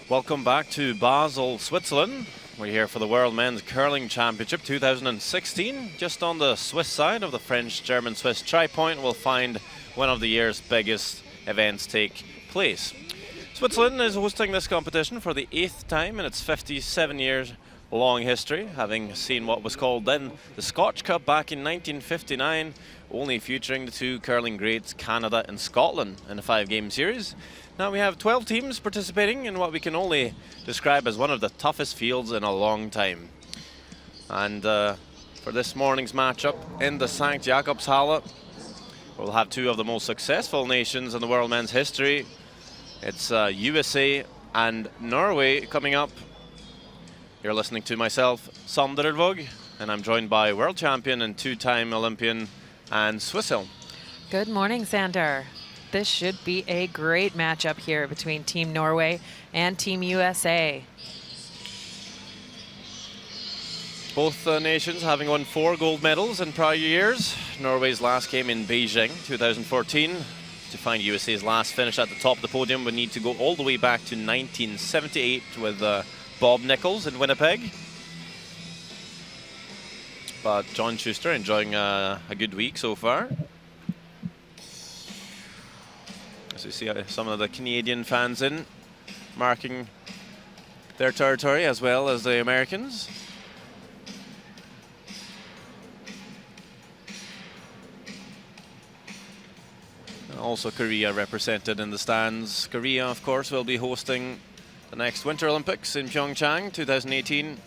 Welcome back to Basel, Switzerland. We're here for the World Men's Curling Championship 2016. Just on the Swiss side of the French-German-Swiss tri-point, we'll find one of the year's biggest events take place. Switzerland is hosting this competition for the 8th time in its 57 years long history, having seen what was called then the Scotch Cup back in 1959, only featuring the two curling greats Canada and Scotland in a 5-game series. Now we have 12 teams participating in what we can only describe as one of the toughest fields in a long time. And for this morning's matchup in the St. Jakobshalle, we'll have two of the most successful nations in the world men's history. It's USA and Norway coming up. You're listening to myself, Sander Elvåg, and I'm joined by world champion and two-time Olympian Anne Swisshill. Good morning, Sander. This should be a great matchup here between Team Norway and Team USA. Both nations having won 4 gold medals in prior years. Norway's last came in Beijing 2014. To find USA's last finish at the top of the podium, we need to go all the way back to 1978 with Bob Nichols in Winnipeg. But John Schuster enjoying a good week so far. As you see some of the Canadian fans in, marking their territory as well as the Americans. And also Korea represented in the stands. Korea, of course, will be hosting the next Winter Olympics in Pyeongchang 2018.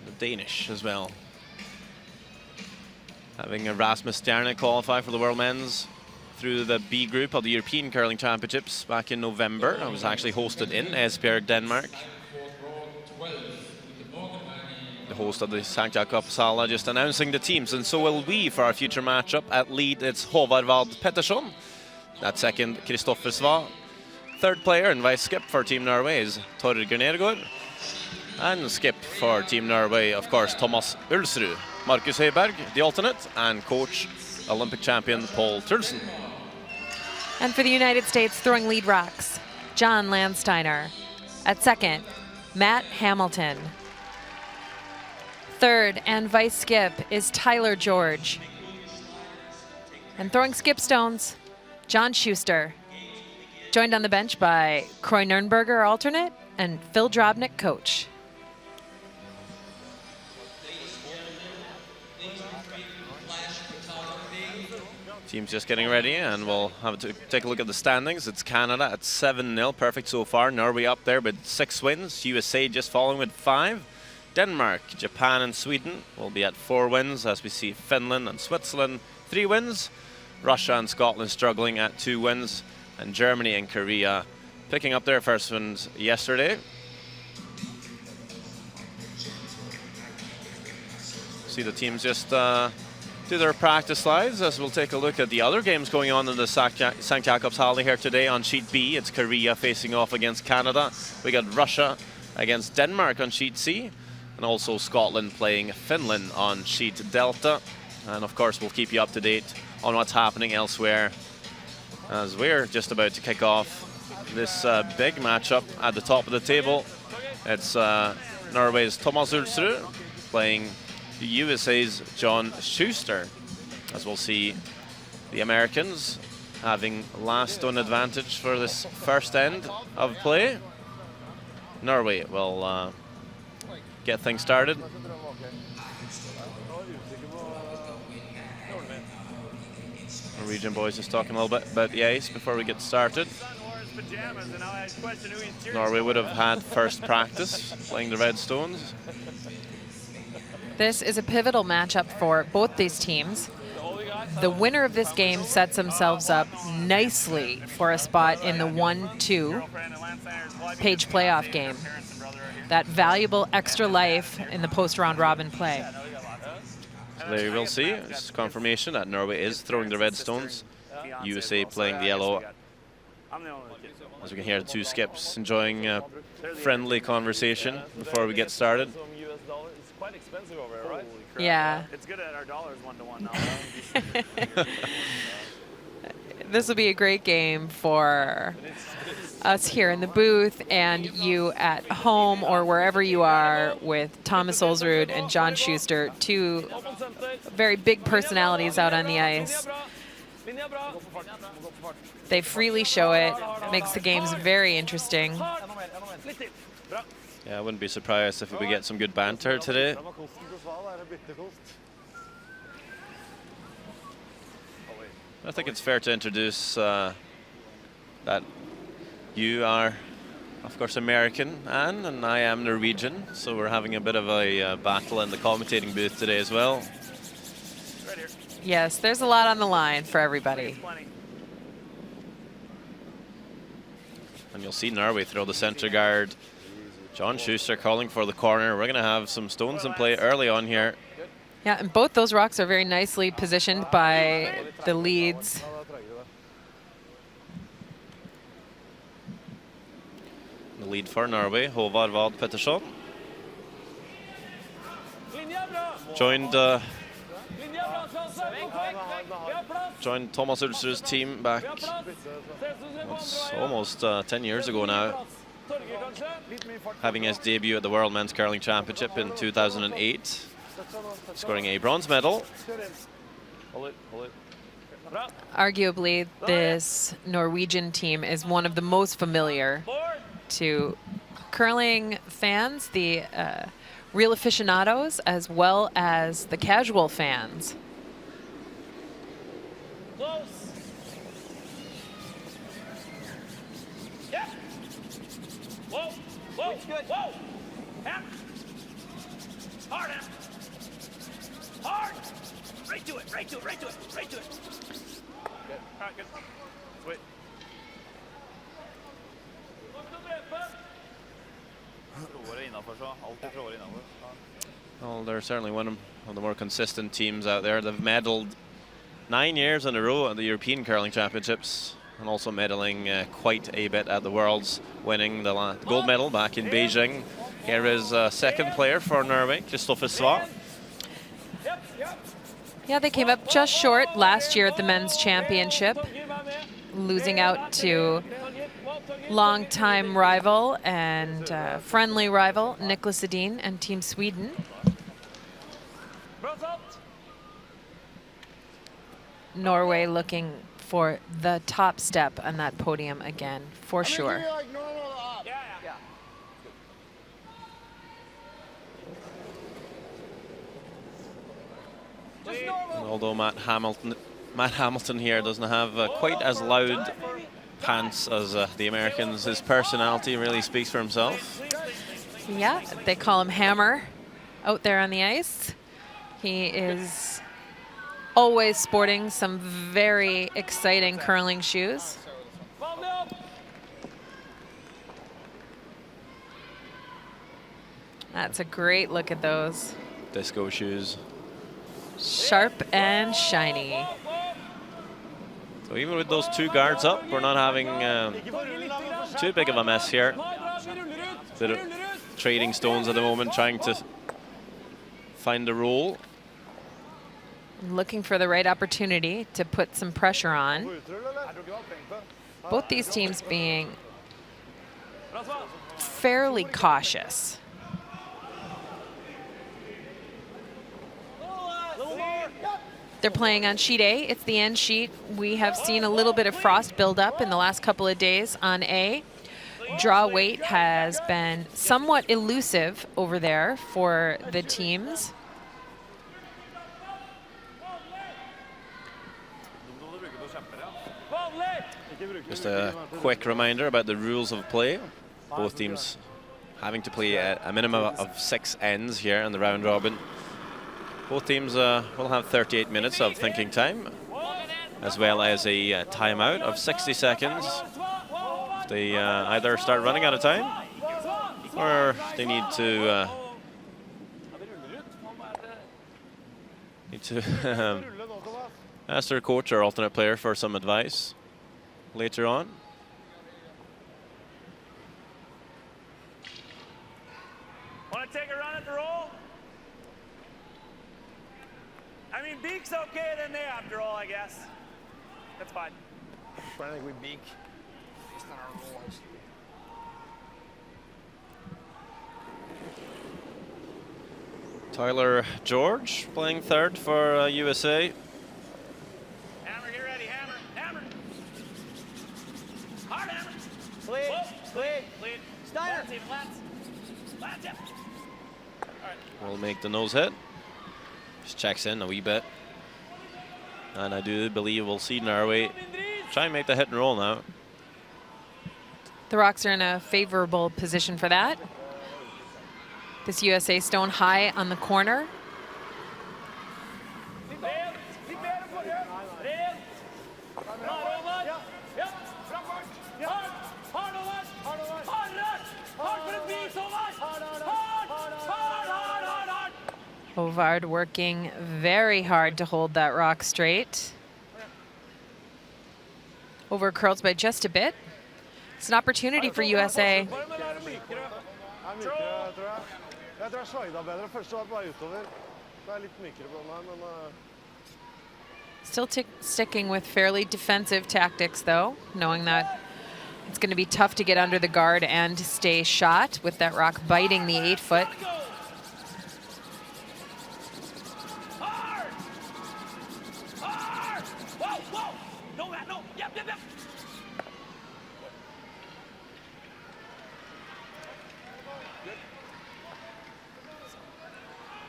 The Danish as well, having Rasmus Stjerna qualify for the World Men's through the B group of the European Curling Championships back in November. I was actually hosted in Esbjerg, Denmark. The host of the St. Jakobshalle just announcing the teams, and so will we for our future matchup. At lead, it's Håvard Wald Pettersson. At second, Kristoffer Sva. Third player and vice skip for Team Norway is Torgeir Nergård. And skip for Team Norway, of course, Thomas Ulsrud. Markus Heiberg, the alternate, and coach, Olympic champion Paul Tulsen. And for the United States, throwing lead rocks, John Landsteiner. At second, Matt Hamilton. Third and vice skip is Tyler George. And throwing skip stones, John Schuster. Joined on the bench by Kroy Nürnberger, alternate, and Phil Drobnik, coach. Team's just getting ready, and we'll have to take a look at the standings. It's Canada at 7-0, perfect so far. Norway up there with 6 wins. USA just following with 5. Denmark, Japan, and Sweden will be at 4 wins, as we see Finland and Switzerland 3 wins. Russia and Scotland struggling at 2 wins, and Germany and Korea picking up their first wins yesterday. See the teams just do their practice slides as we'll take a look at the other games going on in the St. Jakobshalle here today. On sheet B, it's Korea facing off against Canada. We got Russia against Denmark on sheet C, and also Scotland playing Finland on sheet Delta. And of course, we'll keep you up to date on what's happening elsewhere as we're just about to kick off this big matchup at the top of the table. It's Norway's Thomas Ulsrud playing the USA's John Schuster, as we'll see the Americans having last on advantage for this first end of play. Norway will get things started. Norwegian boys just talking a little bit about the ice before we get started. Norway would have had first practice playing the Red Stones. This is a pivotal matchup for both these teams. The winner of this game sets themselves up nicely for a spot in the 1-2 page playoff game. That valuable extra life in the post-round robin play. So there you will see, it's confirmation that Norway is throwing the Red Stones, USA playing the yellow. As we can hear the two skips enjoying a friendly conversation before we get started. Quite expensive over here, right? Yeah. It's good at our dollars 1-to-1 now. This will be a great game for us here in the booth and you at home or wherever you are with Thomas Olsrud and John Schuster, two very big personalities out on the ice. They freely show it. Makes the games very interesting. Yeah, I wouldn't be surprised if we get some good banter today. I think it's fair to introduce that you are, of course, American, Anne, and I am Norwegian, so we're having a bit of a battle in the commentating booth today as well. Yes, there's a lot on the line for everybody. And you'll see Norway throw the center guard. John Schuster calling for the corner. We're going to have some stones in play early on here. Yeah, and both those rocks are very nicely positioned by the leads. The lead for Norway, Håvard Wad Pettersson. Joined Thomas Ulsrud's team back almost 10 years ago now, having his debut at the World Men's Curling Championship in 2008, scoring a bronze medal. Arguably, this Norwegian team is one of the most familiar to curling fans, the real aficionados, as well as the casual fans. Close. Yeah. Whoa. Whoa. Whoa. Hap. Hard, Hap. Hard. Right to it. Right to it. Right to it. Right to it. Good. All right, good. Sweet. Well, they're certainly one of the more consistent teams out there. They've medaled 9 years in a row at the European Curling Championships and also medaling quite a bit at the Worlds, winning the gold medal back in Beijing. Here is second player for Norway, Kristoffer Sva. Yeah, they came up just short last year at the men's championship, losing out to longtime rival and friendly rival Niklas Edin and Team Sweden. Norway looking for the top step on that podium again, for sure. And although Matt Hamilton here doesn't have quite as loud pants as the Americans, his personality really speaks for himself. Yeah, they call him Hammer out there on the ice. He is always sporting some very exciting curling shoes. That's a great look at those. Disco shoes. Sharp and shiny. So even with those two guards up, we're not having too big of a mess here. Bit of trading stones at the moment, trying to find a roll. Looking for the right opportunity to put some pressure on. Both these teams being fairly cautious. They're playing on sheet A. It's the end sheet. We have seen a little bit of frost build up in the last couple of days on A. Draw weight has been somewhat elusive over there for the teams. Just a quick reminder about the rules of play. Both teams having to play a minimum of 6 ends here in the round robin. Both teams will have 38 minutes of thinking time, as well as a timeout of 60 seconds. They either start running out of time, or they need to ask their coach or alternate player for some advice later on. Want to take a run at the roll? I mean, Beak's okay than they after all, I guess. That's fine. trying to be big. It's not our rules. Tyler George playing third for USA. Hammer, get ready, hammer, hammer. Hard hammer. Clean, clean. Clean. Steiner. Lance, even Lance. Lance, yep. All right. Will make the nose hit. Just checks in a wee bit. And I do believe we'll see Norway try and make the hit and roll now. The Rocks are in a favorable position for that. This USA stone high on the corner. Ovard working very hard to hold that rock straight. Over curls by just a bit. It's an opportunity for USA. Jeg tror jeg slida bedre. Først var det bare utover. Det litt mykere på meg, men Still sticking with fairly defensive tactics, though, knowing that it's going to be tough to get under the guard and stay shot with that rock biting the 8-foot. Hard! Hard! Whoa, whoa! No, Matt, no. Yep, yep, yep.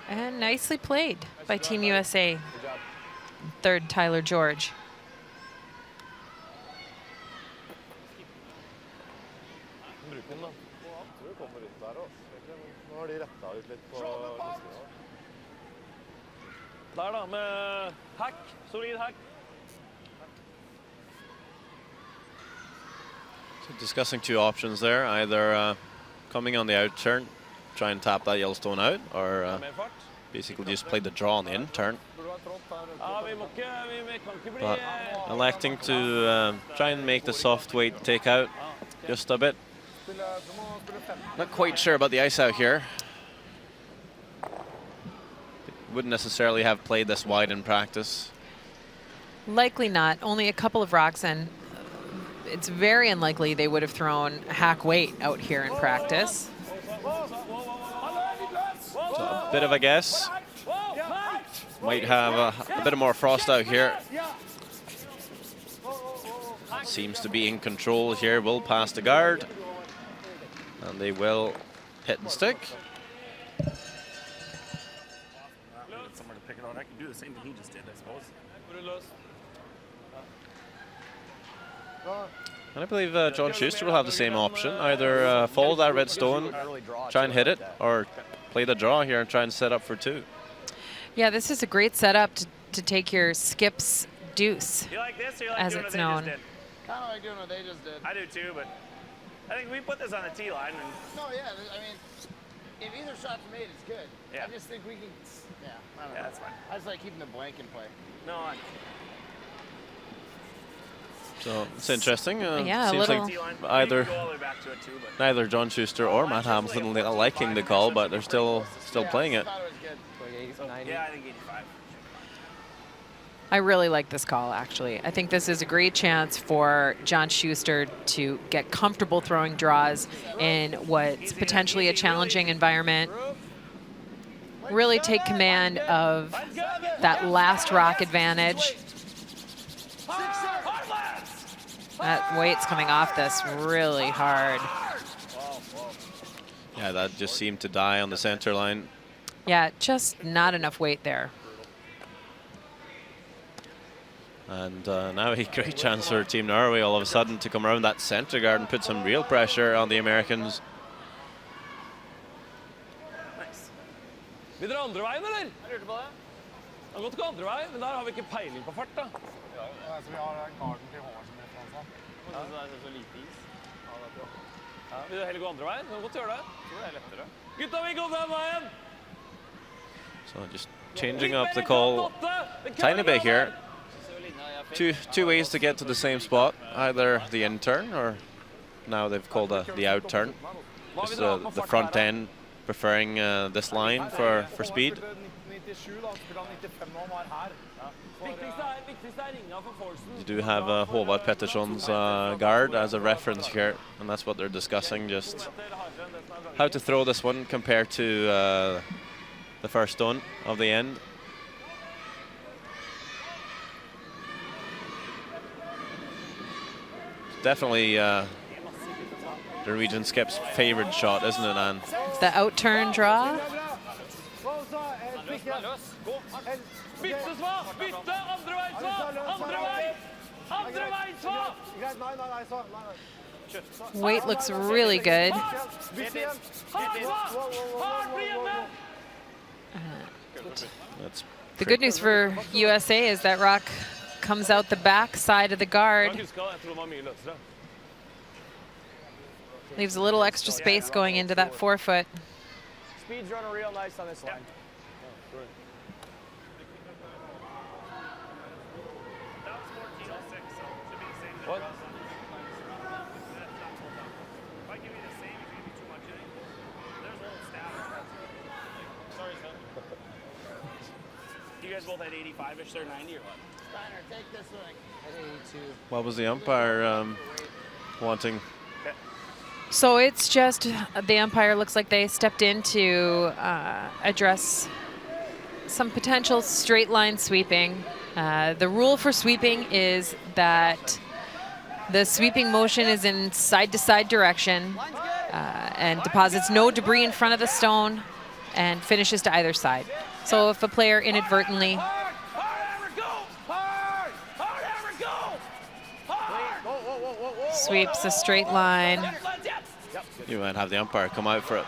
And nicely played by Team USA. Third, Tyler George. bruk den da. Jeg tror det kommer ut der også. Nå har de rettet ut litt på listene. Der da, med hack. Solid hack. So discussing two options there, either coming on the out turn, try and tap that Yellowstone out, or basically just play the draw on the in turn. But electing to try and make the soft weight take out just a bit. Not quite sure about the ice out here. Wouldn't necessarily have played this wide in practice. Likely not. Only a couple of rocks, and it's very unlikely they would have thrown hack weight out here in practice. So a bit of a guess. Might have a bit of more frost out here. Seems to be in control here. Will pass the guard. And they will hit and stick. Somewhere to pick it on. I can do the same thing he just did, I suppose. And I believe John Schuster will have the same option. Either follow that red stone, try and hit it, or play the draw here and try and set up for two. Yeah, this is a great setup to take your skips deuce, You like this or you like as doing it's what they known. just did? Kind of like doing what they just did. I do too, but I think we put this on the tee line. And No, yeah, I mean, if either shot's made, it's good. Yeah. I just think we can, yeah, I don't Yeah, know. that's fine. I just like keeping the blank in play. no, So it's interesting. Yeah, a seems little- tee line. Either You can go all the way back to it too, but neither John Schuster or Matt Hamilton liking the call, but they're still playing it. I thought it was good. yeah, I think 85. I really like this call, actually. I think this is a great chance for John Schuster to get comfortable throwing draws in what's potentially a challenging environment. Really take command of that last rock advantage. That weight's coming off this really hard. Yeah, that just seemed to die on the center line. Yeah, just not enough weight there. And now a great chance for Team Norway all of a sudden to come around that center guard and put some real pressure on the Americans. Nice. Vil dere andre veien, eller? Jeg lurte på det. Det har gått ikke andre veien, men der har vi ikke peiling på fart, da. Ja, altså vi har garden til Håvard som referanse. Ja, så er det så lite is. Ja, det er bra. Ja, vil du heller gå andre veien? Du kan godt gjøre det. Jeg tror det er lettere. Gutta, vi går den veien! So just changing up the call tiny bit here. Two ways to get to the same spot, either the in turn or now they've called the out turn. Just the front end preferring this line for speed. 97 da, spiller han 95 nå, han var her. Viktigste er ringa for Forsen. You do have Håvard Pettersson's guard as a reference here, and that's what they're discussing, just how to throw this one compared to the first stone of the end. Definitely the Norwegian skip's favorite shot, isn't it, Anne? The out-turn draw. Bytte, Sva! Bytte! Andre vei, Sva! Andre vei! Andre vei, Sva! Weight looks really good. That's The good news for USA is that rock comes out the back side of the guard. Leaves a little extra space going into that forefoot. Speed's running real nice on this line. What? You guys both at 85-ish, they're 90 or what? Steiner, take this one. At 82. what was the umpire wanting? So it's just the umpire looks like they stepped in to address some potential straight line sweeping. The rule for sweeping is that the sweeping motion is in side-to-side direction and deposits no debris in front of the stone and finishes to either side. So if a player inadvertently sweeps a straight line, You might have the umpire come out for it.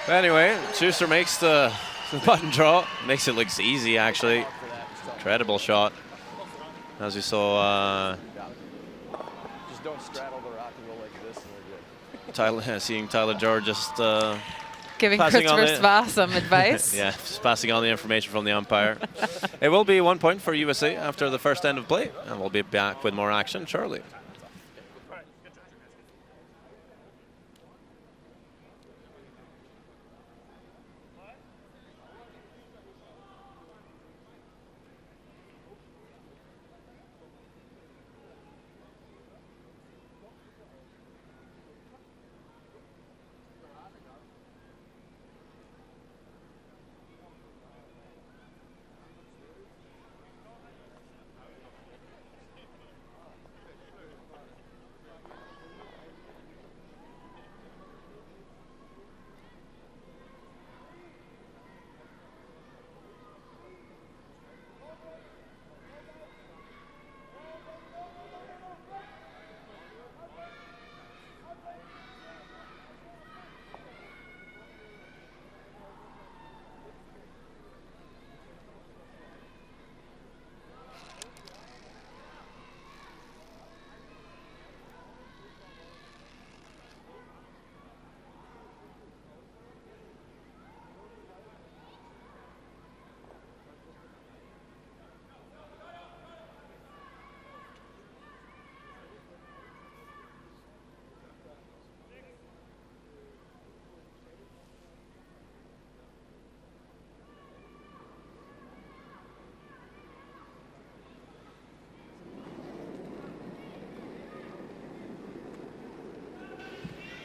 But anyway, Schuster makes the button draw. Makes it look easy, actually. Incredible shot. As we saw, Just don't straddle the rock and go like this, and we're good. seeing Tyler George just giving passing on Christopher it. Sva some advice. yeah, just passing on the information from the umpire. It will be 1 point for USA after the first end of play, and we'll be back with more action shortly.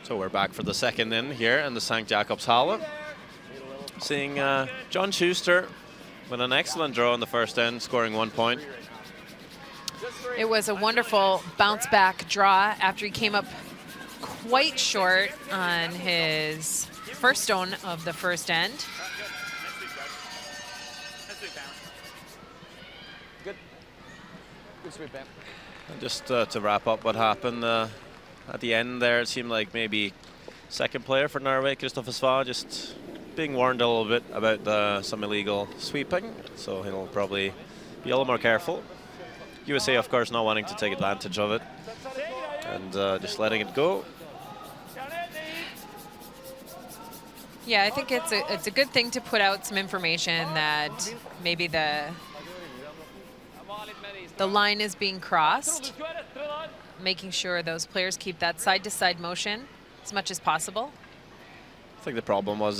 So we're back for the second in here in the St. Jakobs Halle. Seeing John Schuster with an excellent draw in the first end, scoring 1 point. It was a wonderful bounce back draw after he came up quite short on his first stone of the first end. Good. Good sweep, man. And just to wrap up what happened at the end there, it seemed like maybe second player for Norway, Kristoffer Sva, just being warned a little bit about some illegal sweeping, so he'll probably be a little more careful. USA, of course, not wanting to take advantage of it and just letting it go. Yeah, I think it's a good thing to put out some information that maybe the line is being crossed, making sure those players keep that side-to-side motion as much as possible. I think the problem was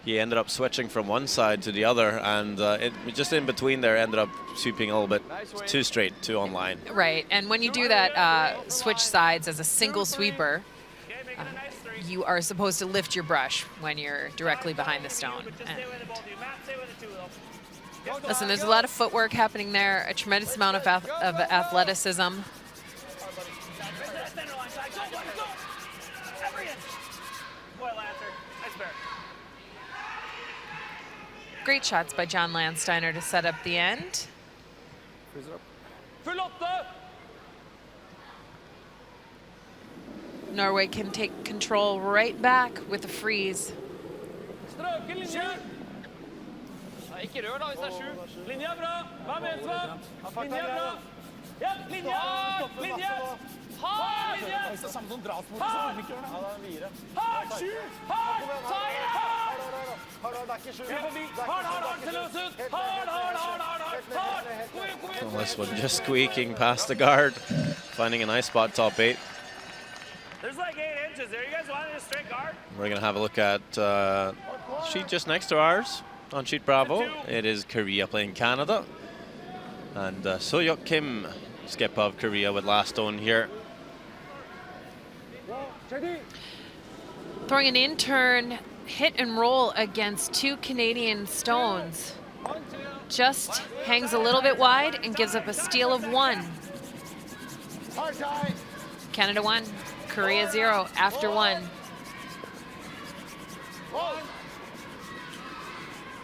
he ended up switching from one side to the other, and it just in between there ended up sweeping a little bit too straight, too online. Right, and when you do that switch sides as a single sweeper, you are supposed to lift your brush when you're directly behind the stone. And listen, there's a lot of footwork happening there, a tremendous amount of athleticism. Great shots by John Landsteiner to set up the end. Norway can take control right back with a freeze. Ikke rør da, hvis det er 7. Linja bra. Hva med Ensvap? Linja bra. Ja, linja! Linja! Hard! Linja! Hvis det er samme som drasmål, så får vi ikke gjøre det. Ja, det er en 4. Hard! 7! Hard! Ta i! Hard! Hard! Det er ikke 7. Hard! Til løs ut! Hard! Kom igjen! Well, this one just squeaking past the guard, finding a nice spot top 8. There's like 8 inches there. You guys want a straight guard? We're going to have a look at sheet just next to ours on sheet Bravo. It is Korea playing Canada. And Sohyuk Kim, skip of Korea with last stone here. Throwing an in-turn hit and roll against 2 Canadian stones. Just hangs a little bit wide and gives up a steal of 1. Canada 1, Korea 0 after 1.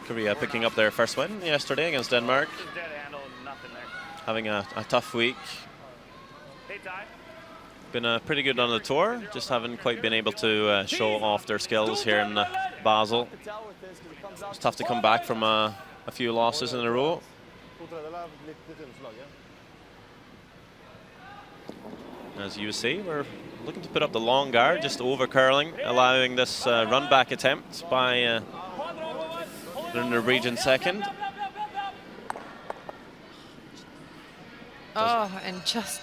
Korea picking up their first win yesterday against Denmark. Having a tough week. Been pretty good on the tour, just haven't quite been able to show off their skills here in Basel. It's tough to come back from a few losses in a row. As you see, we're looking to put up the long guard, just over curling, allowing this run back attempt by the Norwegian second. Oh, and just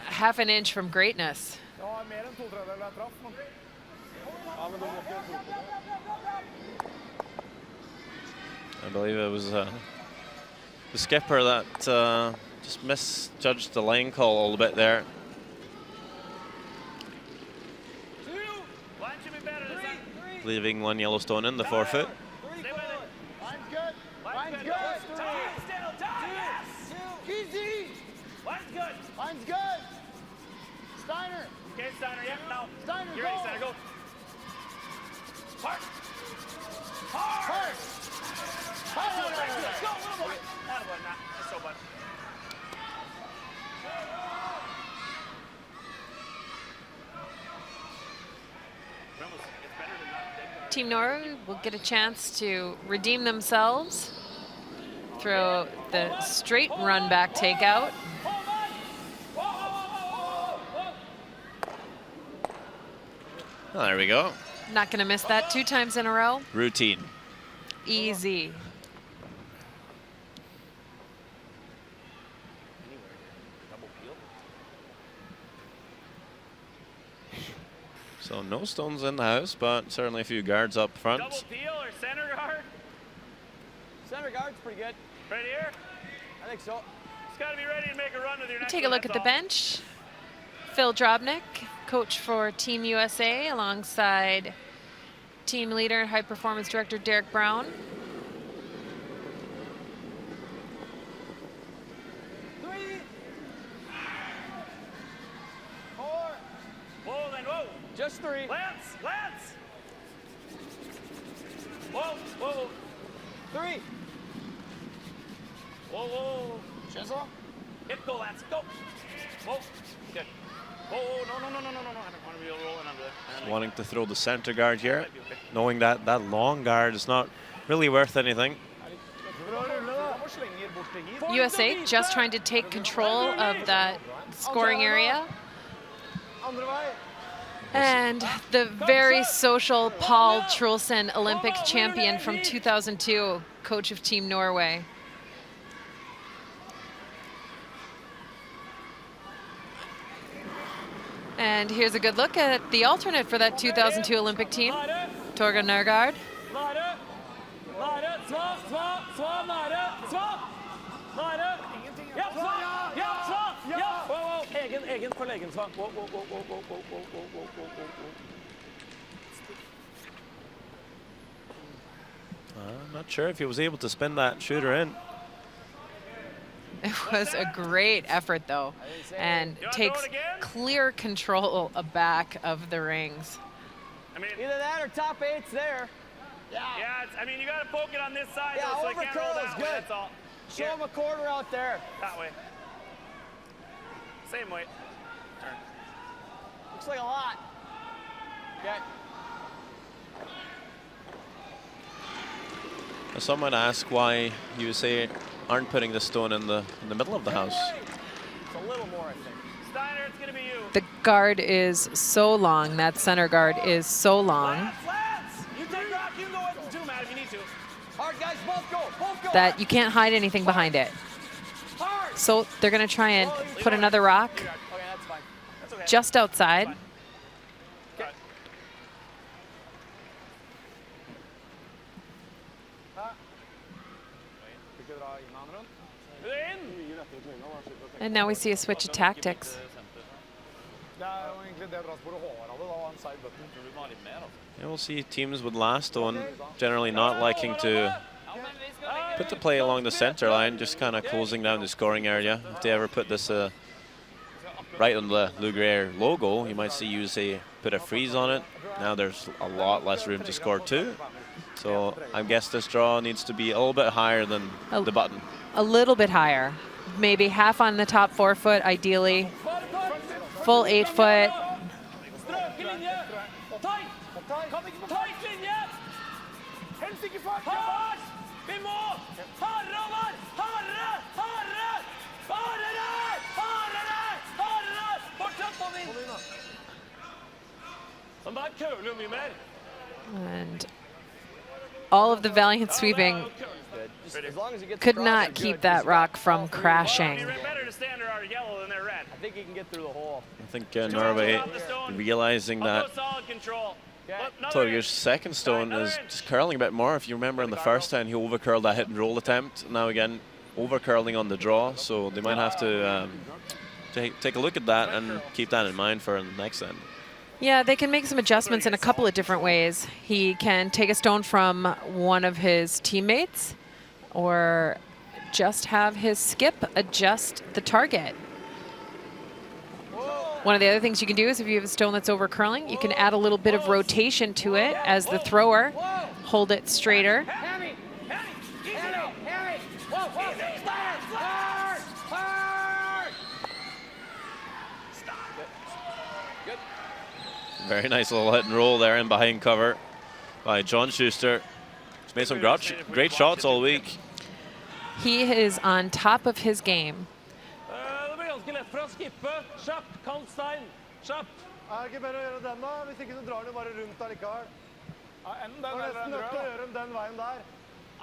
half an inch from greatness. I believe it was the skipper that just misjudged the line call a little bit there. Leaving 1 yellow stone in the forfeit. Line's good. Steiner. Okay, Steiner, yeah, now. Steiner, you're ready, Steiner, go. Hard. Hard. Go, little boy. Attaboy, nah, just so bud. Team Norway will get a chance to redeem themselves through the straight run back takeout. Oh, there we go. Not going to miss that 2 times in a row. Routine. Easy. So no stones in the house, but certainly a few guards up front. Double peel or center guard? Center guard's pretty good. Right here? I think so. Just got to be ready to make a run with your next Take a one, look at that's the all. bench. Phil Drobnik, coach for Team USA, alongside team leader and high performance director Derek Brown. 3, 4, Whoa, then whoa. just 3. Lance, Lance. Whoa, whoa. 3. Whoa, whoa. Chisel. Hit, go, Lance, go. Whoa, good. Whoa, whoa, no. I don't want to be rolling under there. Wanting to throw the center guard here, knowing that that long guard is not really worth anything. USA just trying to take control of that scoring area. And the very social Paul Trulsen, Olympic champion from 2002, coach of Team Norway. And here's a good look at the alternate for that 2002 Olympic team, Torgeir Nergard. Nære. Nære. Sva. Sva. Sva. Nære. Sva. Nære. Ja, Sva. Ja, Sva. Ja. Wow, wow. Egen. Følg egen, Sva. Wow, wow, wow, wow, wow, wow, wow, wow, wow, wow. I'm not sure if he was able to spin that shooter in. It was a great effort, though, and takes clear control back of the rings. I mean, Either that or top eight's there. yeah, I mean, you got to poke it on this side, Yeah, though, so they can't roll overcurl is that way, good. that's all. Show him a quarter out there. That way. Same way. Turn. Looks like a lot. Okay. Some might ask why USA aren't putting the stone in the middle of the house. It's a little more, I think. Steiner, it's going to be you. The guard is so long, that center guard is so long, Lance! You take rock, you can go with them too, Matt, if you need to. Hard, guys, both go. Both go. that you can't hide anything behind it. Hard! So they're going to try and put another rock Okay, that's fine. That's okay. just outside. Okay. In! And now we see a switch of tactics. And we'll see teams with last stone generally not liking to put the play along the center line, just kind of closing down the scoring area. If they ever put this right on the Lugrier logo, you might see USA put a freeze on it. Now there's a lot less room to score too. So I guess this draw needs to be a little bit higher than the button. A little bit higher. Maybe half on the top 4 foot, ideally. Full 8 foot. Strøke linje! Tight! Tight linje! Helst ikke fart! Fart! Vi må! Hardere over! Hardere! Hardere! Hardere! Hardere! Hardere! Fortsett på min! Den der køler jo mye mer. And all of the valiant sweeping As long as he gets could across not it, keep good. that Just rock got from all three. crashing. You're better to stand there are yellow than they're red. I think he can get through the hole. I think Norway realizing that Solid control. Torgeir's second stone is just curling a bit more. If you remember in the first time, he overcurled that hit and roll attempt. Now again, overcurling on the draw. So they might have to take a look at that and keep that in mind for the next end. Yeah, they can make some adjustments in a couple of different ways. He can take a stone from one of his teammates or just have his skip adjust the target. One of the other things you can do is if you have a stone that's over curling, you can add a little bit of rotation to it as the thrower. Hold it straighter. Hammy! Hammy! Easy now! Hammy! Whoa! Whoa! Hard! Hard! Hard! Stop it. Good. Very nice little hit and roll there in behind cover by John Schuster. He's made some great shots all week. He is on top of his game. Det blir ganske lett for å skippe. Kjapt, kant stein. Kjapt. Er det ikke bedre å gjøre den da? Hvis ikke så drar den jo bare rundt allikevel. Enden Du er nesten nødt til å gjøre den veien der.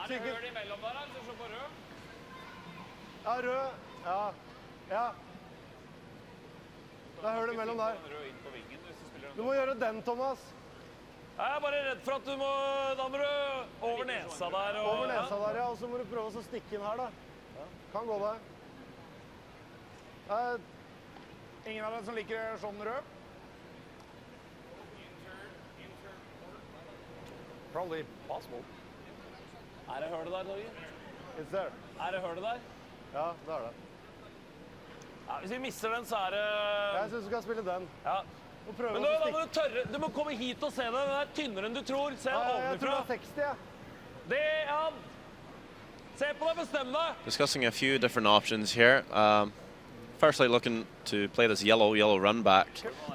Er det høl imellom der, hvis du slår på rød? Ja, rød. Ja. Ja. Det er høl imellom der. Du må gjøre den, Thomas. Jeg er bare redd for at da må du over nesa der. Over nesa der, ja. Og så må du prøve å stikke inn her, da. Kan gå der. Ingen av dere som liker sånn rød? Probably possible. Er det hølet der, Torgeir? It's there. Er det hølet der? Ja, det er det. Ja, hvis vi misser den, så er det... Jeg synes du skal spille den. Ja. Og prøve Men å da stikke. må du tørre. Du må komme hit og se den. Den er tynnere enn du tror. Se den Jeg tror ovenfra. det er 60, ja. Det er han. Se på deg, bestem deg. Discussing a few different options here. Firstly, looking to play this yellow run back.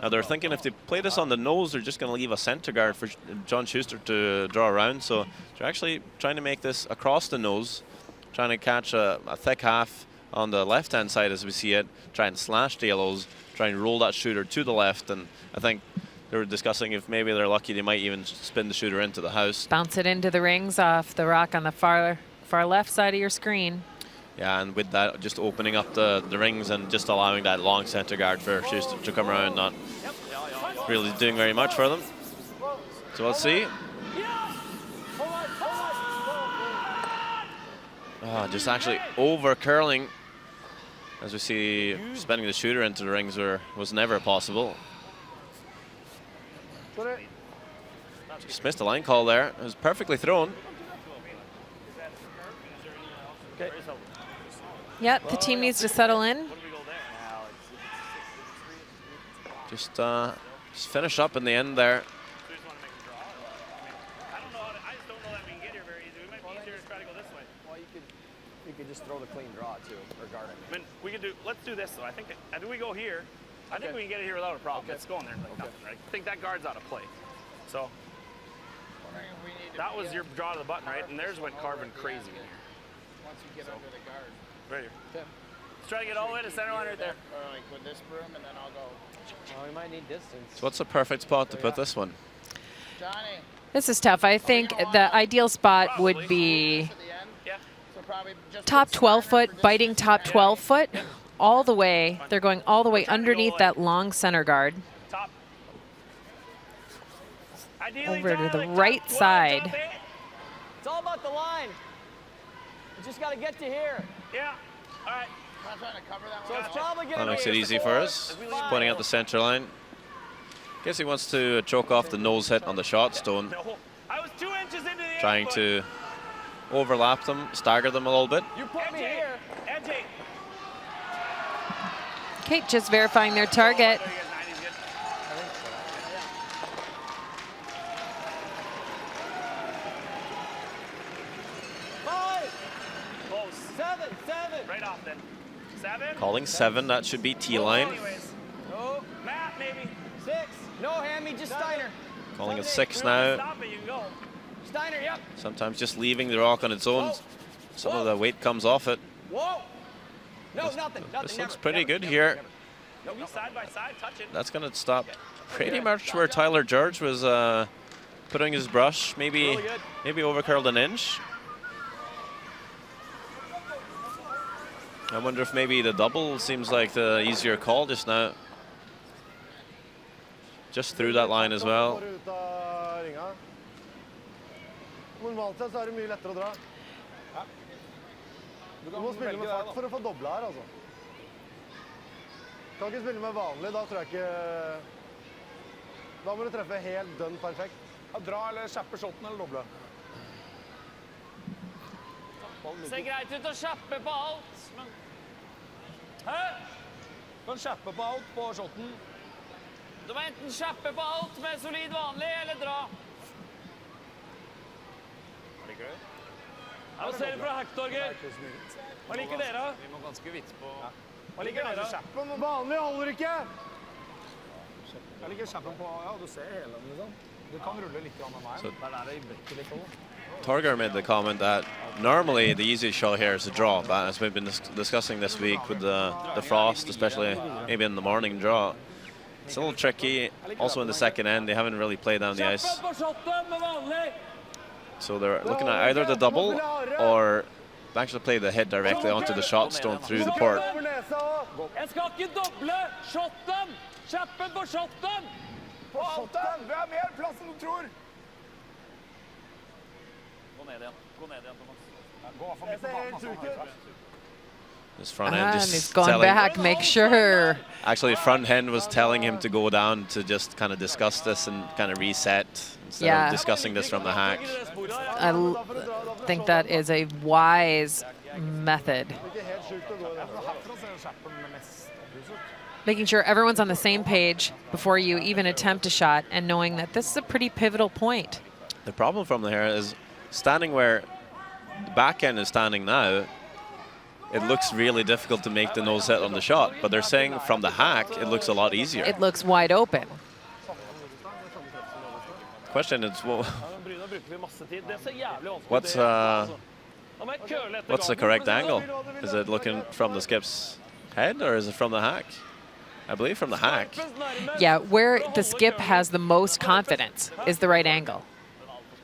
Now they're thinking if they play this on the nose, they're just going to leave a center guard for John Schuster to draw around. So they're actually trying to make this across the nose, trying to catch a thick half on the left-hand side as we see it, try and slash the yellows, try and roll that shooter to the left. And I think they were discussing if maybe they're lucky, they might even spin the shooter into the house. Bounce it into the rings off the rock on the far left side of your screen. Yeah, and with that, just opening up the rings and just allowing that long center guard for Schuster to come around. Not really doing very much for them. So we'll see. Just actually over curling, as we see, spinning the shooter into the rings was never possible. Just missed the line call there. It was perfectly thrown. Yep, the team needs to settle in. Just finish up in the end there. You could just throw the clean draw too, or guard it. I mean, we could do. Let's do this though. I think we go here. I think we can get it here without a problem. Let's go in there like nothing, right? I think that guard's out of play. So that was your draw to the button, right? And theirs went carving crazy in here. Once you get under the guard. Right here. Let's try to get all the way to center line right there. Or like with this broom, and then I'll go. Oh, we might need distance. So what's the perfect spot to put this one? Johnny. This is tough. I think the ideal spot would be top 12 foot, biting top 12 foot, all the way. They're going all the way underneath that long center guard. Top. Over to the right side. It's all about the line. You just got to get to here. Yeah. All right. I'm not trying to cover that one. So it's probably going That to makes it easy for us. Just pointing out the center line. Guess he wants to choke off the nose hit on the shot stone. I was 2 inches into the Trying to overlap them, stagger them a little bit. You put me here. Edge 8. Okay, just verifying their target. Close. 7. Right off then. 7. Calling 7, that should be T-line. No. Matt, maybe. 6. No, Hammy, just Steiner. Calling it 6 now. Stop it, you can go. Steiner, yep. Sometimes just leaving the rock on its own. Some of the weight comes off it. Whoa. No, nothing. This looks pretty good here. No, side by side, touch it. That's going to stop pretty much where Tyler George was putting his brush. Maybe overcurled an inch. I wonder if maybe the double seems like the easier call just now. Just through that line as well. Normalt sett så det mye lettere å dra. Du må spille med fart for å få dobla her, altså. Kan ikke spille med vanlig, da tror jeg ikke... Da må du treffe helt dønn perfekt. Ja, dra eller kjappe shotten eller doble. Ser greit ut å kjappe på alt, men... Hæ? Kan kjappe på alt på shotten. Du må enten kjappe på alt med solid vanlig, eller dra. Hva ser du fra Hacktorger? Hva liker dere? Vi må ganske vidt på... Hva liker dere? Kjappen vanlig holder ikke! Jeg liker kjappen på... Ja, du ser hele den, liksom. Du kan rulle litt med meg. So, Der det I brekket litt også. Torger made the comment that normally the easiest shot here is a draw, but as we've been discussing this week with the frost, especially maybe in the morning draw, it's a little tricky. Also in the second end, they haven't really played down the ice. So they're looking at either the double or actually play the hit directly onto the shot stone through the port. Jeg skal ikke doble shotten! Kjappen på shotten! På shotten! Vi har mer plass enn du tror! Gå ned igjen, Thomas. Gå for midt på banen. This front end And just he's going telling, back, make sure. actually front end was telling him to go down to just kind of discuss this and kind of reset instead of discussing this from the hack. I think that is a wise method. Making sure everyone's on the same page before you even attempt a shot and knowing that this is a pretty pivotal point. The problem from here is standing where the back end is standing now, it looks really difficult to make the nose hit on the shot, but they're saying from the hack, it looks a lot easier. It looks wide open. The question is, well, what's the correct angle? Is it looking from the skip's head or is it from the hack? I believe from the hack. Yeah, where the skip has the most confidence is the right angle,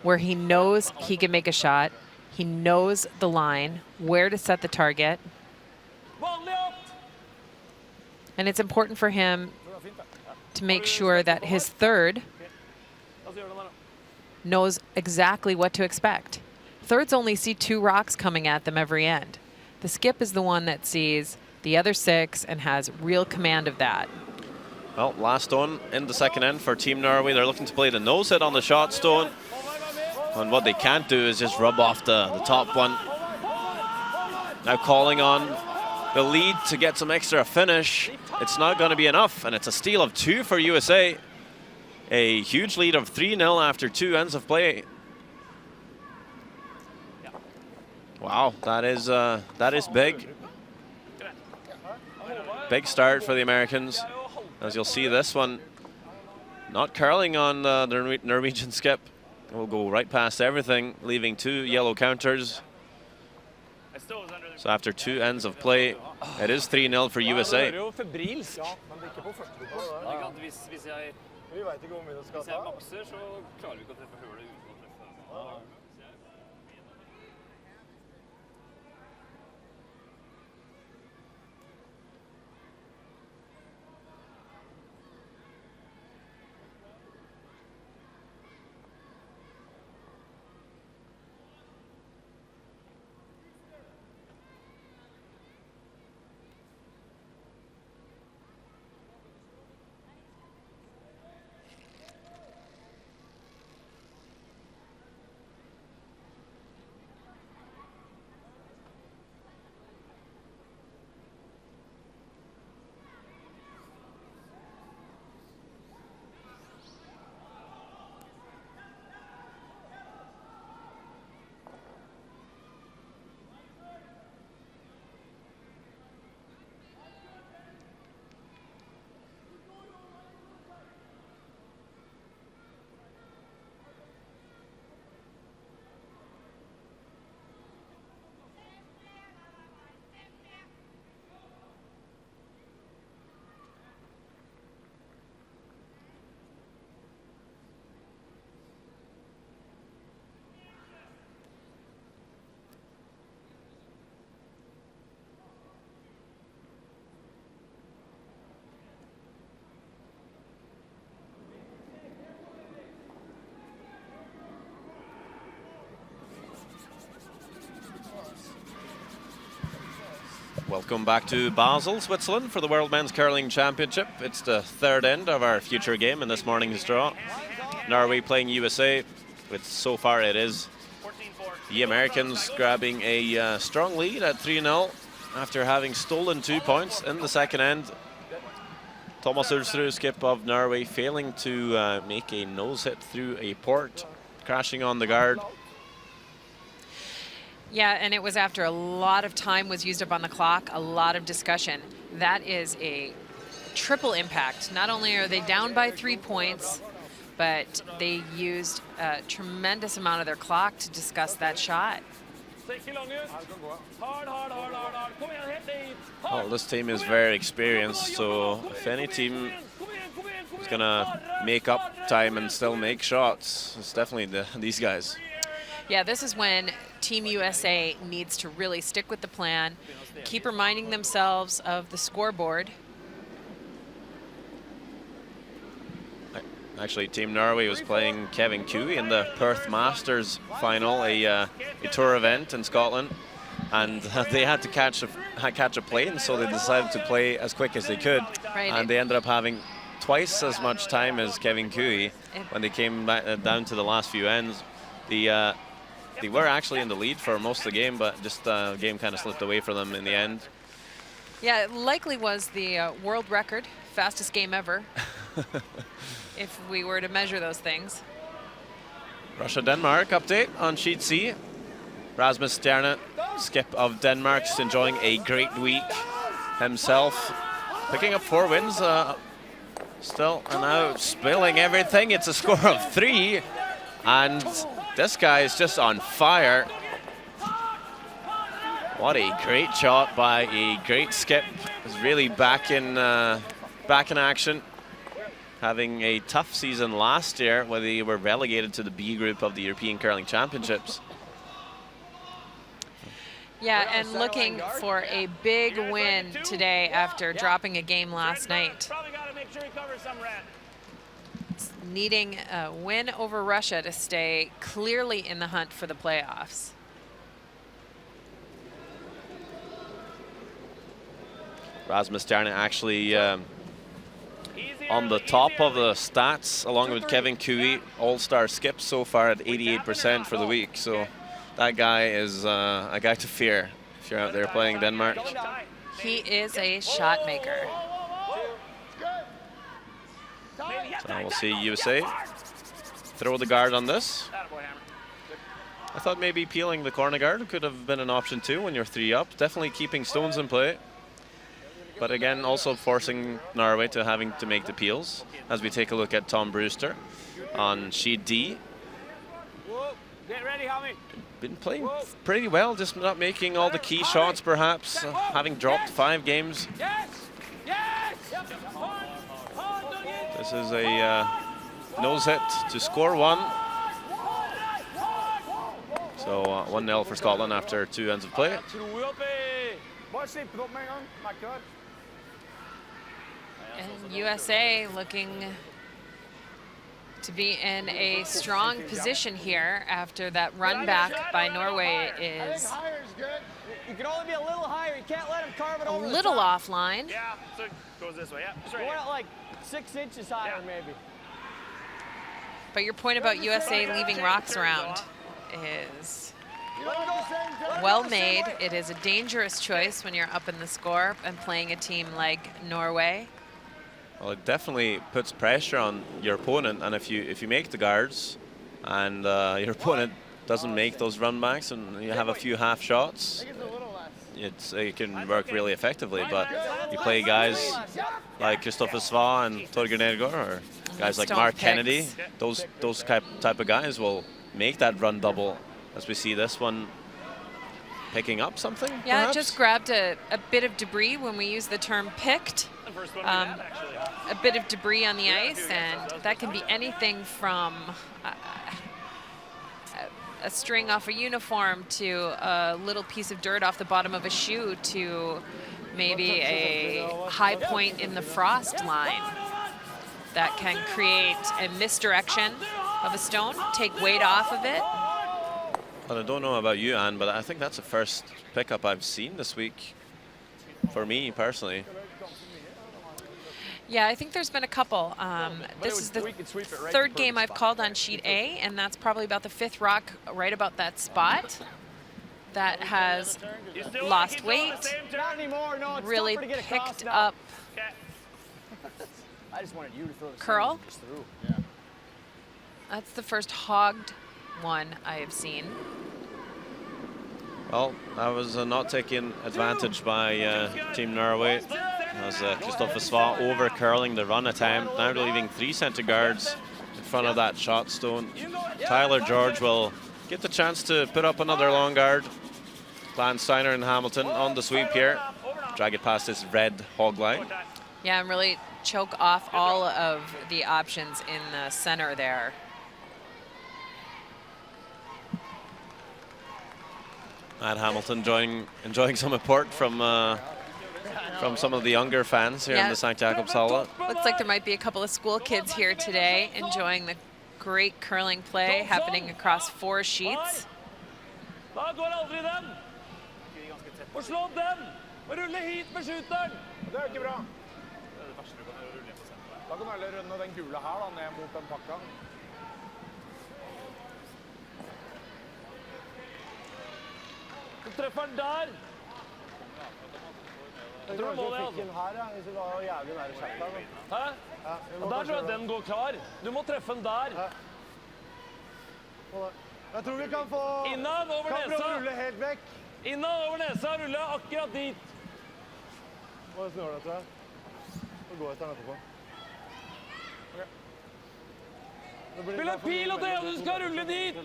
where he knows he can make a shot. He knows the line, where to set the target. And it's important for him to make sure that his third knows exactly what to expect. Thirds only see 2 rocks coming at them every end. The skip is the one that sees the other 6 and has real command of that. Well, last stone in the second end for Team Norway. They're looking to play the nose hit on the shot stone. And what they can't do is just rub off the top one. Now calling on the lead to get some extra finish. It's not going to be enough, and it's a steal of 2 for USA. A huge lead of 3-0 after 2 ends of play. Wow, that is big. Big start for the Americans. As you'll see, this one not curling on the Norwegian skip. Will go right past everything, leaving 2 yellow counters. So after 2 ends of play, it is 3-0 for USA. Welcome back to Basel, Switzerland for the World Men's Curling Championship. It's the 3rd end of our future game in this morning's draw. Norway playing USA, but so far it is the Americans grabbing a strong lead at 3-0 after having stolen 2 points in the second end. Thomas Ulsrud, skip of Norway, failing to make a nose hit through a port, crashing on the guard. Yeah, and it was after a lot of time was used up on the clock, a lot of discussion. That is a triple impact. Not only are they down by 3 points, but they used a tremendous amount of their clock to discuss that shot. Well, this team is very experienced, so if any team is going to make up time and still make shots, it's definitely these guys. Yeah, this is when Team USA needs to really stick with the plan, keep reminding themselves of the scoreboard. Actually, Team Norway was playing Kevin Cooey in the Perth Masters final, a tour event in Scotland, and they had to catch a plane, so they decided to play as quick as they could, right. And they ended up having twice as much time as Kevin Cooey when they came back, down to the last few ends. They were actually in the lead for most of the game, but just the game kind of slipped away from them in the end. Yeah, it likely was the world record, fastest game ever, if we were to measure those things. Russia-Denmark update on sheet C. Rasmus Stjerne, skip of Denmark, just enjoying a great week himself, picking up 4 wins still, and now spilling everything. It's a score of 3, and this guy is just on fire. What a great shot by a great skip. He's really back in action. Having a tough season last year where they were relegated to the B group of the European Curling Championships. Yeah, and looking for a big win today after dropping a game last night. sure he covers some red. Needing a win over Russia to stay clearly in the hunt for the playoffs. Rasmus Stjarne actually on the top of the stats, along with Kevin Cooey, all-star skips so far at 88% for the week. So that guy is a guy to fear if you're out there playing Denmark. He is a shot maker. So we'll see USA throw the guard on this. I thought maybe peeling the corner guard could have been an option too when you're 3 up. Definitely keeping stones in play. But again, also forcing Norway to having to make the peels as we take a look at Tom Brewster on sheet D. Get ready, homie. Been playing pretty well, just not making all the key shots perhaps, having dropped 5 games. Yes! Yes! This is a nose hit to score 1. So 1-0 for Scotland after 2 ends of play. Bare slipp det opp med en gang. Merker det. And USA looking to be in a strong position here after that run back by Norway is You can only be a little higher. You can't let him carve it a over little offline. Yeah, so it goes this way. Yeah, just right. Going like 6 inches higher, maybe. But your point about USA leaving rocks around is well made. It is a dangerous choice when you're up in the score and playing a team like Norway. Well, it definitely puts pressure on your opponent, and if you make the guards and your opponent doesn't make those run backs and you have a few half shots, it can work really effectively. But you play guys like Kristoffer Sva and Torgeir Nergård, or guys like Mark Kennedy, those type of guys will make that run double, as we see this one picking up something. Yeah, perhaps? it just grabbed a bit of debris when we use the term picked. A bit of debris on the ice, and that can be anything from a string off a uniform to a little piece of dirt off the bottom of a shoe to maybe a high point in the frost line that can create a misdirection of a stone, take weight off of it. Well, I don't know about you, Anne, but I think that's the first pickup I've seen this week, for me personally. Yeah, I think there's been a couple. This is the third game I've called on sheet A, and that's probably about the 5th rock right about that spot that has lost weight, really picked up I just wanted you to throw the curl. just through. That's the first hogged one I have seen. Well, that was not taken advantage by Team Norway, as Kristoffer Sva over curling the run attempt, now leaving 3 center guards in front of that shot stone. Tyler George will get the chance to put up another long guard. Steiner and Hamilton on the sweep here, drag it past this red hog line. Yeah, and really choke off all of the options in the center there. Matt Hamilton enjoying some support from some of the younger fans here in the St. Jakobshalle. Looks like there might be a couple of school kids here today enjoying the great curling play happening across 4 sheets. Da går aldri dem. Og slå dem. Og rulle hit med skyteren. Det er ikke bra. Da kan du heller runde den gule her da, ned mot den pakka. Du treffer den der. Jeg tror du må det, altså. Her, ja, hvis du var jævlig nær skjefta. Hæ? Og der tror jeg den går klar. Du må treffe den der. Jeg tror vi kan få... Innad over Kan prøve å nesa. rulle helt vekk. Innad over nesa, rulle akkurat dit. Bare snør det, tror jeg. Så går jeg etter den etterpå. Spill en pil og det, og du skal rulle dit.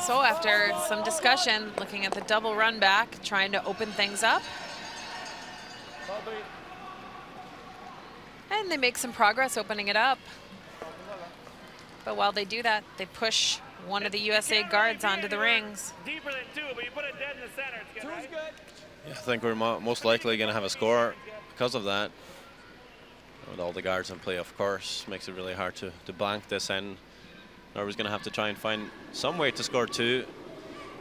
So after some discussion, looking at the double run back, trying to open things up. Yeah, and they make some progress opening it up. But while they do that, they push one of the USA guards onto the rings. Deeper than 2, but you put it dead in the center. It's good, right? good. Yeah, I think we're most likely going to have a score because of that. With all the guards in play, of course, makes it really hard to blank this in. Norway's going to have to try and find some way to score 2.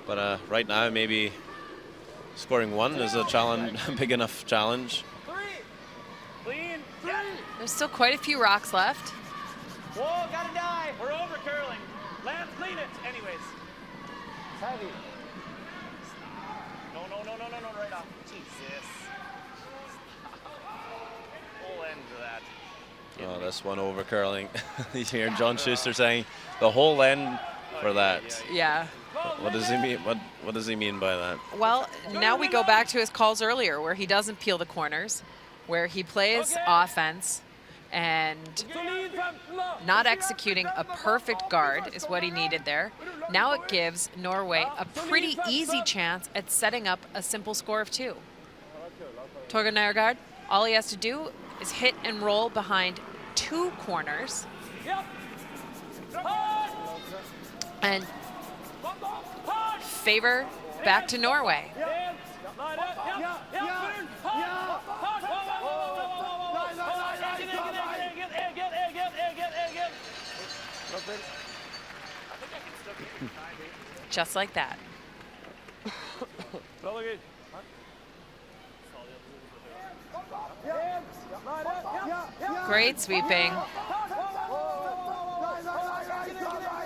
But right now, maybe scoring 1 is a challenge, big enough challenge. 3. Clean. Yeah. There's still quite a few rocks left. Whoa, gotta die. We're over curling. Lance, clean it. Anyways. It's heavy. No, right off. Jesus. Full end to that. Oh, this one over curling. You hear John Schuster saying the whole end for that. Yeah. What does he mean? What does he mean by that? Well, now we go back to his calls earlier where he doesn't peel the corners, where he plays offense and not executing a perfect guard is what he needed there. Now it gives Norway a pretty easy chance at setting up a simple score of 2. Torgeir Nygaard, all he has to do is hit and roll behind 2 corners. And favor back to Norway. Just like that. Great sweeping.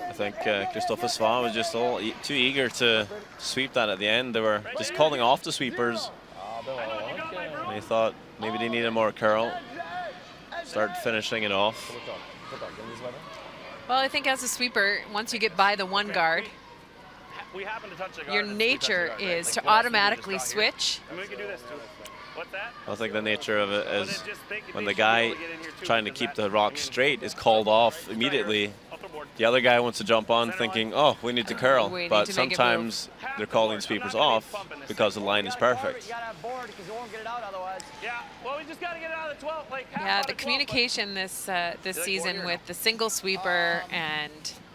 I think Kristoffer Sva was just a little too eager to sweep that at the end. They were just calling off the sweepers. They thought maybe they needed more curl. Start finishing it off. Well, I think as a sweeper, once you get by the 1 guard, We happen to touch the guard your and we touch the nature guard, right? is Like, to what else do we just automatically draw here? switch. And we can do this too. What's that? I think the nature of it is Just think when they the should be guy able to get in here too, trying to because keep that- the rock straight is called off immediately. Off the board. The other guy wants to jump on thinking, oh, we need to curl. We need But to make it sometimes they're calling sweepers off because the line is perfect. You gotta have board because you won't get it out otherwise. Yeah. Well, we just got to get it out of the 12. Like, half Yeah, out the of 12, communication this season with the single sweeper and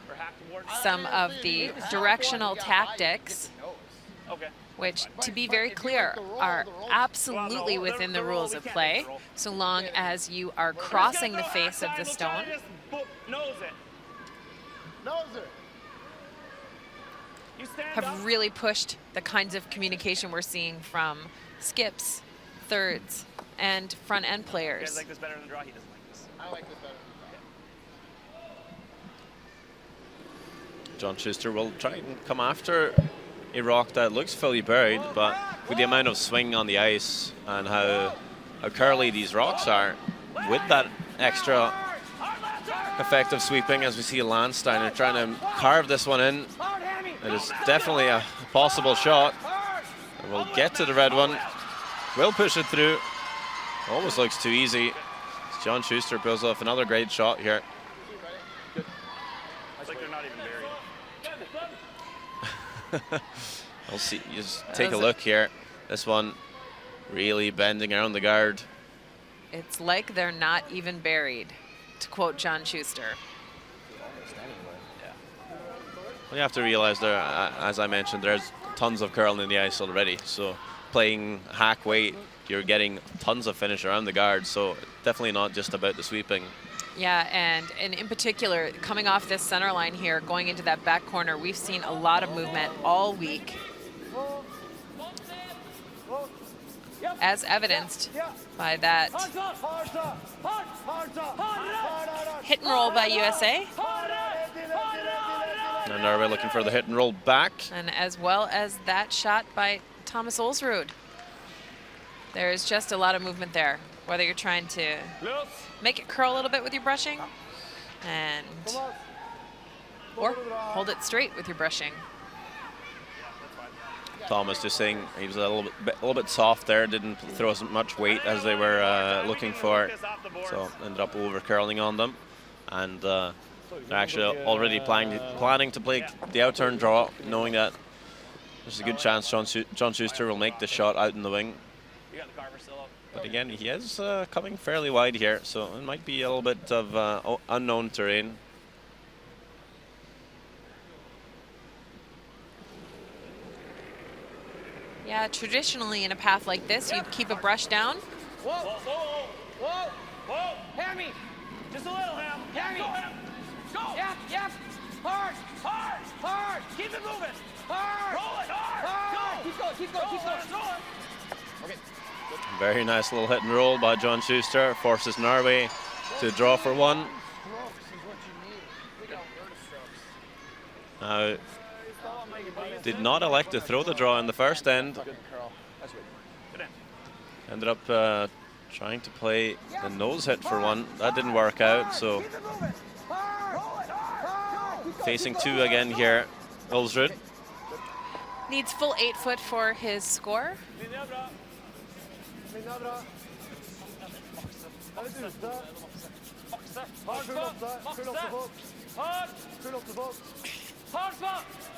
or half the board. some of the directional tactics, Okay. which, to be very clear, are absolutely within the rules of play, so long as you are crossing the face of the stone. Nose it. Nose it. You stand up. Have really pushed the kinds of communication we're seeing from skips, thirds, and front end You guys players. like this better than the draw? He doesn't like this. I like this better. John Schuster will try and come after a rock that looks fully buried, but with the amount of swing on the ice and how curly these rocks are, with that extra effective sweeping, as we see Landsteiner trying to carve this one in, it is definitely a possible shot. And we'll get to the red one. We'll push it through. Almost looks too easy. John Schuster pulls off another great shot here. It's like they're not even buried. We'll see. Just take a look here. This one really bending around the guard. It's like they're not even buried, to quote John Schuster. Well, you have to realize there, as I mentioned, there's tons of curling in the ice already. So playing hack weight, you're getting tons of finish around the guard. So definitely not just about the sweeping. Yeah, and in particular, coming off this center line here, going into that back corner, we've seen a lot of movement all week, as evidenced by that hit and roll by USA, And Norway looking for the hit and roll back. and as well as that shot by Thomas Olsrud. There's just a lot of movement there, whether you're trying to make it curl a little bit with your brushing and or hold it straight with your brushing. Thomas just saying he was a little bit soft there, didn't throw as much weight as they were looking for, so ended up over curling on them. And they're actually already planning to play the outturn draw, knowing that there's a good chance John Schuster will make the shot out in the wing. You got the carver still up. But again, he is coming fairly wide here, so it might be a little bit of unknown terrain. Yeah, traditionally in a path like this, you'd keep a brush down. Whoa, whoa, whoa, whoa, whoa. Hammy. Just a little, Ham. Hammy. Go, Ham. Go. Yep, yep. Hard, hard, hard. Keep it moving. Hard. Roll it, hard. Hard. Go. Keep going, keep going, keep going. Throw it. Okay. Very nice little hit and roll by John Schuster. Forces Norway to draw for one. Now, did not elect to throw the draw in the first end. Ended up trying to play the nose hit for one. That didn't work out, so facing two again here, Ulsrud. Needs full 8 foot for his score.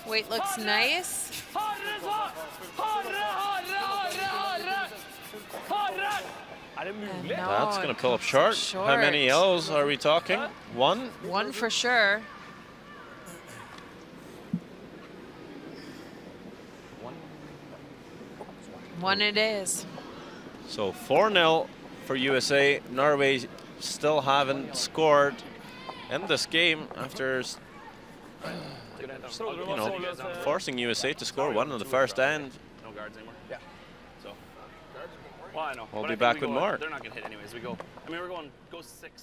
Weight looks nice. And no, That's going to pull up short. How many yellows are we talking? One? One for sure. One it is. So 4-0 for USA. Norway still haven't scored in this game after forcing USA to score one in the first end. No guards anymore. Yeah. So. Well, I know. We'll but be I think back we with go, more. They're not gonna hit anyways. We go. I mean, we're going. Go 6-4.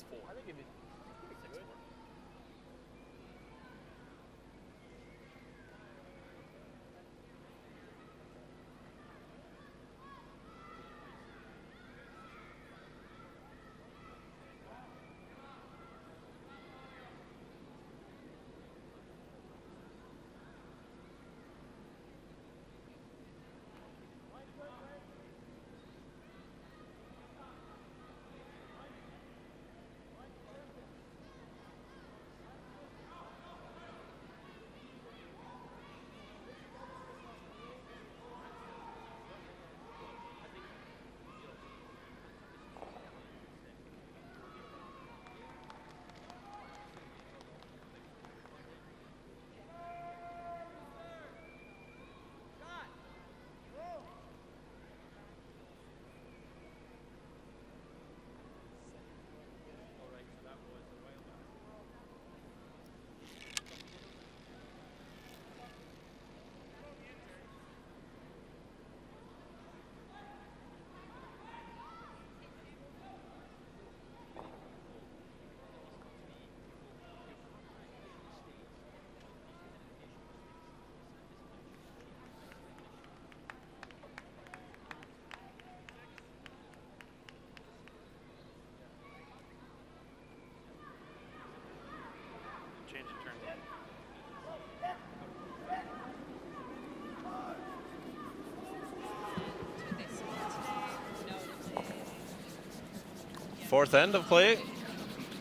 Fourth end of play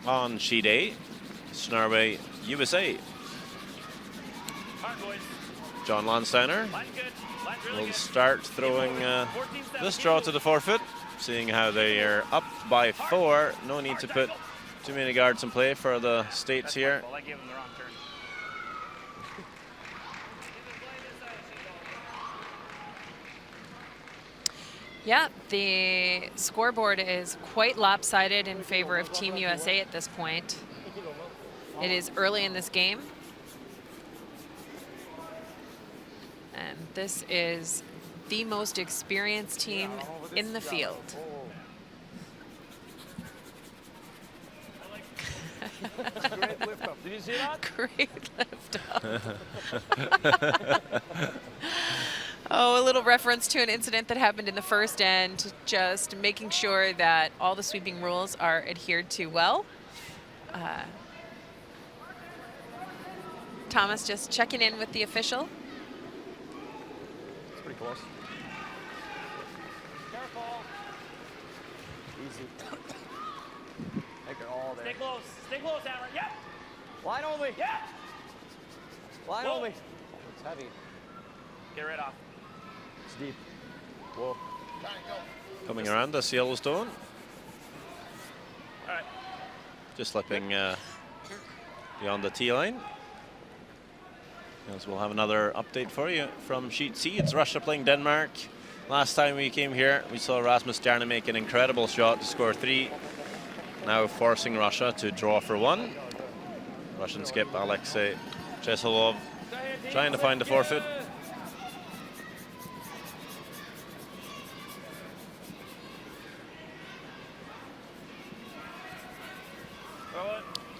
on sheet A. It's Norway, USA. John Landsteiner will start throwing this draw to the forfeit, seeing how they are up by 4. No need to put too many guards in play for the States here. Yeah, the scoreboard is quite lopsided in favor of Team USA at this point. It is early in this game. And this is the most experienced team in the field. Great lift up. Did you see that? Great lift up. Oh, a little reference to an incident that happened in the first end, just making sure that all the sweeping rules are adhered to well. Thomas just checking in with the official. It's pretty close. Careful. Easy. Make it all there. Stay close, Hammer. Yep. Line only. Yep. Line Whoa. only. It's heavy. Get right off. It's deep. Whoa. Coming around this Yellowstone. Just slipping beyond the tee line. As we'll have another update for you from Sheet C. It's Russia playing Denmark. Last time we came here, we saw Rasmus Stjarne make an incredible shot to score 3. Now forcing Russia to draw for 1. Russian skip Alexei Chesolov trying to find the forfeit.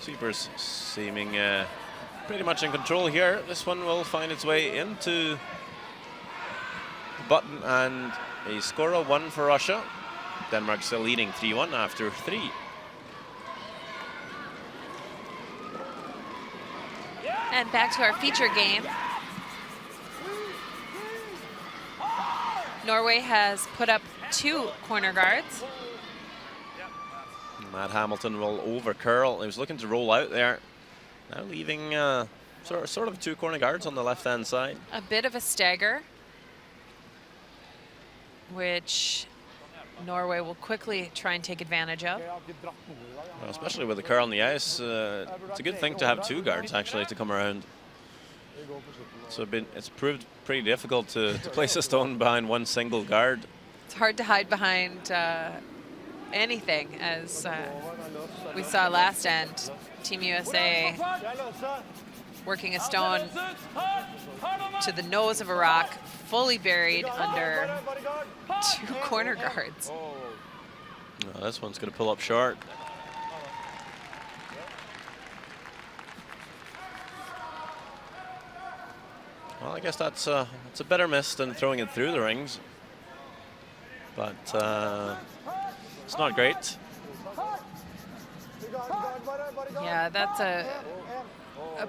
Sweepers seeming pretty much in control here. This one will find its way into the button and a score of 1 for Russia. Denmark still leading 3-1 after 3. And back to our feature game. Norway has put up 2 corner guards. Matt Hamilton will over curl. He was looking to roll out there. Now leaving sort of 2 corner guards on the left-hand side. A bit of a stagger, which Norway will quickly try and take advantage of. Well, especially with the curl on the ice, it's a good thing to have 2 guards actually to come around. So it's proved pretty difficult to place a stone behind 1 single guard. It's hard to hide behind anything, as we saw last end. Team USA working a stone to the nose of a rock, fully buried under 2 corner guards. Oh, this one's going to pull up short. Well, I guess that's a better miss than throwing it through the rings. But it's not great. Yeah, that's a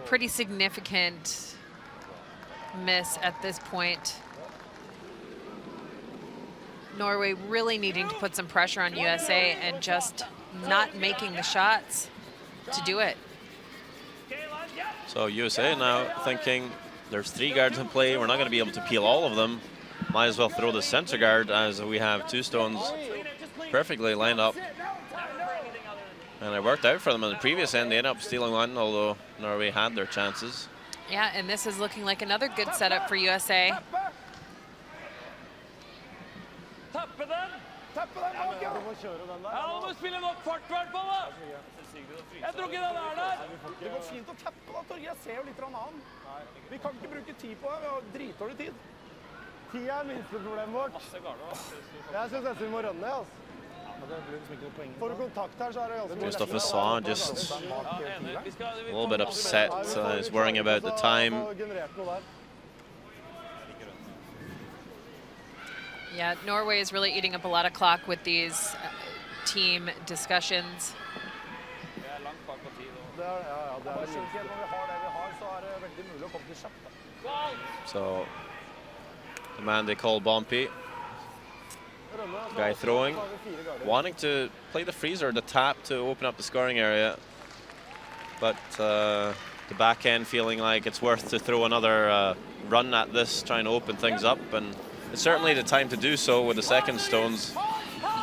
pretty significant miss at this point. Norway really needing to put some pressure on USA and just not making the shots to do it. So USA now thinking there's 3 guards in play. We're not going to be able to peel all of them. Might as well throw the center guard, as we have 2 stones perfectly lined up. And it worked out for them in the previous end. They ended up stealing 1, although Norway had their chances. Yeah, and this is looking like another good setup for USA. Det går fint å tappe da, Torgeir. Jeg ser jo litt annen. Vi kan ikke bruke tid på det. Vi har dritdårlig tid. Tida minsteproblemet vårt. Jeg synes nesten vi må rønne, altså. Får du kontakt her, så er det ganske Kristoffer Svan just a little bit upset. He's worrying about the time. Yeah, Norway is really eating up a lot of clock with these team discussions. So the man they call Bumpy, guy throwing, wanting to play the freezer, the tap to open up the scoring area, but the backhand feeling like it's worth to throw another run at this, trying to open things up, and it's certainly the time to do so with the second stones.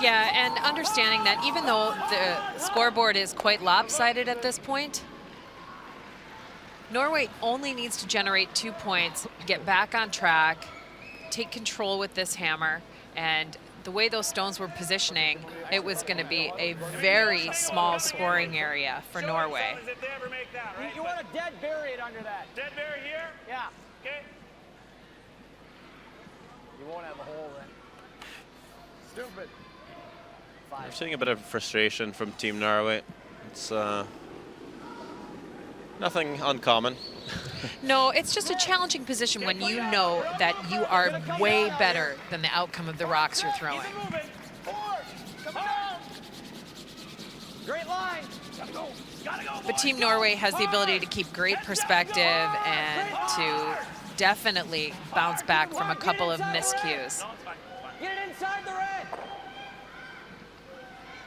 Yeah, and understanding that even though the scoreboard is quite lopsided at this point, Norway only needs to generate 2 points, get back on track, take control with this hammer, and the way those stones were positioning, it was going to be a very small scoring area for Norway. You want to dead bury it under that. Dead bury here? Yeah. Okay. You won't have a hole then. Stupid. We're seeing a bit of frustration from Team Norway. It's nothing uncommon. No, it's just a challenging position when you know that you are way better than the outcome of the rocks you're throwing. Great line. But Team Norway has the ability to keep great perspective and to definitely bounce back from a couple of miscues. Get it inside the red.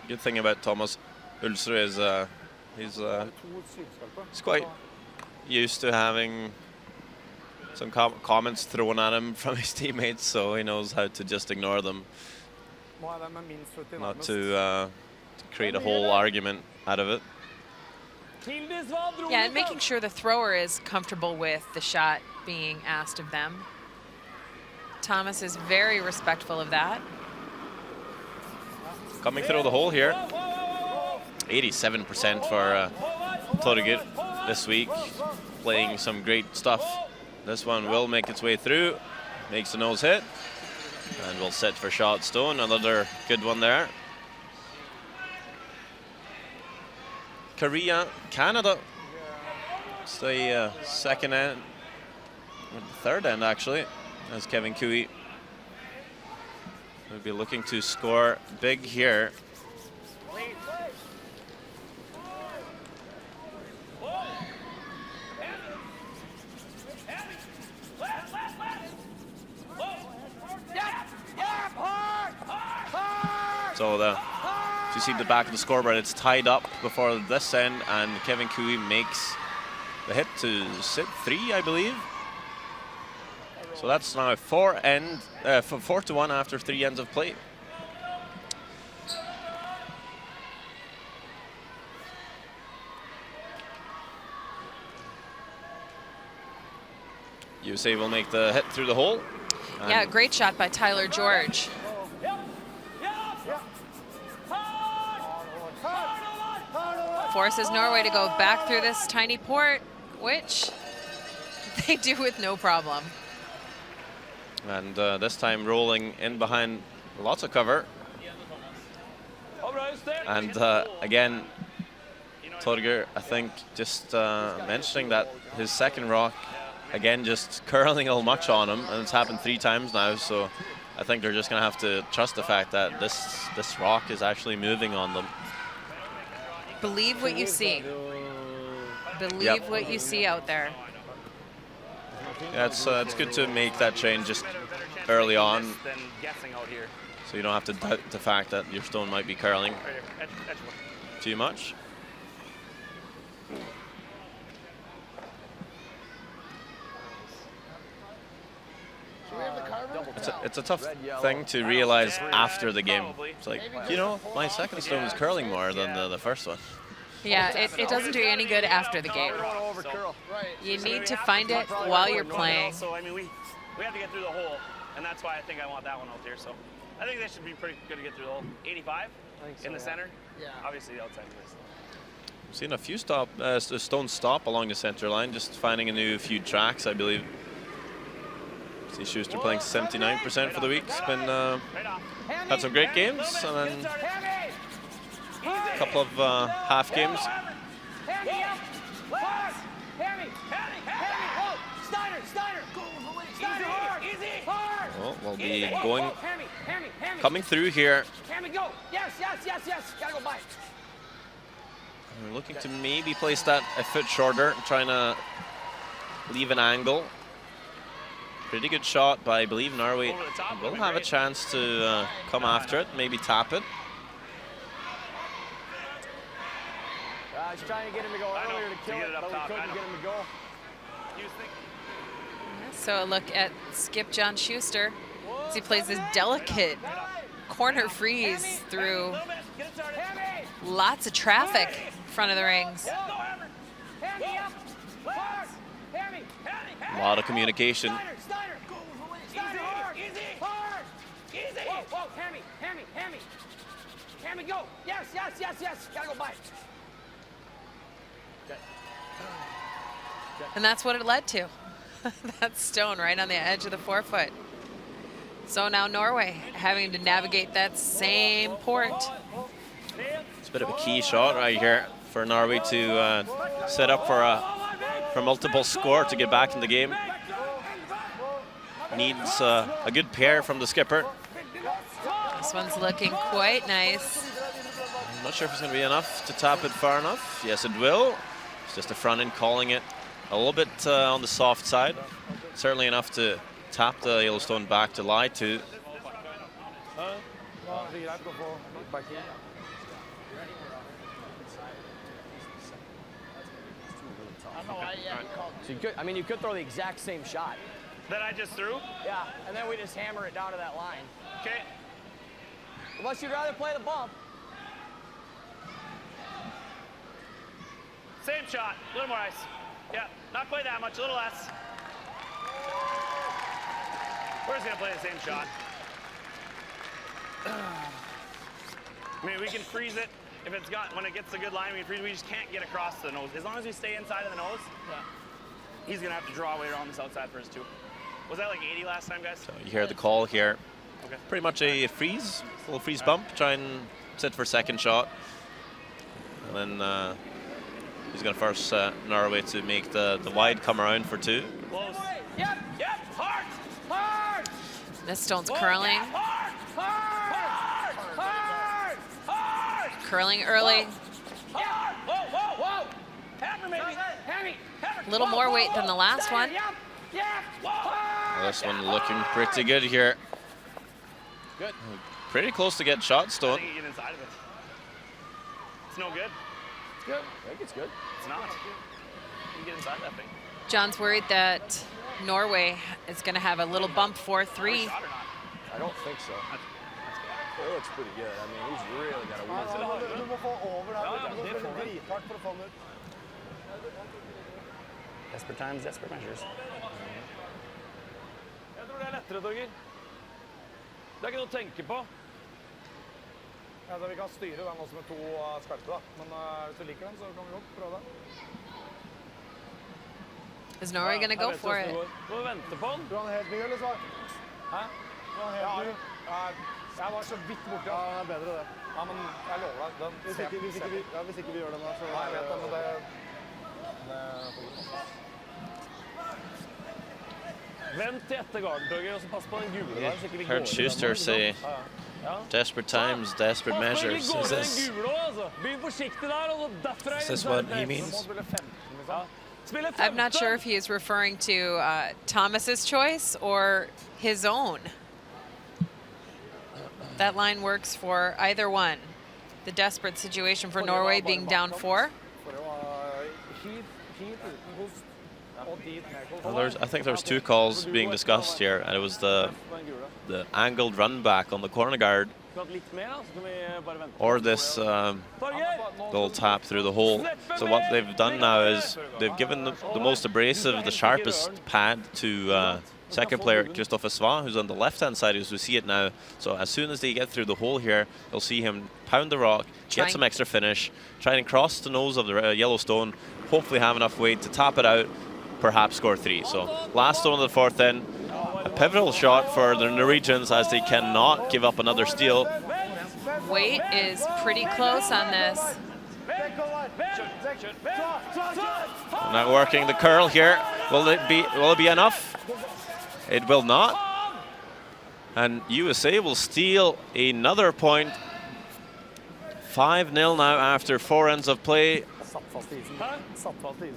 Good thing about Thomas Ulsrud is he's quite used to having some comments thrown at him from his teammates, so he knows how to just ignore them. Nå er det med minst 40 not nærmest. to create a whole argument out of it. Yeah, and making sure the thrower is comfortable with the shot being asked of them. Thomas is very respectful of that. Coming through the hole here. 87% for Torgeir this week. Playing some great stuff. This one will make its way through. Makes the nose hit. And we'll set for shot stone. Another good one there. Korea, Canada. It's the second end, or the third end actually, as Kevin Cooey will be looking to score big here. So if you see the back of the scoreboard, it's tied up before this end, and Kevin Cooey makes the hit to sit 3, I believe. So that's now 4-1 after 3 ends of play. USA will make the hit through the hole. Yeah, great shot by Tyler George. Forces Norway to go back through this tiny port, which they do with no problem. And this time rolling in behind lots of cover. And again, Torgeir, I think, just mentioning that his second rock, again, just curling a little much on him, and it's happened 3 times now, so I think they're just going to have to trust the fact that this rock is actually moving on them. Believe what you see. Believe what you see out there. Yeah, it's good to make that change just early on, so you don't have to doubt the fact that your stone might be curling too much. It's a tough thing to realize after the game. It's like, you know, my second stone is curling more than the first one. Yeah, it doesn't do you any good after the game. You need to find it while you're playing. So I mean, we have to get through the hole, and that's why I think I want that one out there. So I think they should be pretty good to get through the hole. 85 in the center. Yeah. Obviously the outside of this. I've seen a few stones stop along the center line, just finding a few tracks, I believe. See Schuster playing 79% for the week. It's been had some great games, and then a couple of half games. Well, we'll be coming through here. We're looking to maybe place that a foot shorter, trying to leave an angle. Pretty good shot by, I believe, Norway will have a chance to come after it, maybe tap it. I was trying to get him to go earlier to kill it, but we couldn't get him to go. So a look at Skip John Schuster as he plays this delicate corner freeze through lots of traffic in front of the rings. A lot of communication. Hammy, go! Yes, gotta go by. And that's what it led to. That stone right on the edge of the 4-foot. So now Norway having to navigate that same port. It's a bit of a key shot right here for Norway to set up for multiple score to get back in the game. Needs a good pair from the skipper. This one's looking quite nice. I'm not sure if it's going to be enough to tap it far enough. Yes, it will. It's just the front end calling it a little bit on the soft side. Certainly enough to tap the Yellowstone back to lie to. So you could throw the exact same shot. That I just threw? Yeah, and then we just hammer it down to that line. Okay. Unless you'd rather play the bump. Same shot, a little more ice. Yeah, not quite that much, a little less. We're just gonna play the same shot. I mean, we can freeze it if it's got, when it gets a good line, we can freeze. We just can't get across the nose. As long as we stay inside of the nose, he's gonna have to draw away around this outside for his 2. Was that like 80 last time, guys? So you hear the call here. Okay. Pretty much a freeze, a little freeze bump. Try and sit for second shot. And then he's going to force Norway to make the wide come around for 2. Close. Yep, hard, hard. This stone's curling. Hard, hard, hard, hard. Curling early. Hard. Whoa. Hammer, maybe. Hammy. A little more weight than the last one. Whoa. This one looking pretty good here. Good. Pretty close to get shot, I Stone. think you get inside of it. It's no good. It's good. I think it's good. It's not. You can get inside that thing. John's worried that Norway is going to have a little bump 4-3. Shot or not? I don't think so. It looks pretty good. I mean, he's really got a weird. Du må få over det her. Du må spille drithardt for å få den ut. Desperate times, desperate measures. Jeg tror det er lettere, Torger. Det er ikke noe å tenke på. Altså, vi kan styre den også med 2 skarpe, da. Men hvis du liker den, så kan vi godt prøve det. Is Norway going to go for it? Må vi vente på den? Du har den helt ny, eller svar? Hæ? Du har den helt ny. Jeg var så vidt borti Ja, den. det er bedre det. Ja, men jeg lover deg, den Hvis ikke vi gjør den her, så... Nei, jeg vet det, men det... Vent til etter garden, Torger, og så pass på den gule der, så ikke vi går Heard Schuster say, desperate times, desperate measures. Be forsiktig der, og derfra Is this what he means? I'm not sure if he is referring to Thomas's choice or his own. That line works for either one. The desperate situation for Norway being down 4. Well, I think there was 2 calls being discussed here, and it was the angled run back on the corner guard, or this little tap through the hole. So what they've done now is they've given the most abrasive, the sharpest pad to second player Kristoffer Sva, who's on the left-hand side, as we see it now. So as soon as they get through the hole here, you'll see him pound the rock, get some extra finish, try and cross the nose of the yellow stone, hopefully have enough weight to tap it out, perhaps score 3. So last stone of the 4th in, a pivotal shot for the Norwegians as they cannot give up another steal. Weight is pretty close on this. Not working the curl here. Will it be enough? It will not. And USA will steal another point. 5-0 now after 4 ends of play. Satt fast i isen. Satt fast i isen.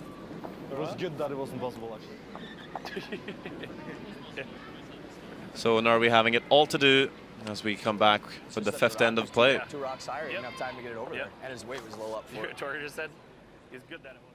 It was good that it wasn't possible, actually. So now we're having it all to do as we come back for the 5th end of play. 2 rocks higher, he didn't have time to get it over there. And his weight was low up for it. Torger just said he's good that it was.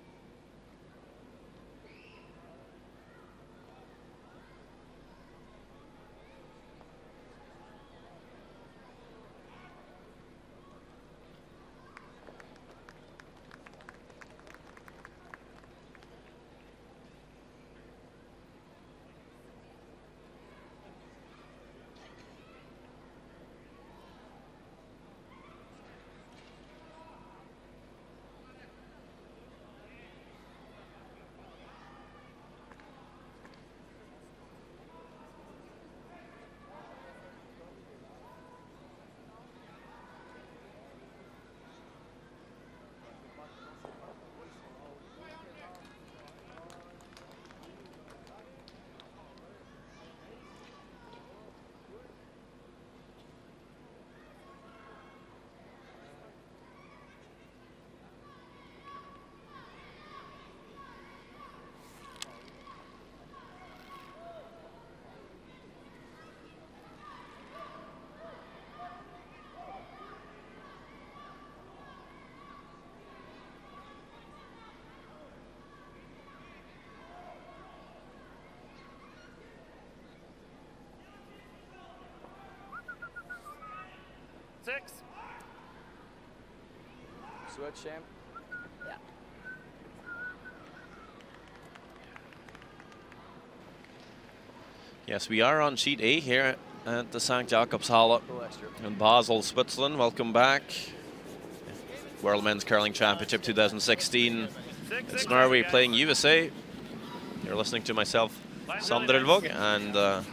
switch, Sam? Yeah. Yes, we are on sheet A here at the St. Jakobshalle in Basel, Switzerland. Welcome back. World Men's Curling Championship 2016. It's Norway playing USA. You're listening to myself, Sander Elvåg, and a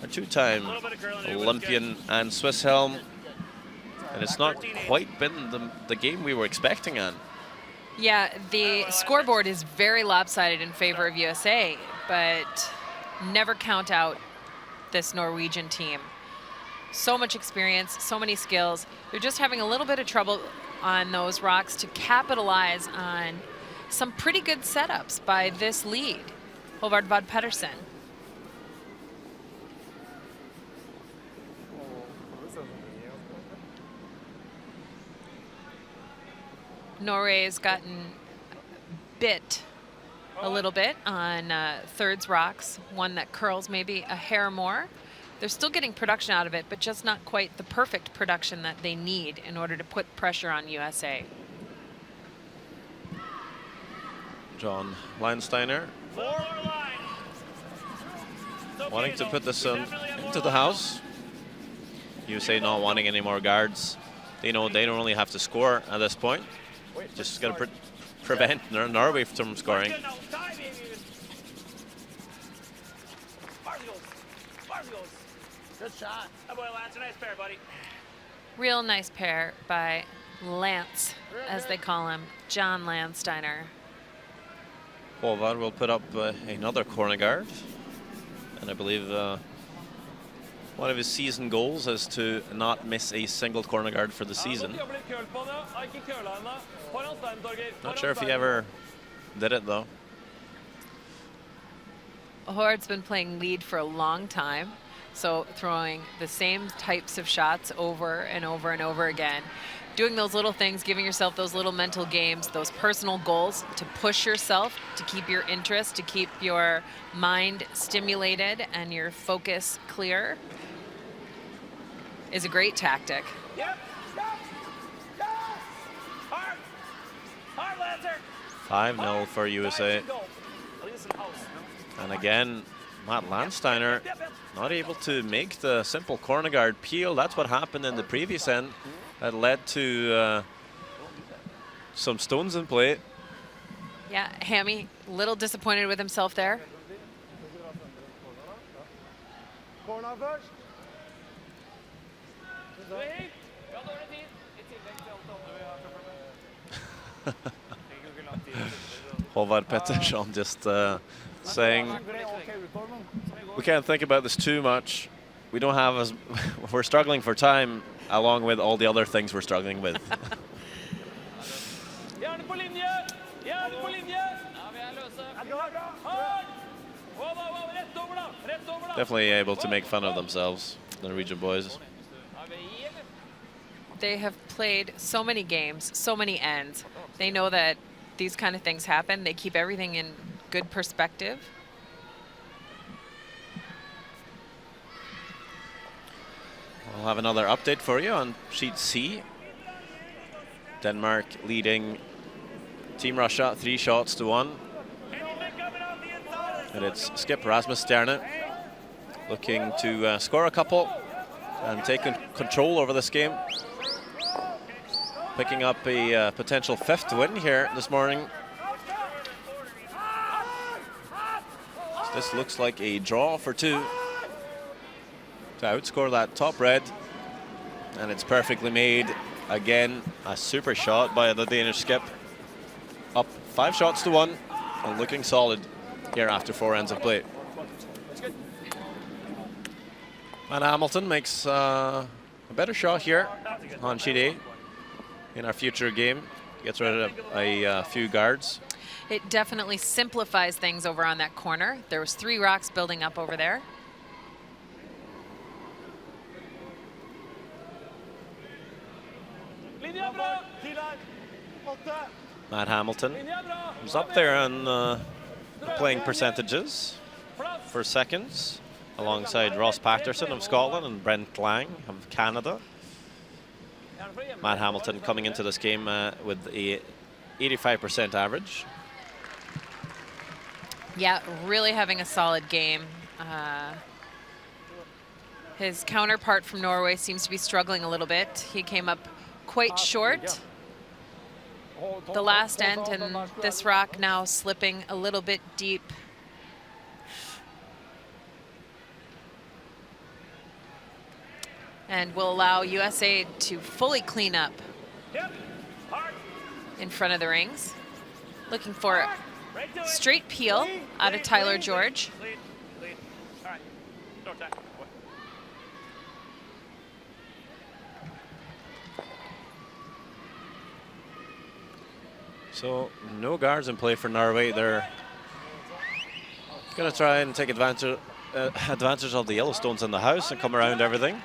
two-time Olympian and Swiss helm. And it's not quite been the game we were expecting, Anne. Yeah, the scoreboard is very lopsided in favor of USA, but never count out this Norwegian team. So much experience, so many skills. They're just having a little bit of trouble on those rocks to capitalize on some pretty good setups by this lead, Håvard Vad Pedersen. Norway has gotten bit a little bit on thirds rocks, one that curls maybe a hair more. They're still getting production out of it, but just not quite the perfect production that they need in order to put pressure on USA. John Landsteiner wanting to put this into the house. USA not wanting any more guards. They know they don't really have to score at this point. Just got to prevent Norway from scoring. Good shot. Oh boy, Lance, a nice pair, buddy. Real nice pair by Lance, as they call him, John Landsteiner. Håvard will put up another corner guard. And I believe one of his season goals is to not miss a single corner guard for the season. Not sure if he ever did it, though. Håvard's been playing lead for a long time, so throwing the same types of shots over and over and over again. Doing those little things, giving yourself those little mental games, those personal goals to push yourself, to keep your interest, to keep your mind stimulated and your focus clear is a great tactic. Yep. Hard. Hard, Lancer. 5-0 for USA. And again, Matt Landsteiner not able to make the simple corner guard peel. That's what happened in the previous end. That led to some stones in play. Yeah, Hammy, a little disappointed with himself there. Corner først. Håvard Pettersson just saying, we can't think about this too much. We don't have as, we're struggling for time along with all the other things we're struggling with. Definitely able to make fun of themselves, the Norwegian boys. They have played so many games, so many ends. They know that these kind of things happen. They keep everything in good perspective. We'll have another update for you on sheet C. Denmark leading Team Russia 3-1. And it's Skip Rasmus Stjerne looking to score a couple and take control over this game. Picking up a potential 5th win here this morning. This looks like a draw for 2 to outscore that top red. And it's perfectly made. Again, a super shot by the Danish Skip. Up 5-1 and looking solid here after 4 ends of play. And Hamilton makes a better shot here on sheet A in our future game. Gets rid of a few guards. It definitely simplifies things over on that corner. There was 3 rocks building up over there. Matt Hamilton was up there on the playing percentages for seconds, alongside Ross Patterson of Scotland and Brent Lang of Canada. Matt Hamilton coming into this game with a 85% average. Yeah, really having a solid game. His counterpart from Norway seems to be struggling a little bit. He came up quite short the last end, and this rock now slipping a little bit deep. And will allow USA to fully clean up in front of the rings. Looking for a straight peel out of Tyler George. So no guards in play for Norway. They're going to try and take advantage of the Yellowstones in the house and come around everything.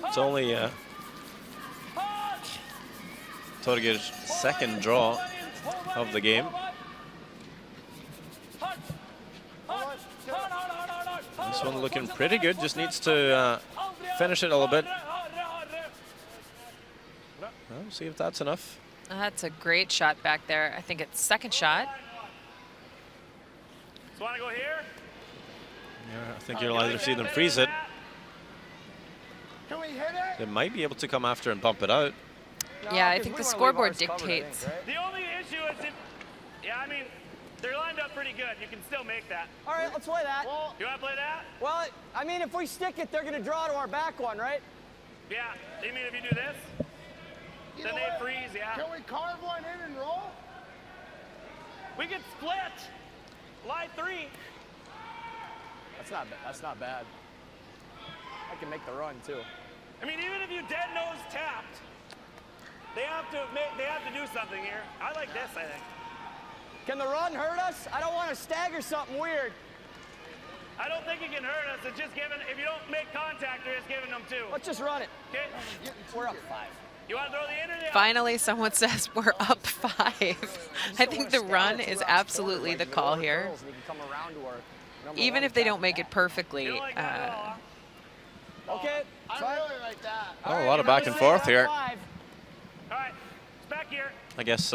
It's only Torgeir's second draw of the game. This one looking pretty good, just needs to finish it a little bit. Well, see if that's enough. That's a great shot back there. I think it's second shot. So want to go here? Yeah, I think you'll either see them freeze it. Can we hit it? They might be able to come after and bump it out. Yeah, I think the scoreboard dictates. The only issue is if, yeah, I mean, they're lined up pretty good. You can still make that. All right, let's play that. You want to play that? Well, I mean, if we stick it, they're going to draw to our back one, right? Yeah. You mean if you do this? Then they freeze, yeah. Can we carve one in and roll? We could split. Line 3. That's not bad. I can make the run too. I mean, even if you dead nose tapped, they have to do something here. I like this, I think. Can the run hurt us? I don't want to stagger something weird. I don't think it can hurt us. It's just giving, if you don't make contact, you're just giving them 2. Let's just run it. Okay? We're up 5. You want to throw the in or the out? Finally, someone says we're up 5. I think the run is absolutely the call here. Even if they don't make it perfectly. Okay. Oh, a lot of back and forth here. All right. It's back here. I guess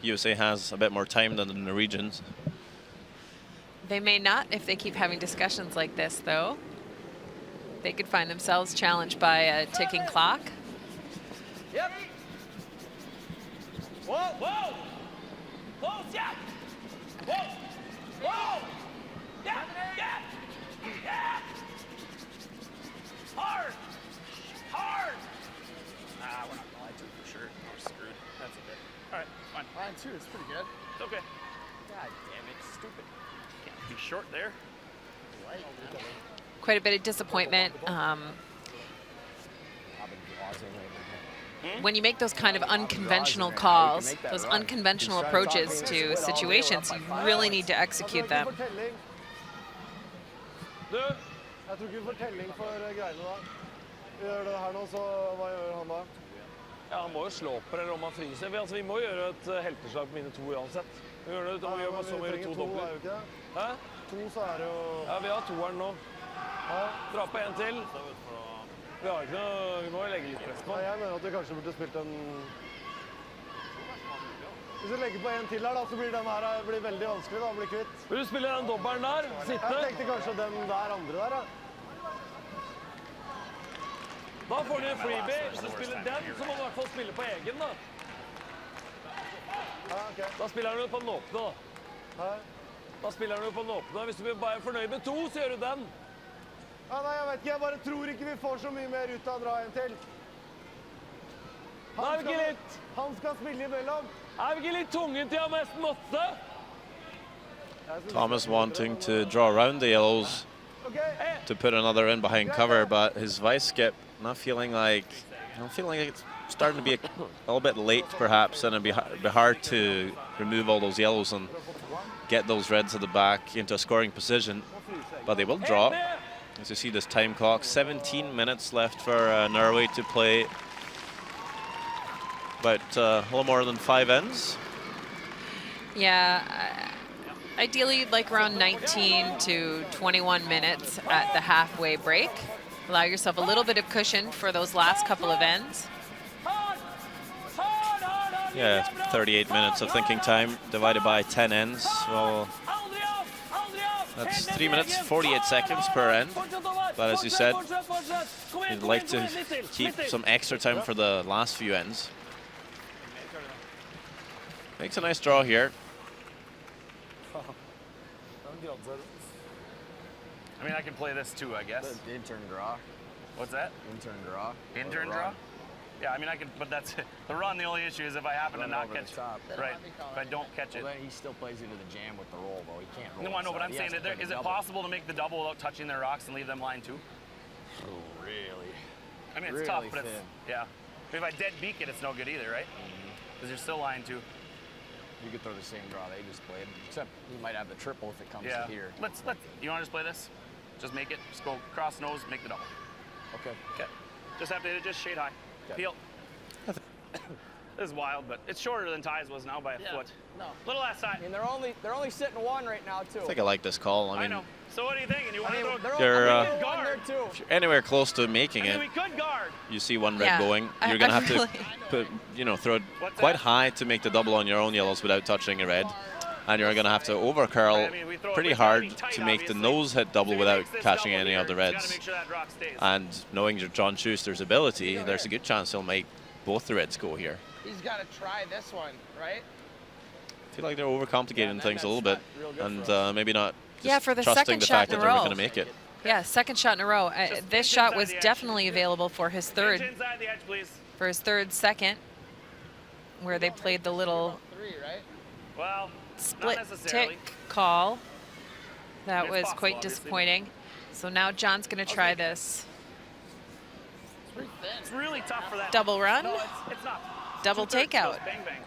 USA has a bit more time than the Norwegians. They may not if they keep having discussions like this, though. They could find themselves challenged by a ticking clock. Yep. Whoa, whoa. Close, yeah. Whoa, whoa. Yeah, yeah, yeah. Hard, hard. We're not going to lie to for sure. We're screwed. That's okay. All right, fine. Line 2 is pretty good. It's okay. God damn it, stupid. Can't be short there. Quite a bit of disappointment. When you make those kind of unconventional calls, those unconventional approaches to situations, you really need to execute them. Jeg tror ikke vi får telling for greiene da. Vi gjør det her nå, så hva gjør han da? Ja, han må jo slå opp eller om han fryser. Vi må gjøre et helteslag på mine 2 uansett. Vi gjør det, vi gjør så må gjøre 2 dobbler. Hæ? 2 så er det jo... Ja, vi har 2'eren nå. Dra på 1 til. Vi har ikke noe, vi må legge litt press på. Jeg mener at vi kanskje burde spilt en... Hvis vi legger på 1 til her da, så blir den her veldig vanskelig da, å bli kvitt. Vil du spille den dobbelen der? Sitte? Jeg tenkte kanskje den der andre der, ja. Da får du en freebie. Hvis du spiller den, så må du i hvert fall spille på egen da. Ja, ok. Da spiller du på den åpne da. Hæ? Da spiller du på den åpne. Hvis du bare er fornøyd med 2, så gjør du den. Ja, nei, jeg vet ikke. Jeg bare tror ikke vi får så mye mer ut av å dra en til. Han skal spille imellom. Er vi ikke litt tungen til å ha mest måtte? Thomas wanting to draw around the yellows to put another in behind cover, but his vice skip not feeling like it's starting to be a little bit late perhaps, and it'd be hard to remove all those yellows and get those reds at the back into a scoring position. But they will draw. As you see this time clock, 17 minutes left for Norway to play about a little more than 5 ends. Yeah, ideally you'd like around 19 to 21 minutes at the halfway break. Allow yourself a little bit of cushion for those last couple of ends. Yeah, 38 minutes of thinking time divided by 10 ends. Well, that's 3 minutes, 48 seconds per end. But as you said, you'd like to keep some extra time for the last few ends. Makes a nice draw here. I mean, I can play this too, I guess. The intern draw. What's that? Intern draw. Intern draw? Yeah, I mean, I could, but that's the run. The only issue is if I happen to not catch, right? If I don't catch it. Well, then he still plays into the jam with the roll, though. He can't roll. No, I know, but I'm saying, is it possible to make the double without touching their rocks and leave them lying too? Oh, really? I mean, it's really tough, but thin. it's, yeah. If I dead beak it, it's no good either, right? Because you're still lying too. You could throw the same draw they just played, except you might have the triple if it comes Yeah. to here. Let's. You want to just play this? Just make it. Just go cross nose, make the double. Okay. Okay. Just have to hit it just shade high. Okay. Peel. This is wild, but it's shorter than Ty's was now by a foot. No. Little last side. I mean, they're only sitting 1 right now too. I think I like this call. I I mean, know. So what are you thinking? You want to throw? They're, only 1 there too. if you're anywhere close to making I mean, it, we could guard. you see one red Yeah, going, I- you're going to I have really- to put, throw it What's quite that? high to make the double on your own yellows without touching a red. And you're going to have to over curl I mean, we throw it pretty pretty hard tight, to make the obviously. nose hit double So if he without makes this catching double any here, of the you gotta reds. make sure that rock stays. And knowing your John Schuster's ability, there's a good chance he'll make both the reds go here. He's got to try this one, right? I feel like they're overcomplicating things a little bit, and maybe not just Yeah, for the trusting second the shot fact in that a they're row. going to make it. Yeah, second shot in a row. Just This inch shot inside was the edge. definitely available for his third, Inch inside the edge, please. for his third second, where they played the little 3, right? Well, split not necessarily. tick call. That It's was possible, quite obviously. disappointing. So now John's going to try this It's pretty thin. It's really tough for that. double run, No, it's not. double 2/3 takeout. goes Bang, bang.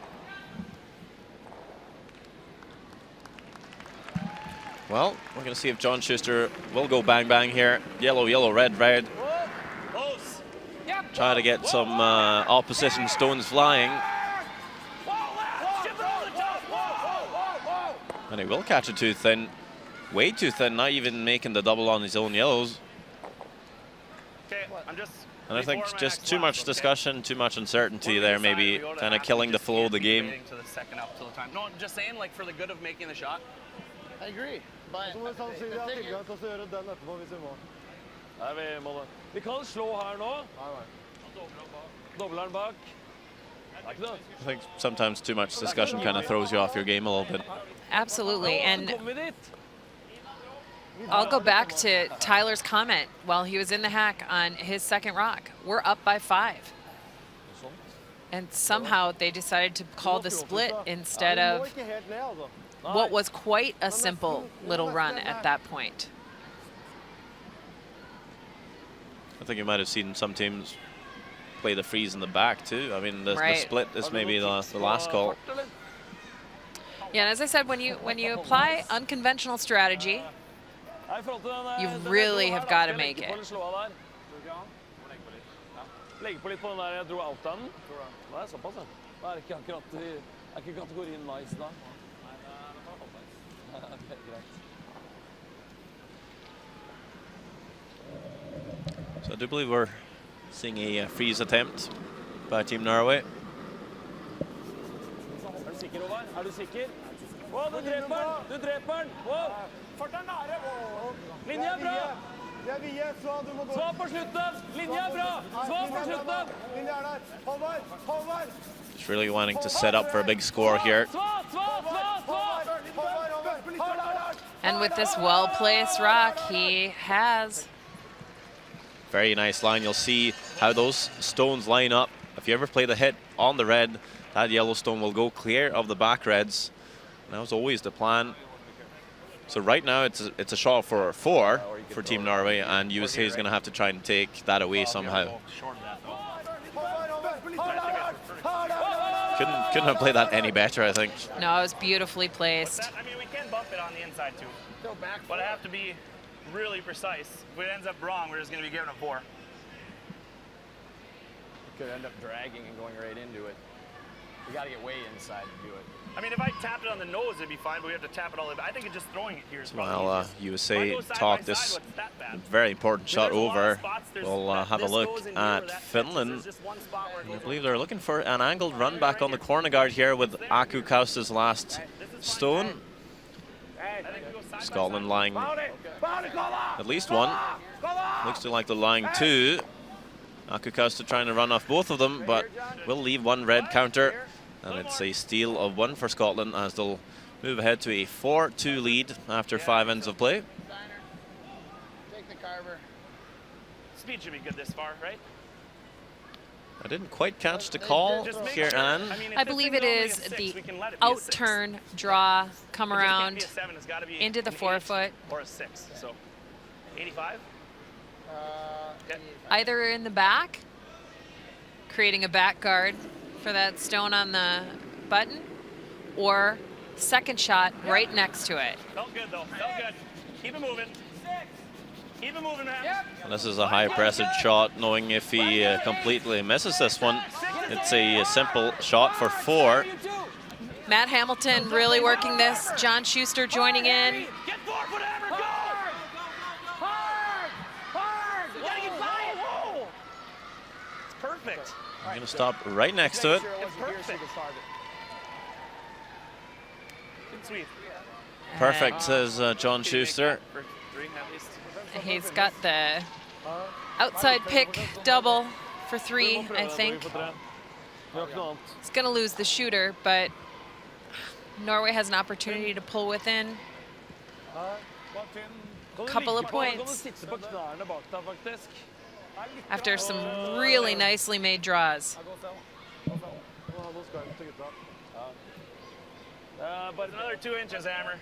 Well, we're going to see if John Schuster will go bang bang here. Yellow, yellow, red, red. Close. Try to get some opposition stones flying. Chip it over the top. And he will catch it too thin. Way too thin, not even making the double on his own yellows. Okay, I'm just. And I think before my just next too lap, much okay? discussion, too much uncertainty We're there, inside, maybe we go to kind of half, killing we the just flow of the keep game. waiting to the second up till the time. No, I'm just saying, like, for the good of making the shot. I agree. But Så må vi samtidig the ha thing is, tilgang til å gjøre den etterpå hvis vi må. Nei, vi kan slå her nå. Nei, nei. Dobler den bak. Det er ikke noe. I think sometimes too much discussion kind of throws you off your game a little bit. Absolutely. Så And kommer vi dit. I'll go back to Tyler's comment while he was in the hack on his second rock. We're up by 5. And somehow they decided to call the split instead Ja, vi må of ikke helt ned, altså. what was quite a simple little run at that point. I think you might have seen some teams play the freeze in the back too. I mean, the Right. split is maybe the last call. Yeah, and as I said, when you apply unconventional strategy, Nei, i forhold til den der- You den der really dro have her, gotta skal jeg make legge it. på eller slå av der? Legge på litt på den der jeg dro out av den? Nei, såpass, ja. Da er det ikke akkurat er ikke kategorien nice da. Nei, ok, greit. So I do believe we're seeing a freeze attempt by Team Norway. Er du sikker, Håvard? Er du sikker? Wow, du dreper den! Du dreper den! Wow! Fart er nære! Wow. Linja er bra! Det er vie, så du må gå. Svar på slutten! Linja er bra! Svar på slutten! Linja er der. Håvard! Håvard! Just really wanting to set up for a big score here. Svar! Svar! Svar! Svar! Håvard! and with this well-placed rock, he has. Very nice line. You'll see how those stones line up. If you ever play the hit on the red, that yellow stone will go clear of the back reds. And that was always the plan. So right now it's a shot for 4 for Team Norway, and USA is going to have to try and take that away somehow. Couldn't have played that any better, I think. No, it was beautifully placed. I mean, we can bump it on the inside too. But I have to be really precise. If it ends up wrong, we're just going to be giving them 4. Could end up dragging and going right into it. We got to get way inside to do it. I mean, if I tapped it on the nose, it'd be fine, but we have to tap it all the way back. I think just throwing it here is probably Well, easiest. USA If I go side talk by this side, what's that bad? very important shot There's a lot of over. spots. There's We'll that- have a this look goes in here, at that fences. Finland. There's just one spot where it I goes believe they're looking for an angled run back on the corner guard here with Aku Kausta's last stone. I think we go side by Scotland side. lying at least one. Looks to like they're lying 2. Aku Kausta trying to run off both of them, but will leave one red counter. And it's a steal of 1 for Scotland as they'll move ahead to a 4-2 lead after 5 ends of play. Take the carver. Speed should be good this far, right? I didn't quite catch the call Just make here, sure. Anne. I mean, if I this believe thing's it only a is 6, the we can let it be a 6. out-turn, draw, come It just can't be around a 7. It's gotta be into the an 8 forefoot. or a 6. So 85. Okay. Either in the back, creating a back guard for that stone on the button, or second shot right next to it. Felt good though. Felt good. Keep it moving. 6. Keep it moving, man. This is a high-pressed shot, knowing if he completely misses this one, it's a simple shot for 4. Matt Hamilton really working this. John Schuster joining in. Get 4-foot hammer. Go. Hard. You gotta get by it. Whoa. It's perfect. I'm going to stop right next to it. It's perfect. Good sweep. Perfect, says John Can you make Schuster. that for 3 at least? He's got the outside pick double for 3, I think. He's going to lose the shooter, but Norway has an opportunity to pull within a couple of points after some really nicely made draws. But another 2 inches, Hammer.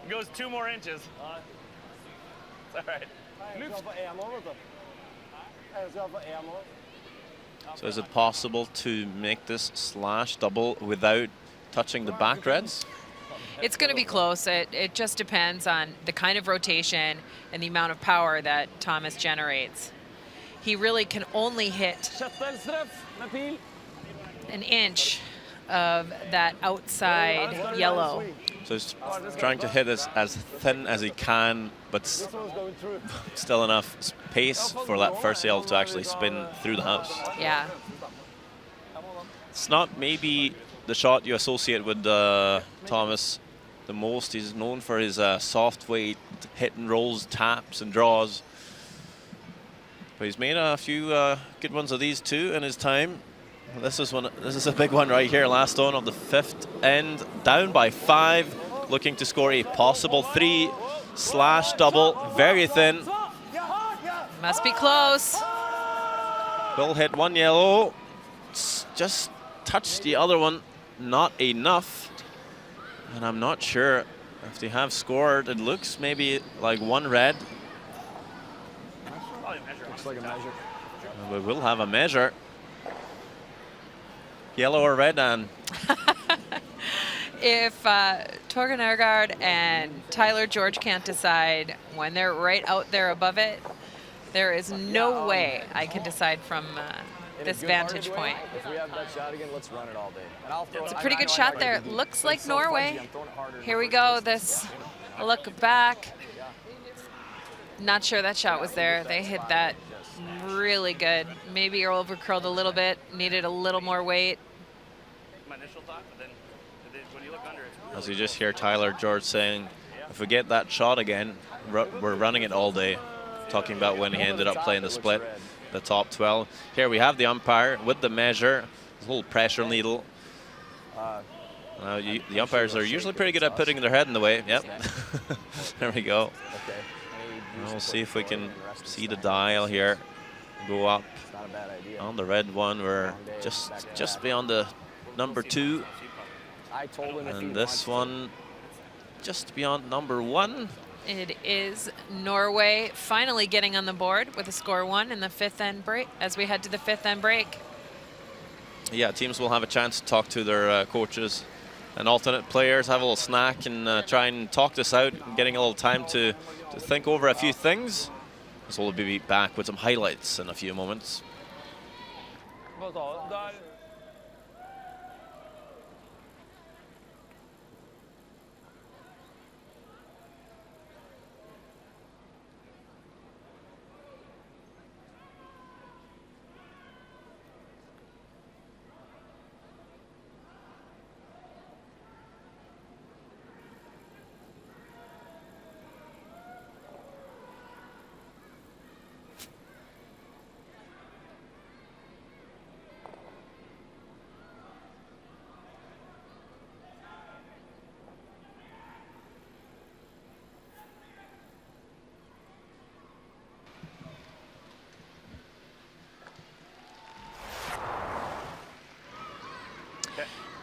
It goes 2 more inches. It's all right. So is it possible to make this slash double without touching the back reds? It's going to be close. It just depends on the kind of rotation and the amount of power that Thomas generates. He really can only hit an inch of that outside yellow. So he's trying to hit this as thin as he can, but still enough pace for that first yellow to actually spin through the house. Yeah. It's not maybe the shot you associate with Thomas the most. He's known for his soft weight, hit and rolls, taps and draws. But he's made a few good ones of these too in his time. This is one. This is a big one right here. Last stone of the 5th end, down by 5, looking to score a possible 3 slash double. Very thin. Must be close. Will hit 1 yellow. Just touched the other one. Not enough. And I'm not sure if they have scored. It looks maybe like 1 red. Looks like a measure. We will have a measure. Yellow or red, and If Torgen Ergaard and Tyler George can't decide when they're right out there above it, there is no way I can decide from this vantage point. If we have that shot again, let's run it all day. And I'll throw It's a it. pretty I good know I shot know I there. can do it, Looks but like it's so fudgy, Norway. I'm throwing it harder and Here we harder. go. This look back. Not sure that shot was there. They hit that really good. Maybe overcurled a little bit. Needed a little more weight. My initial thought, but then when you look under it, as you just hear Tyler George saying, if we get that shot again, we're running it all day. Talking about when he ended up playing the split, the top 12. Here we have the umpire with the measure, the little pressure needle. The umpires are usually pretty good at putting their head in the way. Yep. There we go. Okay. We'll see if we can see the dial here go up. It's not a bad idea. On the red one, we're just beyond the number 2. I told him if he And wants this to. one just beyond number 1. It is Norway finally getting on the board with a score 1 in the 5th end break as we head to the 5th end break. Yeah, teams will have a chance to talk to their coaches and alternate players have a little snack and try and talk this out, getting a little time to think over a few things. So we'll be back with some highlights in a few moments.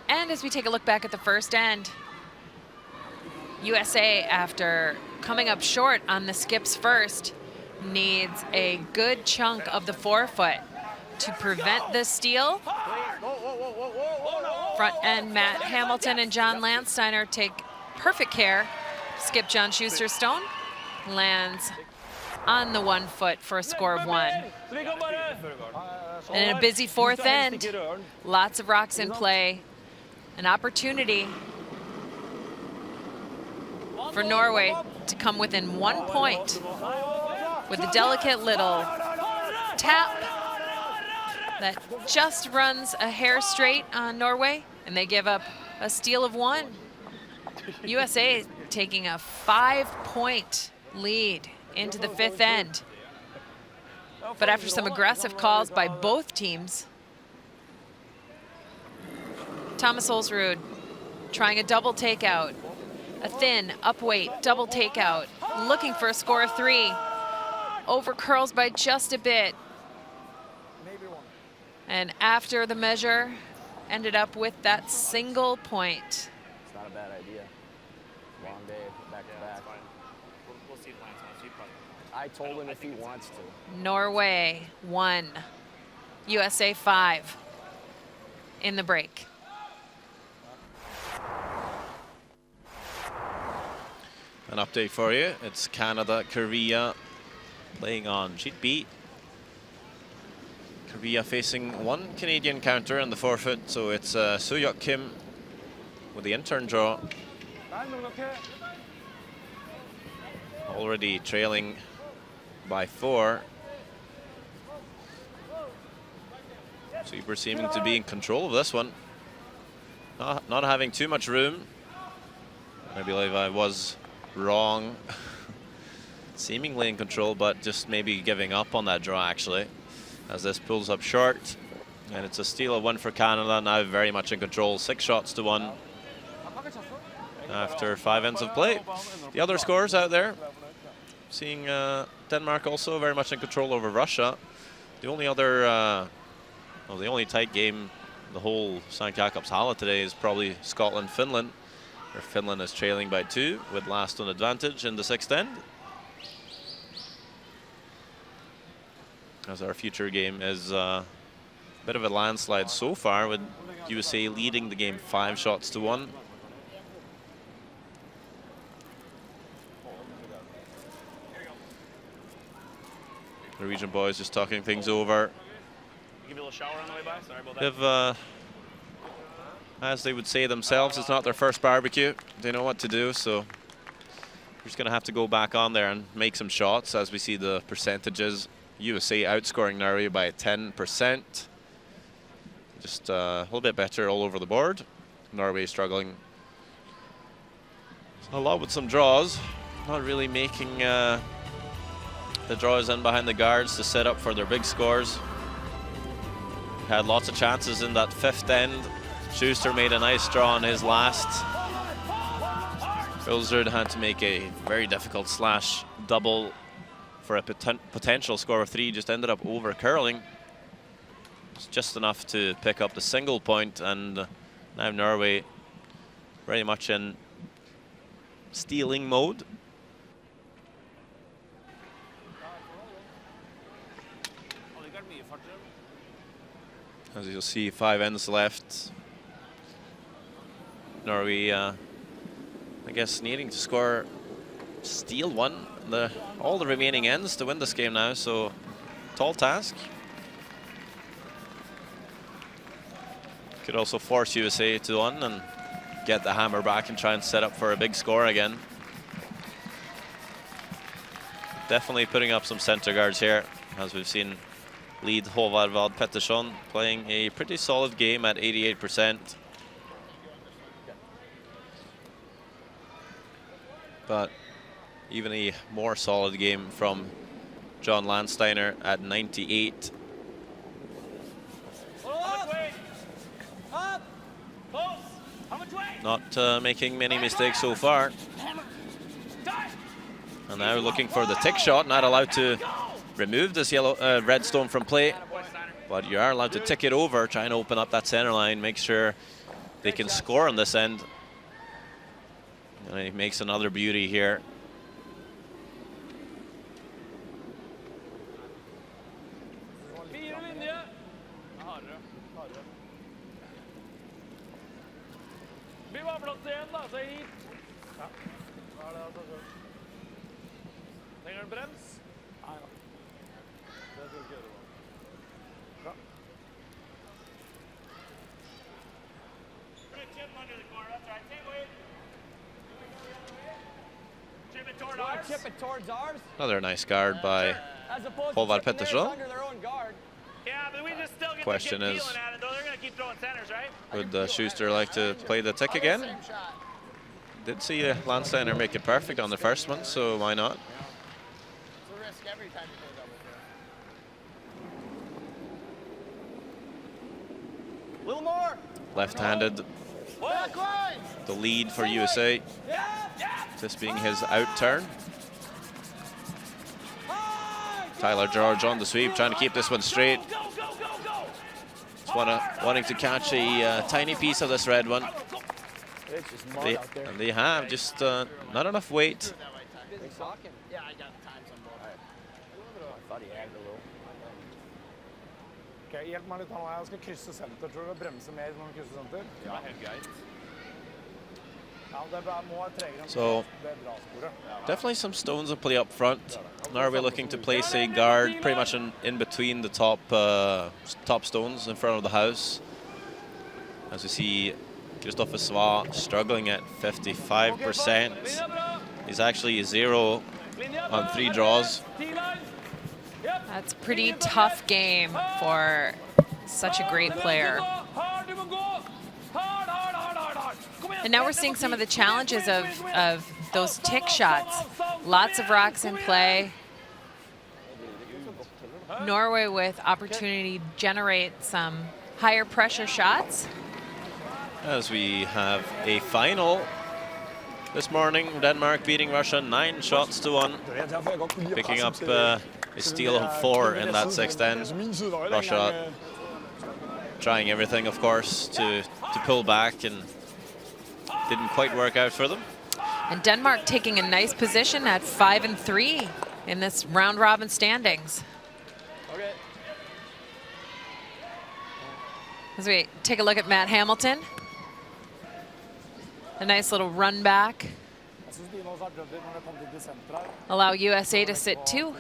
And as we take a look back at the first end, USA, after coming up short on the skips first, needs a good chunk of the forefoot to prevent the steal. Front end Matt Hamilton and John Landsteiner take perfect care. Skip John Schuster-Stone lands on the 1 foot for a score of 1. And in a busy fourth end, lots of rocks in play. An opportunity for Norway to come within 1 point with a delicate little tap that just runs a hair straight on Norway, and they give up a steal of 1. USA taking a 5-point lead into the fifth end. But after some aggressive calls by both teams, Thomas Olsrud trying a double takeout, a thin upweight double takeout, looking for a score of 3. Over curls by just a bit. And after the measure, ended up with that single point. It's not a bad idea. Long day, back to back. We'll see if Lance wants to. I told him if he wants to. Norway 1, USA 5 in the break. An update for you. It's Canada, Korea playing on sheet B. Korea facing 1 Canadian counter in the forefoot, so it's Soo-Hyuk Kim with the intern draw. Already trailing by 4. Super seeming to be in control of this one. Not having too much room. I believe I was wrong. Seemingly in control, but just maybe giving up on that draw actually, as this pulls up short. And it's a steal of 1 for Canada, now very much in control, 6 shots to 1 after 5 ends of play. The other scores out there, seeing Denmark also very much in control over Russia. The only other, well, the only tight game the whole St. Jakobshalle today is probably Scotland-Finland, where Finland is trailing by 2 with last on advantage in the 6th end. As our future game is a bit of a landslide so far, with USA leading the game 5 shots to 1. Norwegian boys just talking things over. Give you a little shower on the way by. Sorry about that. They've, as they would say themselves, it's not their first barbecue. They know what to do, so we're just going to have to go back on there and make some shots. As we see the percentages, USA outscoring Norway by 10%. Just a little bit better all over the board. Norway struggling a lot with some draws. Not really making the draws in behind the guards to set up for their big scores. Had lots of chances in that 5th end. Schuster made a nice draw on his last. Olsrud had to make a very difficult slash double for a potential score of 3, just ended up over curling. It's just enough to pick up the single point, and now Norway very much in stealing mode. As you'll see, 5 ends left. Norway, I guess, needing to steal one, all the remaining ends to win this game now, so tall task. Could also force USA to one and get the hammer back and try and set up for a big score again. Definitely putting up some center guards here, as we've seen lead Håvard Pettersson playing a pretty solid game at 88%. But even a more solid game from John Landsteiner at 98. Not making many mistakes so far. And now looking for the tick shot, not allowed to remove this red stone from play. But you are allowed to tick it over, try and open up that center line, make sure they can score on this end. And he makes another beauty here. Trenger en brems? Nei da. Det skal du ikke gjøre. Bra. Chip it towards ours. Another nice guard by Håvard Pettersson. Yeah, but we just still get Question is, at it, though. They're going to keep throwing centers, right? would Schuster like to play the tick again? Did see Landsteiner make it perfect on the first one, so why not? It's a risk every time you go double. A little more. Left-handed, the lead for USA. This being his out turn. Tyler George on the sweep, trying to keep this one straight. Just wanting to catch a tiny piece of this red one. And they have just not enough weight. Yeah, I got times on both. I thought he had a little. Ok, hjelp meg litt her nå. Jeg skal krysse senter. Tror du det bremser mer når du krysser senter? Ja, helt greit. Ja, det må være tregere enn So, det drasporet. definitely some stones to play up front. Norway looking to place a guard pretty much in between the top stones in front of the house. As we see Kristoffer Sva struggling at 55%. He's actually 0 on 3 draws. That's a pretty tough game for such a great player. And now we're seeing some of the challenges of those tick shots. Lots of rocks in play. Norway with opportunity to generate some higher pressure shots. As we have a final this morning, Denmark beating Russia 9 shots to 1, picking up a steal of 4 in that 6th end. Russia trying everything, of course, to pull back, and didn't quite work out for them. And Denmark taking a nice position at 5-3 in this round robin standings. Okay. As we take a look at Matt Hamilton. A nice little run back. Jeg synes de nå har prøvd litt når det kommer til senter her. Allow USA to sit 2.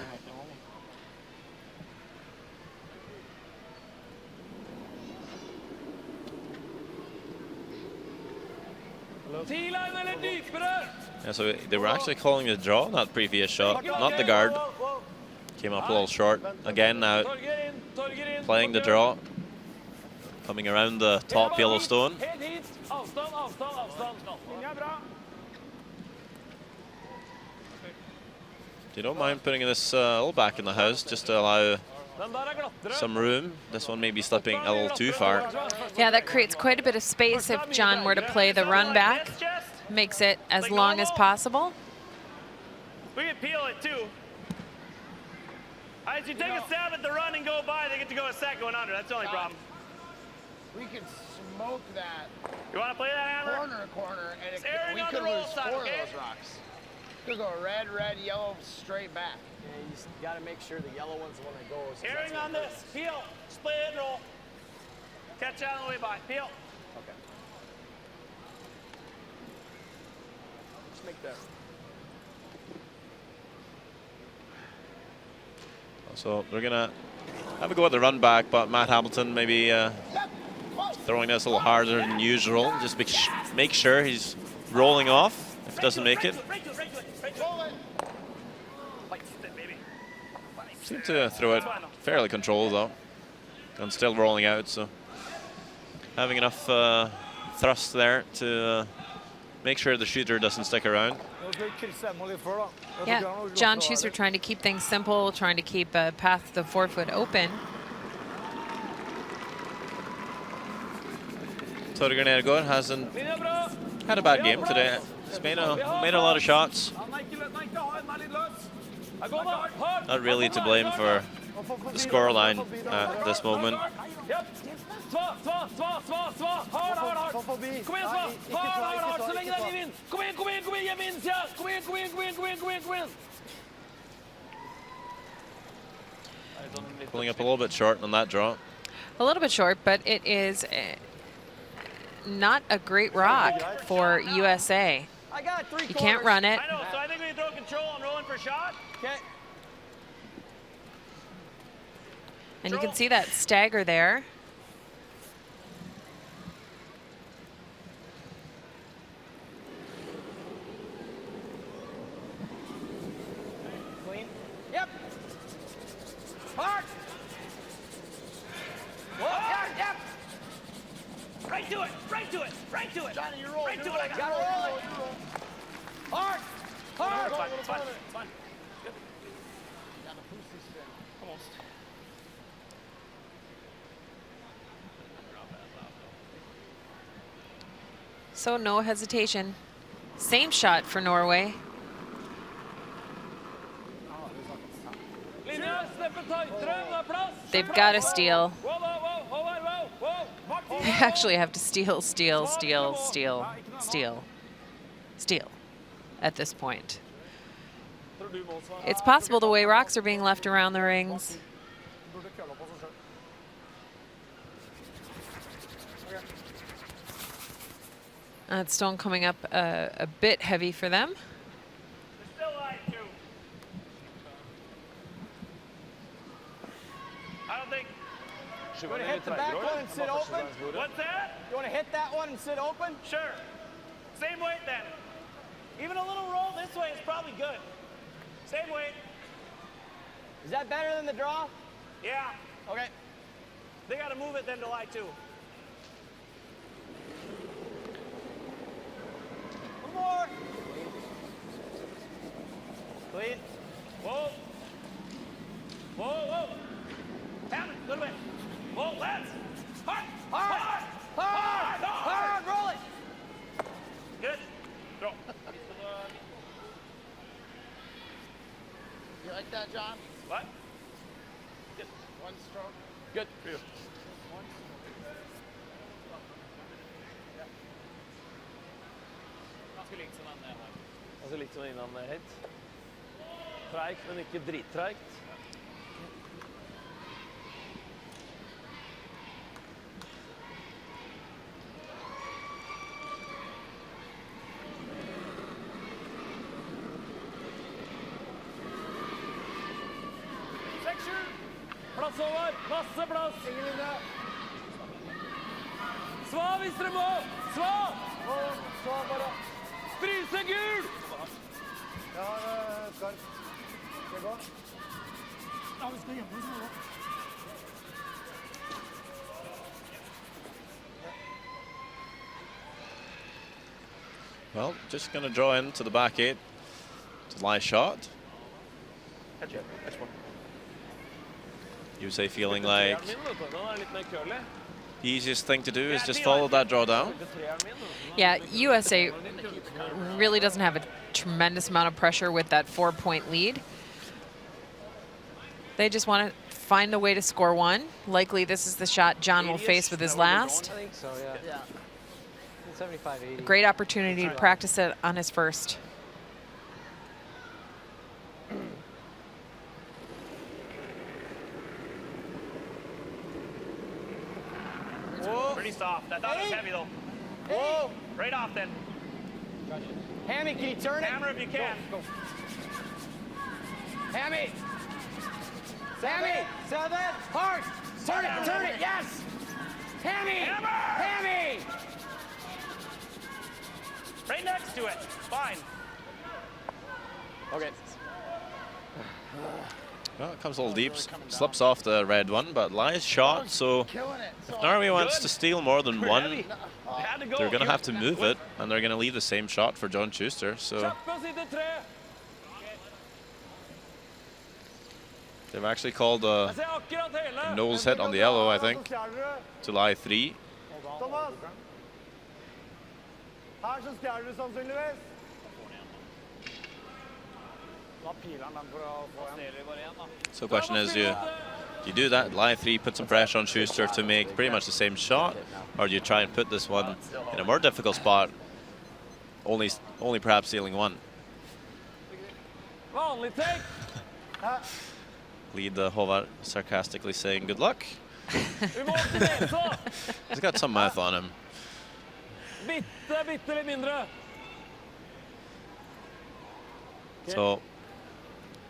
Yeah, so they were actually calling the draw on that previous shot, not the guard. Came up a little short. Again now, playing the draw. Coming around the top yellow stone. You don't mind putting this a little back in the house, just to allow some room. This one may be slipping a little too far. Yeah, that creates quite a bit of space if John were to play the run back. Makes it as long as possible. We can peel it too. As you take a stab at the run and go by, they get to go a second one under. That's the only problem. We could smoke that You want to play that, Hammer? corner, and It's airing we on could the roll lose side, 4 okay? of those rocks. Could go red, yellow, straight back. Yeah, you just got to make sure the yellow one's the one that goes. 'cause Airing that's on gonna this. Peel. Split and roll. Catch out on the way by. Peel. hurt. Okay. make that. So they're going to have a go at the run back, but Matt Hamilton maybe throwing this a little harder than usual. Just make sure he's rolling off if he doesn't make it. Seem to throw it fairly controlled though, and still rolling out, so having enough thrust there to make sure the shooter doesn't stick around. Yeah, John Schuster trying to keep things simple, trying to keep a path to the 4-foot open. So the Grenada God hasn't had a bad game today. He's made a lot of shots. Not really to blame for the scoreline at this moment. Pulling up a little bit short on that draw. A little bit short, but it is not a great rock for USA. You can't run it. I know, so I think we can throw control and roll in for shot. Okay. And you can see that stagger there. Clean. Yep. Hard. Whoa. Yep. Right to it. Right to it. Right to it. Johnny, you roll. Right to it. I got it. Hard. Hard. It's fine. It's fine. It's fine. Good. Almost. So no hesitation. Same shot for Norway. They've got to steal. They actually have to steal, steal, steal, steal, steal, steal at this point. It's possible the way rocks are being left around the rings. That stone coming up a bit heavy for them. I don't think. You want to hit the back one and sit open? What's that? You want to hit that one and sit open? Sure. Same weight then. Even a little roll this way is probably good. Same weight. Is that better than the draw? Yeah. Okay. They got to move it then to lie two. One more. Clean. Whoa. Whoa, whoa. Pound it. Little bit. Whoa, let's. Hard. Hard. Hard. Hard. Hard. Roll it. Good. Throw. You like that, John? What? Good. One stroke. Good. For you. Altså litt sånn innan helt. Treigt, men ikke drittreigt. Plass over! Masse plass! Svav hvis dere må! Svav! Svav bare. Fryse gul! Jeg har skarp. Skal jeg gå? Ja, vi skal gjemme oss nå. Well, just going to draw into the back 8 to lie shot. Catch it. Catch one. You say feeling like the easiest thing to do is just follow that draw down. Yeah, USA really doesn't have a tremendous amount of pressure with that 4-point lead. They just want to find a way to score one. Likely this is the shot John will face with his last. I think so, yeah. 75-80. A great opportunity to practice it on his first. Pretty soft. I thought it was heavy though. Whoa. Right off then. Hammy, can you turn it? Hammer if you can. Hammy. Hammy. 7. Hard. Turn it. Turn it. Yes. Hammy. Hammer. Hammy. Right next to it. Fine. Okay. Well, it comes a little deep, slips off the red one, but lies shot, so if Norway wants to steal more than one, they're going to have to move it, and they're going to leave the same shot for John Schuster, so they've actually called a nose hit on the yellow, I think, to lie 3. Thomas! Her så stjæler du sannsynligvis. So the question is, you do that, lie 3, put some pressure on Schuster to make pretty much the same shot, or do you try and put this one in a more difficult spot, only perhaps stealing 1? Lead Håvard sarcastically saying good luck. He's got some math on him. So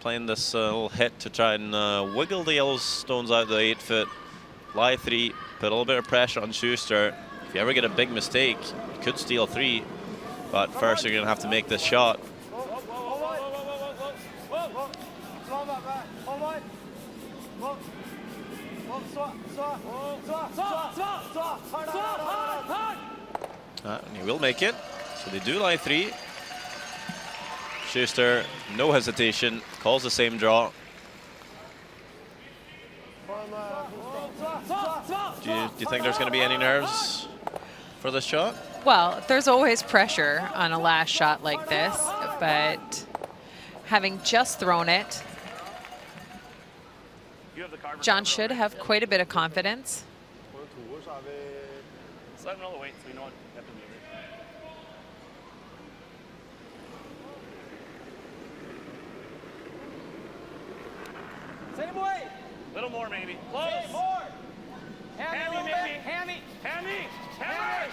playing this little hit to try and wiggle the yellow stones out the 8-foot. Lie 3, put a little bit of pressure on Schuster. If you ever get a big mistake, you could steal 3, but first you're going to have to make this shot. And he will make it. So they do lie 3. Schuster, no hesitation, calls the same draw. Do you think there's going to be any nerves for this shot? Well, there's always pressure on a last shot like this, but having just thrown it, John should have quite a bit of confidence. Just let him know the weight so we know what we have to move it. Same way. Little more maybe. Close. More. Hammy maybe. Hammy. Hammy. Hammer.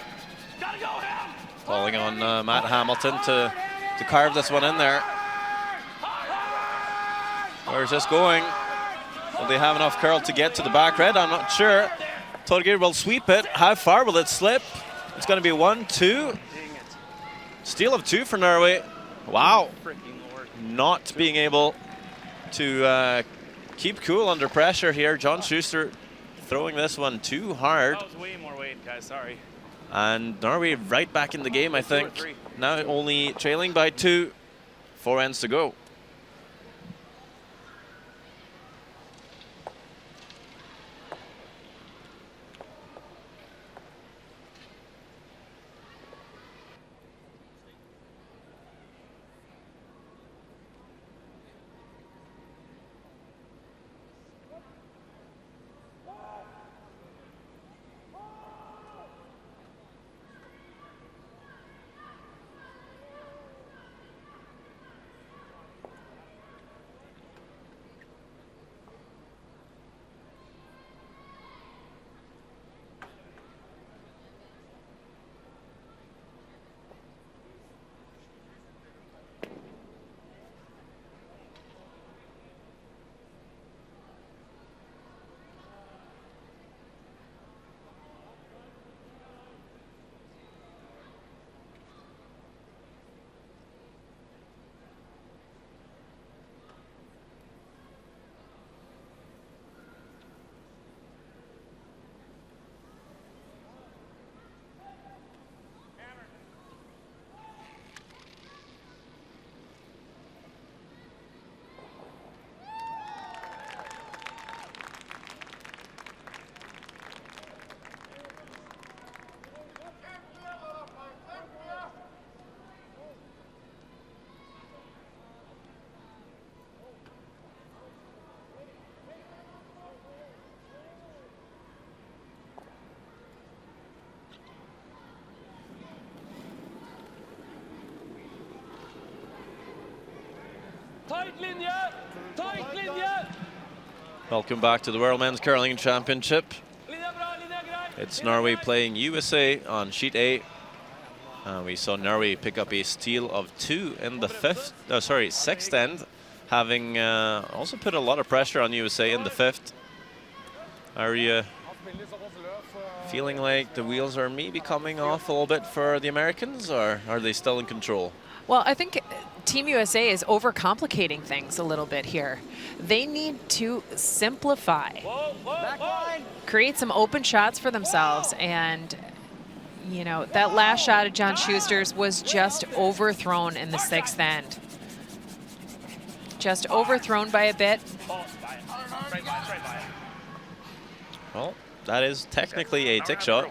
Gotta go, Ham. Calling on Matt Hamilton to carve this one in there. Where's this going? Will they have enough curl to get to the back red? I'm not sure. Torgeir will sweep it. How far will it slip? It's going to be 1, 2. Steal of 2 for Norway. Wow. Not being able to keep cool under pressure here. John Schuster throwing this one too hard. That was way more weight, guys. Sorry. And Norway right back in the game, I think. Now only trailing by 2. 4 ends to go. Tight linje! Tight linje! Welcome back to the World Men's Curling Championship. It's Norway playing USA on sheet A. We saw Norway pick up a steal of 2 in the sixth end, having also put a lot of pressure on USA in the 5th. Are you feeling like the wheels are maybe coming off a little bit for the Americans, or are they still in control? Well, I think Team USA is overcomplicating things a little bit here. They need to simplify, create some open shots for themselves, and you know, that last shot of John Schuster's was just overthrown in the 6th end. Just overthrown by a bit. Well, that is technically a tick shot.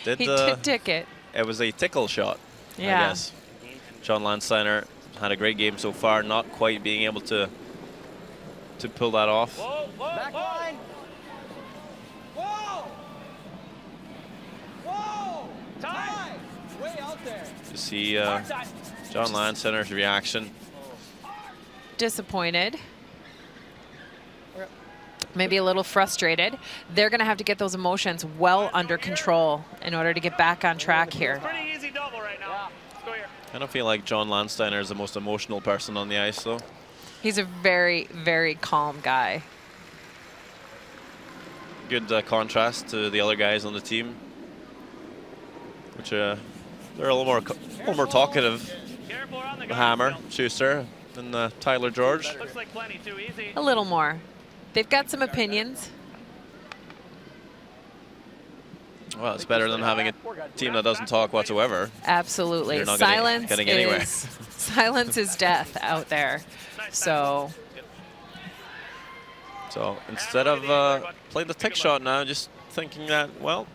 He did tick it. It was a tickle shot, yeah. I guess. John Landsteiner had a great game so far, not quite being able to pull that off. Back line. Whoa! Whoa! Tie! Way out there. You see John Landsteiner's reaction. Disappointed. Maybe a little frustrated. They're going to have to get those emotions well under control in order to get back on track here. Pretty easy double right now. Let's go here. I don't feel like John Landsteiner is the most emotional person on the ice, though. He's a very, very calm guy. Good contrast to the other guys on the team, which they're a little more talkative. Hammer, Schuster, and Tyler George. Looks like plenty too easy. A little more. They've got some opinions. Well, it's better than having a team that doesn't talk whatsoever. Absolutely. You're not Silence getting anywhere. silence is death out there. So instead of playing the tick shot now, just thinking that, well,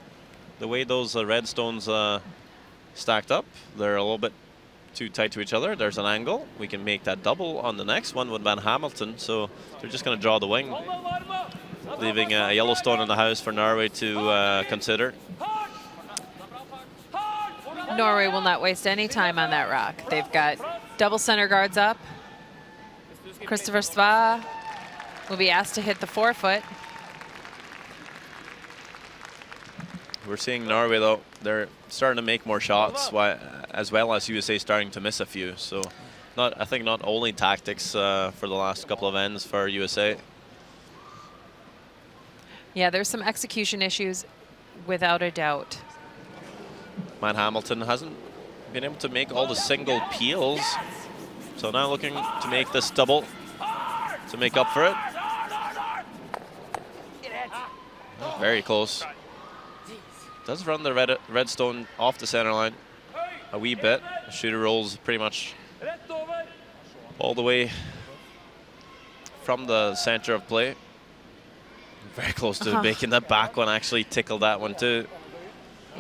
the way those red stones stacked up, they're a little bit too tight to each other. There's an angle. We can make that double on the next one with Van Hamilton. So they're just going to draw the wing, leaving a yellow stone in the house for Norway to consider. Norway will not waste any time on that rock. They've got double center guards up. Christopher Sva will be asked to hit the 4-foot. We're seeing Norway, though, they're starting to make more shots, as well as USA starting to miss a few. So I think not only tactics for the last couple of ends for USA. Yeah, there's some execution issues, without a doubt. Matt Hamilton hasn't been able to make all the single peels. So now looking to make this double to make up for it. Very close. Does run the red stone off the center line a wee bit. The shooter rolls pretty much all the way from the center of play. Very close to making that back one actually tickle that one too.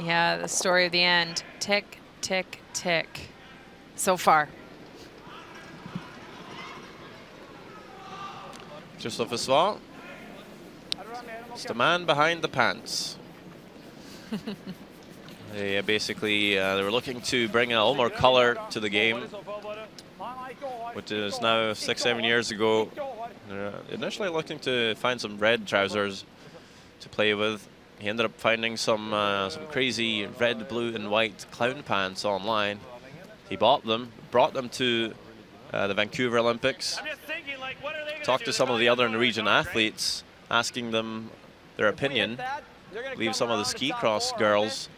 Yeah, the story of the end. Tick, tick, tick. So far. Christopher Sva. It's the man behind the pants. They basically they were looking to bring a little more color to the game, which is now 6-7 years ago. Initially looking to find some red trousers to play with. He ended up finding some crazy red, blue, and white clown pants online. He bought them, brought them to the Vancouver Olympics. Talked to some of the other Norwegian athletes, asking them their opinion. Leave some of the ski cross girls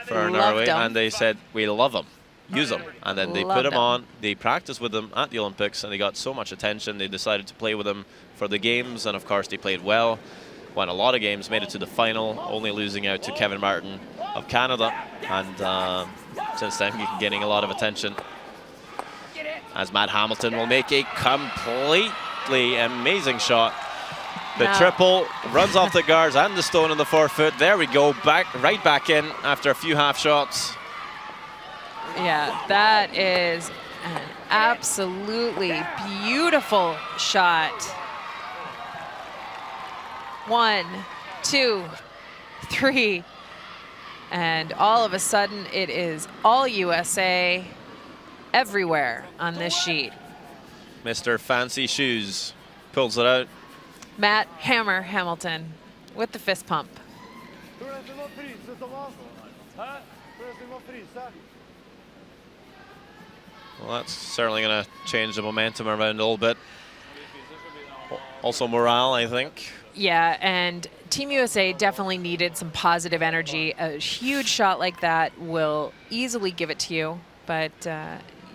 for Norway, and they said, we love them, use them. And then they put them on, they practiced with them at the Olympics, and they got so much attention, they decided to play with them for the games, and of course they played well, won a lot of games, made it to the final, only losing out to Kevin Martin of Canada, and since then getting a lot of attention. As Matt Hamilton will make a completely amazing shot. The triple runs off the guards and the stone in the 4-foot. There we go, right back in after a few half shots. Yeah, that is an absolutely beautiful shot. 1, 2, 3. And all of a sudden, it is all USA everywhere on this sheet. Mr. Fancy Shoes pulls it out. Matt Hammer Hamilton with the fist pump. Well, that's certainly going to change the momentum around a little bit. Also morale, I think. Yeah, and Team USA definitely needed some positive energy. A huge shot like that will easily give it to you, but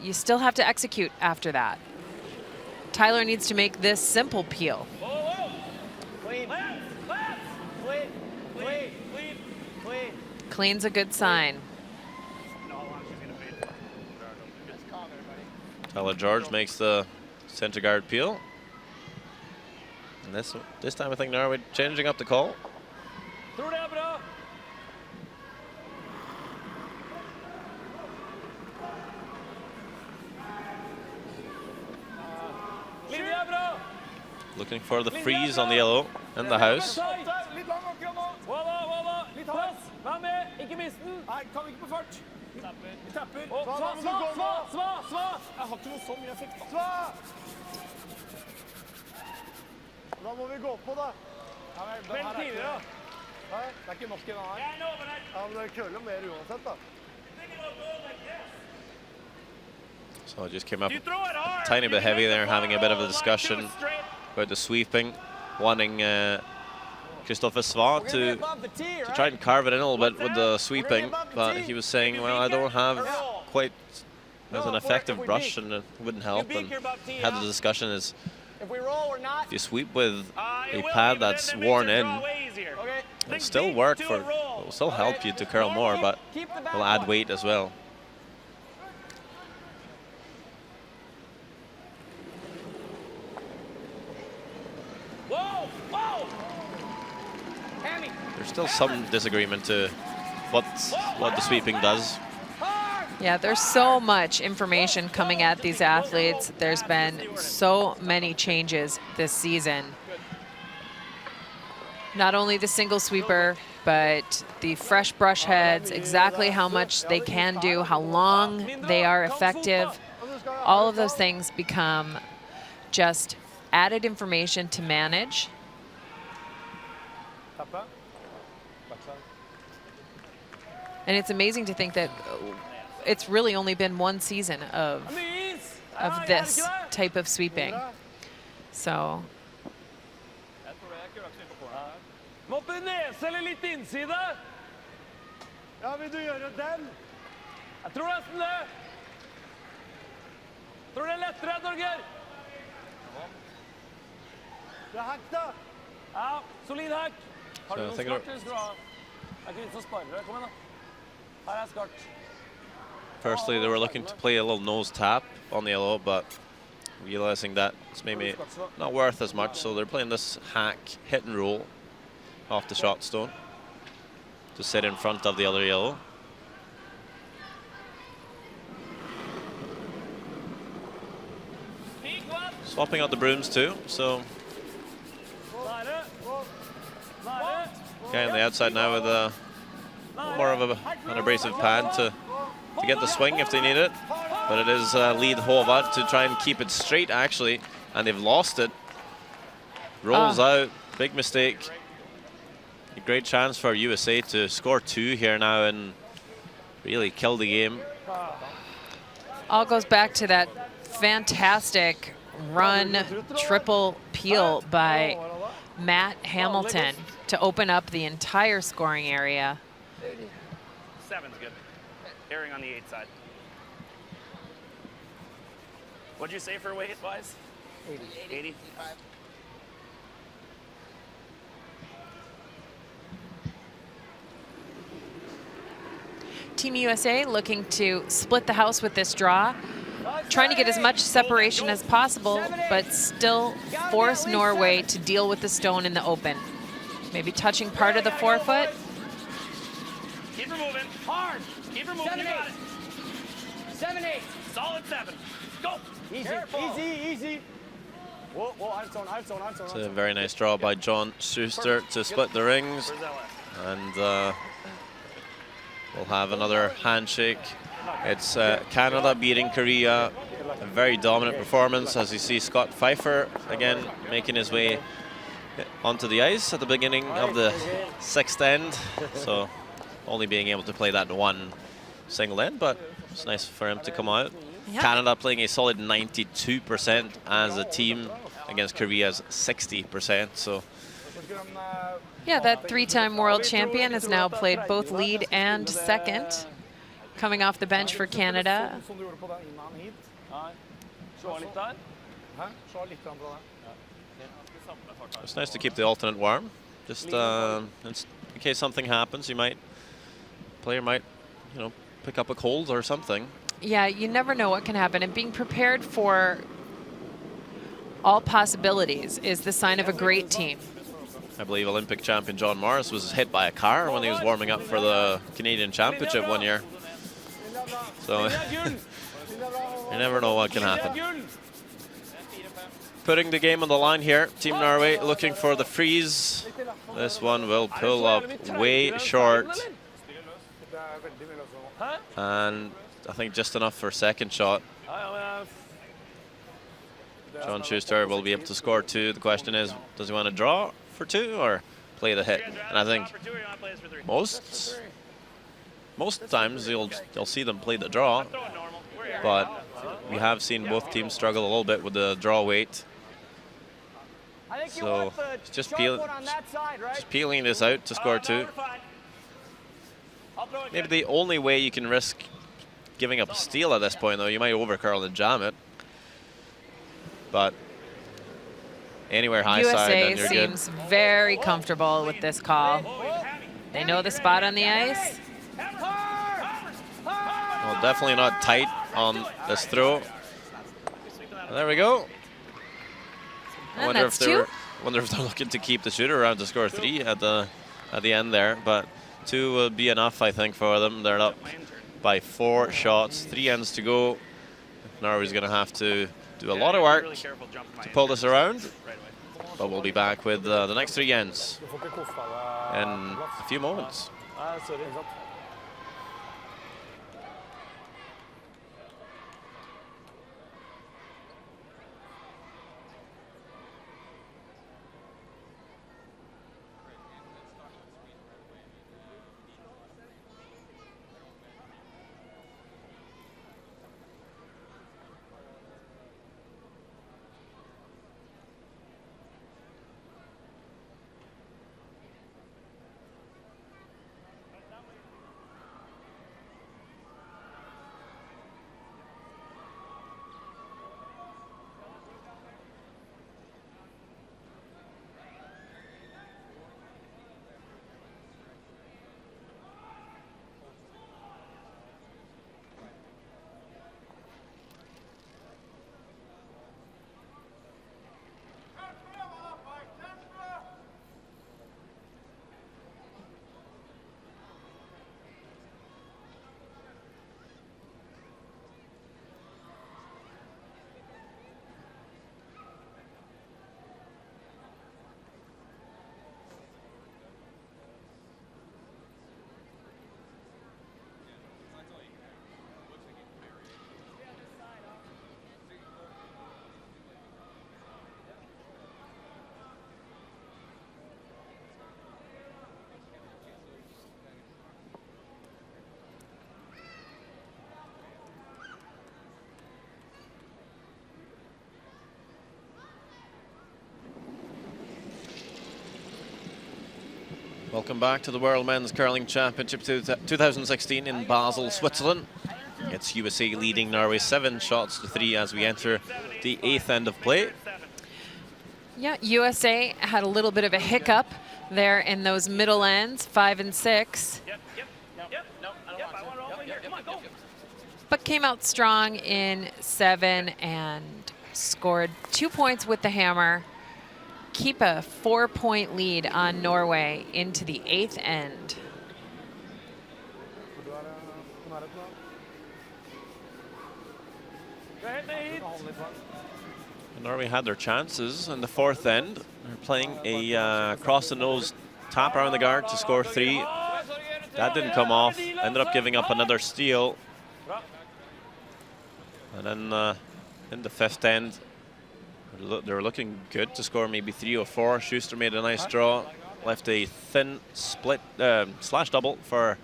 you still have to execute after that. Tyler needs to make this simple peel. Clean. Clean. Clean. Clean. Clean's a good sign. Tyler George makes the center guard peel. And this time I think Norway changing up the call. Tror det bra. Linja bra. Looking for the freeze on the yellow in the house. Litt lang akkurat nå. Walla. Litt Plass. hardt. Vær med. Ikke mist den. Nei, kan vi ikke på fart? Vi tapper. Og sva. Jeg har ikke noe så mye effekt, da. Da må vi gå på, da. Ja, men den Vent her er tidligere. ikke, det er ikke nok i den her. Ja, men det køler mer uansett, da. So it just came up a tiny bit heavy there, having a bit of a discussion about the sweeping, wanting Kristoffer Sva to try and carve it in a little bit with the sweeping, but he was saying, well, I don't have quite as an effective brush and it wouldn't help, and had the discussion is If we roll or not. if you sweep with a pad that's worn in, Okay. it'll still work for, it will still help you to curl more, but Keep the back will add one. weight as well. Whoa! Whoa! Hammy. There's still some disagreement to what the sweeping does. Yeah, there's so much information coming at these athletes. There's been so many changes this season. Not only the single sweeper, but the fresh brush heads, exactly how much they can do, how long they are effective. All of those things become just added information to manage. Tappe. And it's amazing to think that it's really only been one season of this type of sweeping. So Måtte nese eller litt innside? Ja, vil du gjøre den? Jeg tror nesten det. Tror det er lettere, Torger. Det er hakk, da. Ja, solid hakk. Har du Så jeg noen tenker- skart, eller skal du ha? Det er ikke vits å spare det. Kom igjen, da. Her er skart. Firstly, they were looking to play a little nose tap on the yellow, but realizing that it's maybe not worth as much, so they're playing this hack hit and roll off the shot stone to sit in front of the other yellow. Swapping out the brooms too, so guy on the outside now with a more of an abrasive pad to get the swing if they need it, but it is lead Hova to try and keep it straight actually, and they've lost it. Rolls out, big mistake. A great chance for USA to score 2 here now and really kill the game. all goes back to that fantastic run triple peel by Matt Hamilton to open up the entire scoring area. 7's good. Airing on the 8 side. What'd you say for weight-wise? 80. 80? Team USA looking to split the house with this draw, trying to get as much separation as possible, but still force Norway to deal with the stone in the open. Maybe touching part of the forefoot. Keep her moving. Hard. Keep her moving. 7-8. You got it. 7-8. Solid 7. Go. Easy, Careful. easy. Whoa, whoa, out of zone, out of zone, out of zone. It's a very nice draw by John Schuster to split the rings. Where's that one? And we'll have another handshake. It's Canada beating Korea. A very dominant performance, as you see Scott Pfeiffer again making his way onto the ice at the beginning of the 6th end. So only being able to play that one single in, but it's nice for him to come out. Yeah. Canada playing a solid 92% as a team against Korea's 60%. So Yeah, that 3-time world champion has now played both lead and second, coming off the bench for Canada. Som du gjorde på den innan hit. Nei. Slå litt der. Hæ? Slå litt på den. it's nice to keep the alternate warm. Just in case something happens, player might, pick up a cold or something. Yeah, you never know what can happen, and being prepared for all possibilities is the sign of a great team. I believe Olympic champion John Morris was hit by a car when he was warming up for the Canadian Championship one year. So you never know what can happen. Putting the game on the line here, Team Norway looking for the freeze. This one will pull up way short. And I think just enough for second shot. John Schuster will be able to score 2. The question is, does he want to draw for 2 or play the hit? And I think most times you'll see them play the draw, but we have seen both teams struggle a little bit with the draw weight. So just peeling this out to score 2. Maybe the only way you can risk giving up a steal at this point, though, you might overcurl and jam it. But anywhere high side, then you're good. USA seems very comfortable with this call. They know the spot on the ice. Well, definitely not tight on this throw. There we go. I wonder if they're looking to keep the shooter around to score 3 at the end there, but 2 will be enough, I think, for them. They're up by 4 shots, 3 ends to go. Norway's going to have to do a lot of work to pull this around, but we'll be back with the next 3 ends in a few moments. Welcome back to the World Men's Curling Championship 2016 in Basel, Switzerland. It's USA leading Norway 7 shots to 3 as we enter the 8th end of play. Yeah, USA had a little bit of a hiccup there in those middle ends, 5 and 6. But came out strong in 7 and scored 2 points with the hammer. Keep a 4-point lead on Norway into the 8th end. Norway had their chances in the 4th end. They're playing a across the nose tap around the guard to score 3. That didn't come off. Ended up giving up another steal. And then in the 5th end, they were looking good to score maybe 3 or 4. Schuster made a nice draw, left a thin split slash double for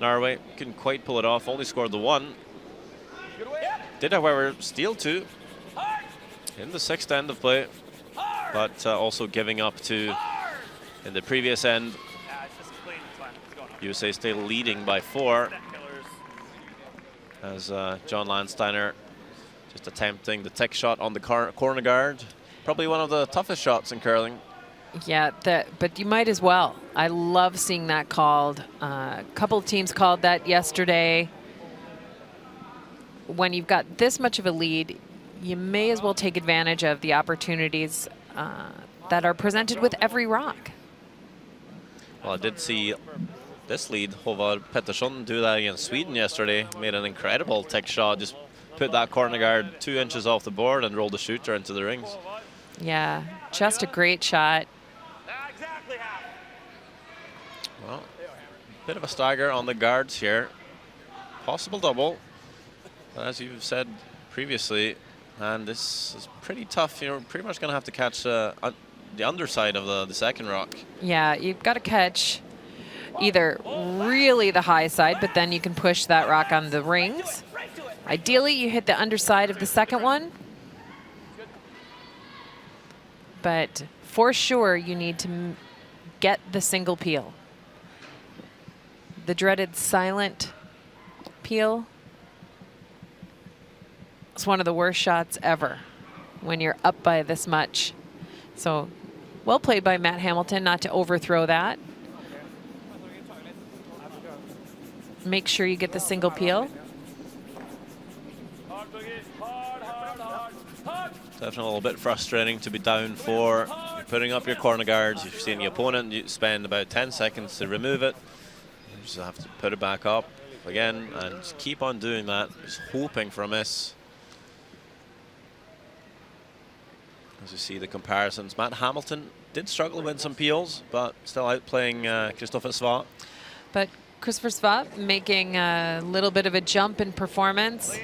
Norway couldn't quite pull it off, only scored the one. Did, however, steal two in the sixth end of play, but also giving up two in the previous end. USA still leading by 4 as John Landsteiner just attempting the tech shot on the corner guard. Probably one of the toughest shots in curling. Yeah, but you might as well. I love seeing that called. A couple of teams called that yesterday. When you've got this much of a lead, you may as well take advantage of the opportunities that are presented with every rock. Well, I did see this lead, Håvard Pettersson, do that against Sweden yesterday. Made an incredible tech shot, just put that corner guard 2 inches off the board and rolled the shooter into the rings. Yeah, just a great shot. Well, bit of a stagger on the guards here. Possible double, but as you've said previously, and this is pretty tough. You're pretty much going to have to catch the underside of the second rock. Yeah, you've got to catch either really the high side, but then you can push that rock on the rings. Ideally, you hit the underside of the second one. But for sure, you need to get the single peel. The dreaded silent peel. It's one of the worst shots ever when you're up by this much. So well played by Matt Hamilton not to overthrow that. Make sure you get the single peel. Definitely a little bit frustrating to be down 4. You're putting up your corner guards. You've seen the opponent. You spend about 10 seconds to remove it. You just have to put it back up again and just keep on doing that. Just hoping for a miss. As you see the comparisons, Matt Hamilton did struggle to win some peels, but still outplaying Christopher Svart. But Christopher Svart making a little bit of a jump in performance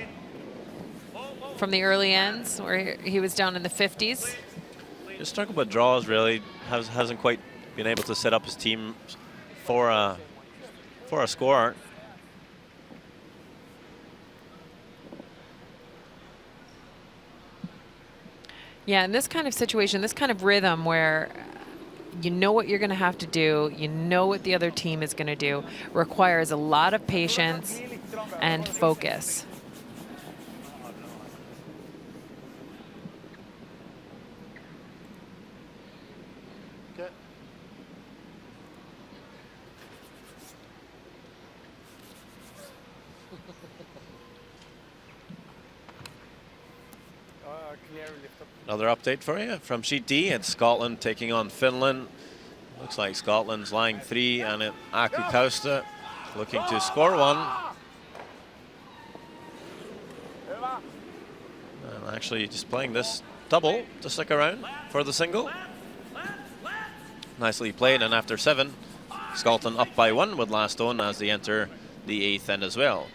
from the early ends, where he was down in the 50s. Just struggled with draws, really. Hasn't quite been able to set up his team for a score. Yeah, in this kind of situation, this kind of rhythm where you know what you're going to have to do, you know what the other team is going to do, requires a lot of patience and focus. Another update for you from Sheet D. It's Scotland taking on Finland. Looks like Scotland's lying 3 and Aku Kausta looking to score 1. And actually just playing this double to stick around for the single. Nicely played, and after 7, Scotland up by 1 with last on as they enter the 8th end as well.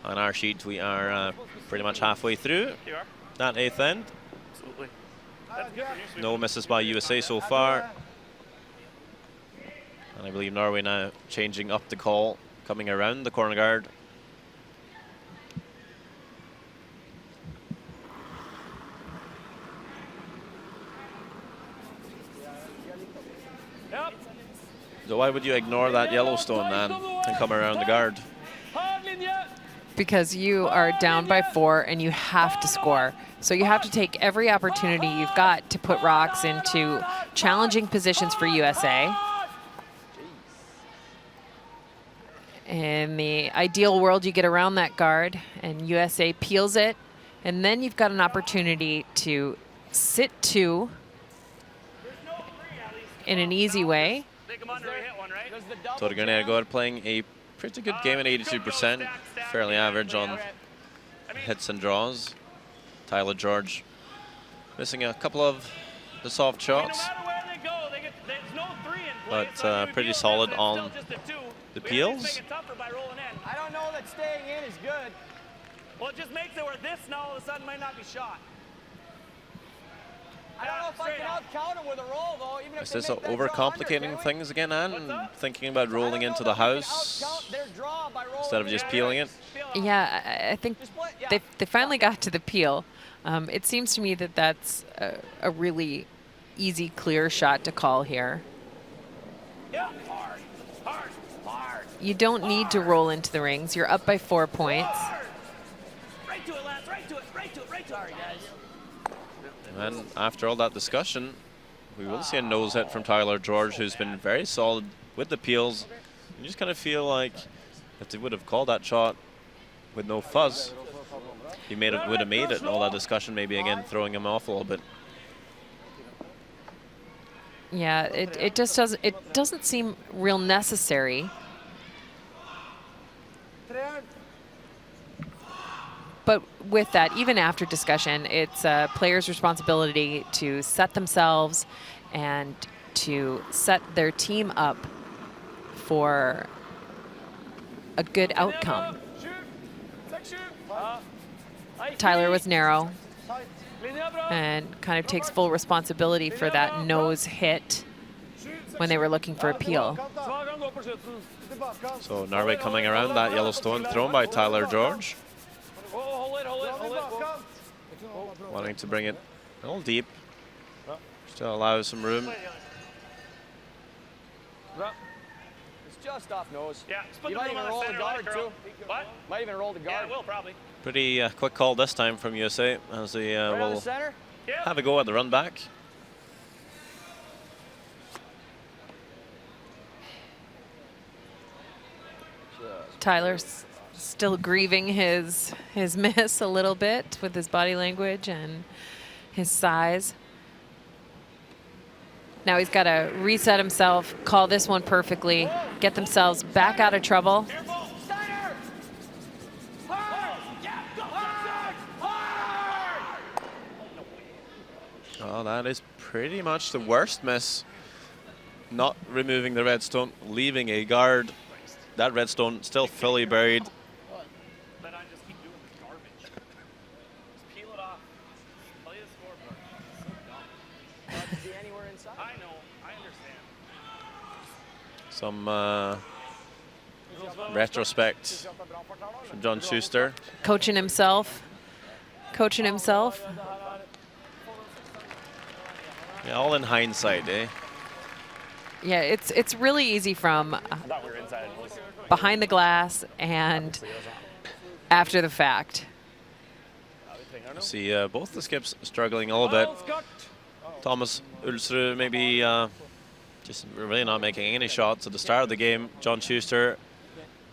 On our sheet, we are pretty much halfway through that 8th end. Absolutely. No misses by USA so far. And I believe Norway now changing up the call, coming around the corner guard. Yep. So why would you ignore that Yellowstone then and come around the guard? Because you are down by 4 and you have to score. So you have to take every opportunity you've got to put rocks into challenging positions for USA. In the ideal world, you get around that guard and USA peels it, and then you've got an opportunity to sit 2 in an easy way. So they're going to go out playing a pretty good game at 82%, fairly average on hits and draws. Tyler George missing a couple of the soft shots, but pretty solid on the peels. I don't know that staying in is good. Well, it just makes it where this now all of a sudden might not be shot. I don't know if I can out-count him with a roll, though. Even Is if this they make that draw overcomplicating under, can we? things again, Anne? Thinking about rolling into the house instead of just peeling it? Yeah, I think they finally got to the peel. It seems to me that that's a really easy, clear shot to call here. Yeah, hard, hard, hard. You don't need to roll into the rings. You're up by 4 points. Right to it, Lance, right to it, right to it, right to it. Sorry, guys. And after all that discussion, we will see a nose hit from Tyler George, who's been very solid with the peels. You just kind of feel like if they would have called that shot with no fuzz, he would have made it. All that discussion maybe again throwing him off a little bit. Yeah, it just doesn't seem real necessary. But with that, even after discussion, it's a player's responsibility to set themselves and to set their team up for a good outcome. Tyler was narrow and kind of takes full responsibility for that nose hit when they were looking for a peel. So Norway coming around that yellow stone thrown by Tyler George. Wanting to bring it a little deep. Still allows some room. It's just off nose. Yeah, You might even roll the guard, too. What? Might even roll the guard. Yeah, it will probably. Pretty quick call this time from USA as they Right on the will center. have a go at the run back. Tyler's still grieving his miss a little bit with his body language and his size. Now he's got to reset himself, call this one perfectly, get themselves back out of trouble. Oh, that is pretty much the worst miss. Not removing the red stone, leaving a guard. That red stone still fully buried. Then I just keep doing the garbage. Just peel it off. Play the scoreboard. So dumb. Be anywhere inside. I know. I understand. Some retrospect from John Schuster. Coaching himself. Yeah, all in hindsight, eh? Yeah, it's really easy from behind the glass and after the fact. You see both the skips struggling a little bit. Thomas Ulsrud maybe just really not making any shots at the start of the game. John Schuster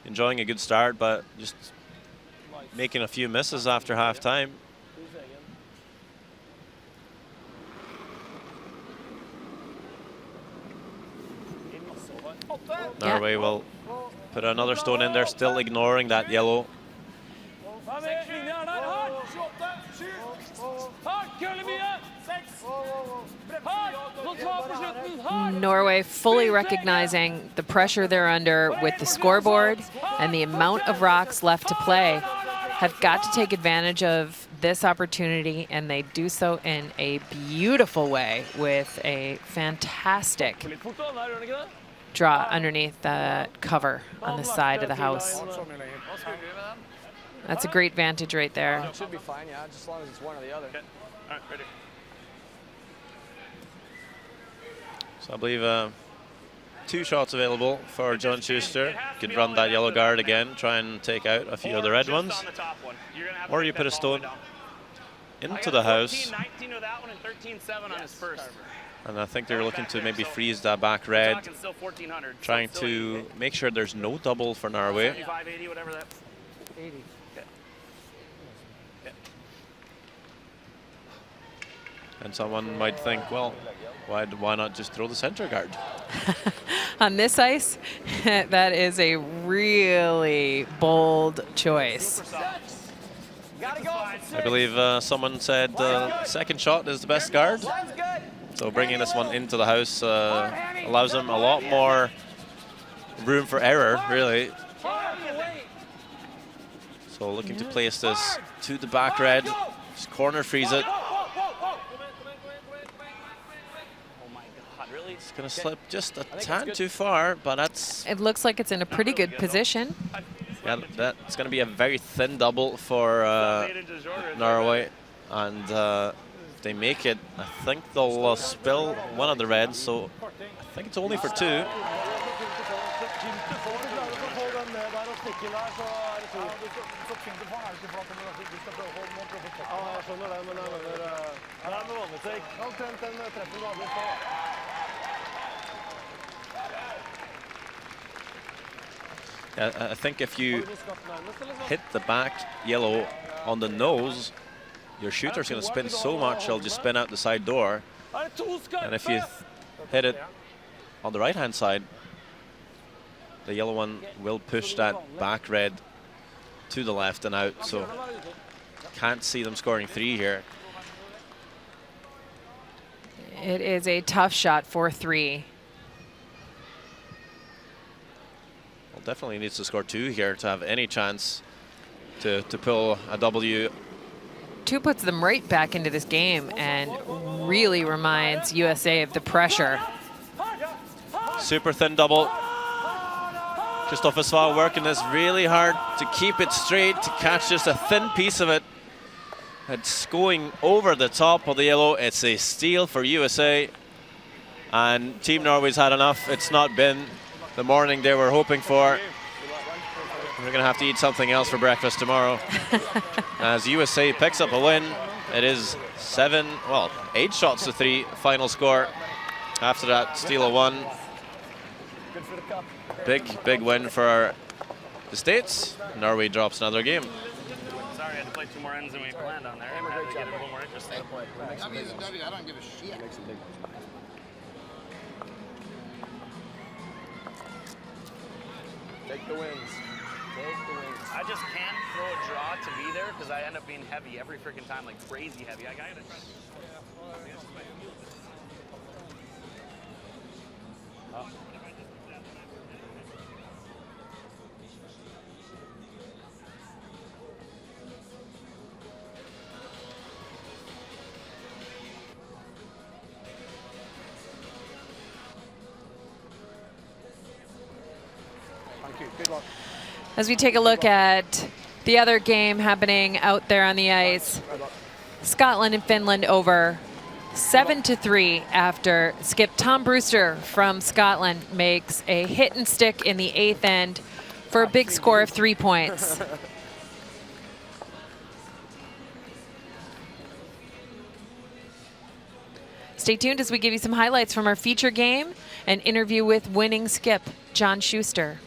enjoying a good start, but just making a few misses after half time. Norway will put another stone in there, still ignoring that yellow. Norway fully recognizing the pressure they're under with the scoreboard and the amount of rocks left to play, have got to take advantage of this opportunity, and they do so in a beautiful way with a fantastic draw underneath that cover on the side of the house. That's a great vantage right there. It should be fine, yeah, just as long as it's one or the other. Okay. All right, ready. So I believe 2 shots available for John Schuster. Could run that yellow guard again, try and take out a few of the red ones. Or you put a stone into the house. 19 with that one and 13-7 on his first. And I think they're looking to maybe freeze that back red, Still 1400. trying to make sure there's no double for Norway. 75, 80, whatever that. 80. Okay. And someone might think, well, why not just throw the center guard? On this ice, that is a really bold choice. I believe someone said the second shot is the best guard. So bringing this one into the house allows them a lot more room for error, really. So looking to place this to the back red, just corner freeze it. It's going to slip just a tad too far, but that's... It looks like it's in a pretty good position. Yeah, that's going to be a very thin double for Norway. And if they make it, I think they'll spill one of the reds, so I think it's only for 2. I think if you hit the back yellow on the nose, your shooter's going to spin so much it'll just spin out the side door. And if you hit it on the right-hand side, the yellow one will push that back red to the left and out. So can't see them scoring 3 here. It is a tough shot for 3. Well, definitely needs to score 2 here to have any chance to pull a W. 2 puts them right back into this game and really reminds USA of the pressure. Super thin double. Christopher Sva working this really hard to keep it straight, to catch just a thin piece of it. It's going over the top of the yellow. It's a steal for USA. And Team Norway's had enough. It's not been the morning they were hoping for. We're going to have to eat something else for breakfast tomorrow. As USA picks up a win, it is 8 shots to 3 final score. After that, steal of 1. Big win for the States. Norway drops another game. Sorry, I had to play 2 more ends than we planned on there. I had to get a little more interesting. That means a W. I don't give a shit. Take the wins. I just can't throw a draw to be there because I end up being heavy every freaking time, like crazy heavy. I gotta try. As we take a look at the other game happening out there on the ice, Scotland and Finland over 7-3 after skip Tom Brewster from Scotland makes a hit and stick in the 8th end for a big score of 3 points. Stay tuned as we give you some highlights from our feature game and interview with winning skip John Schuster.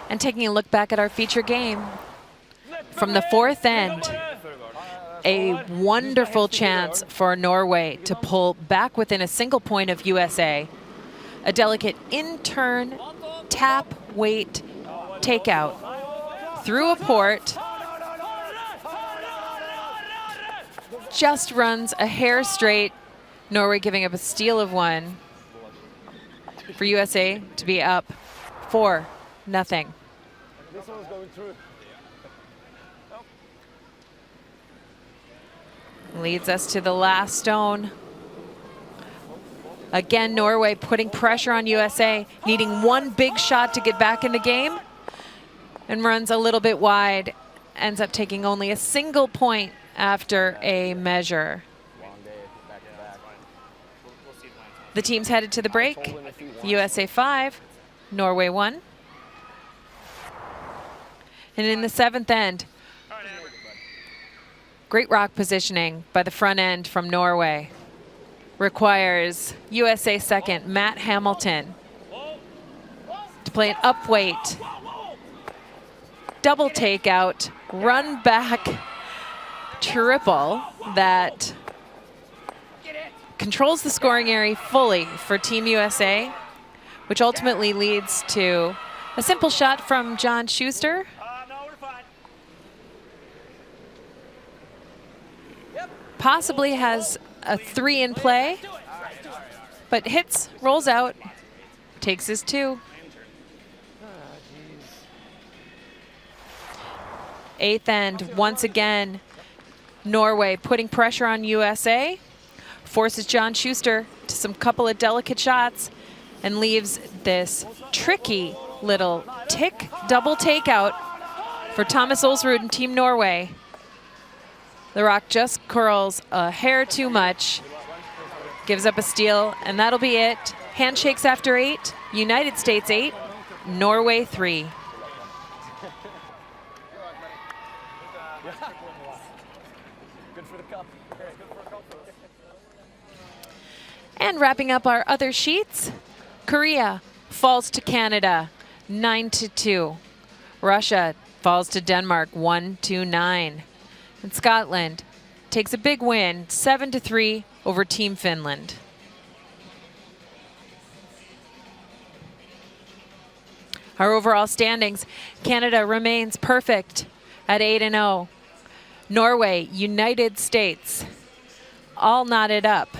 And taking a look back at our feature game, from the 4th end, a wonderful chance for Norway to pull back within a single point of USA. A delicate in-turn, tap, wait, takeout through a port. Just runs a hair straight. Norway giving up a steal of 1 for USA to be up 4-0. This one's going through. Leads us to the last stone. Again, Norway putting pressure on USA, needing 1 big shot to get back in the game, and runs a little bit wide, ends up taking only a single point after a measure. The team's headed to the break. USA 5, Norway 1. And in the 7th end, great rock positioning by the front end from Norway. Requires USA second, Matt Hamilton, to play an up weight. Double takeout, run back triple that controls the scoring area fully for Team USA, which ultimately leads to a simple shot from John Schuster. No, we're fine. Possibly has a 3 in play, but hits, rolls out, takes his 2. Eighth end, once again, Norway putting pressure on USA, forces John Schuster to some couple of delicate shots, and leaves this tricky little tick double takeout for Thomas Olsrud and Team Norway. The rock just curls a hair too much, gives up a steal, and that'll be it. Handshakes after 8, United States 8, Norway 3. Good for the cup. And wrapping up our other sheets, Korea falls to Canada 9-2. Russia falls to Denmark 1-9. And Scotland takes a big win 7-3 over Team Finland. Our overall standings, Canada remains perfect at 8-0. Norway, United States, all knotted up,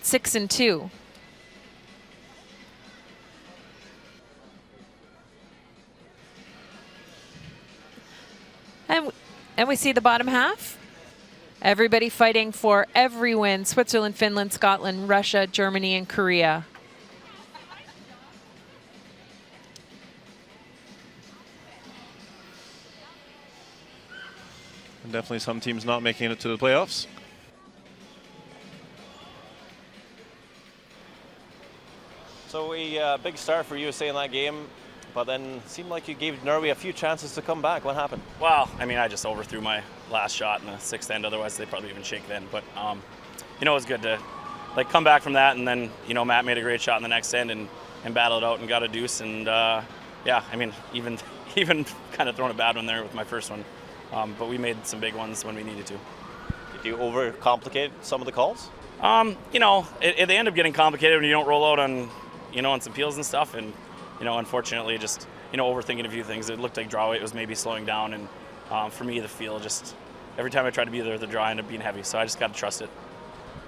6-2. And we see the bottom half. Everybody fighting for every win. Switzerland, Finland, Scotland, Russia, Germany, and Korea. And definitely some teams not making it to the playoffs. So a big start for USA in that game, but then it seemed like you gave Norway a few chances to come back. What happened? Well, I mean, I just overthrew my last shot in the 6th end. Otherwise, they'd probably even shake then. But, you know, it was good to like come back from that. And then, you know, Matt made a great shot in the next end and battled out and got a deuce. And, yeah, I mean, even kind of throwing a bad one there with my first one. But we made some big ones when we needed to. Did you overcomplicate some of the calls? You know, they end up getting complicated when you don't roll out on, you know, on some peels and stuff. And, you know, unfortunately, just, you know, overthinking a few things. It looked like draw weight was maybe slowing down. And for me, the feel just, every time I tried to be there, the draw ended up being heavy. So I just got to trust it.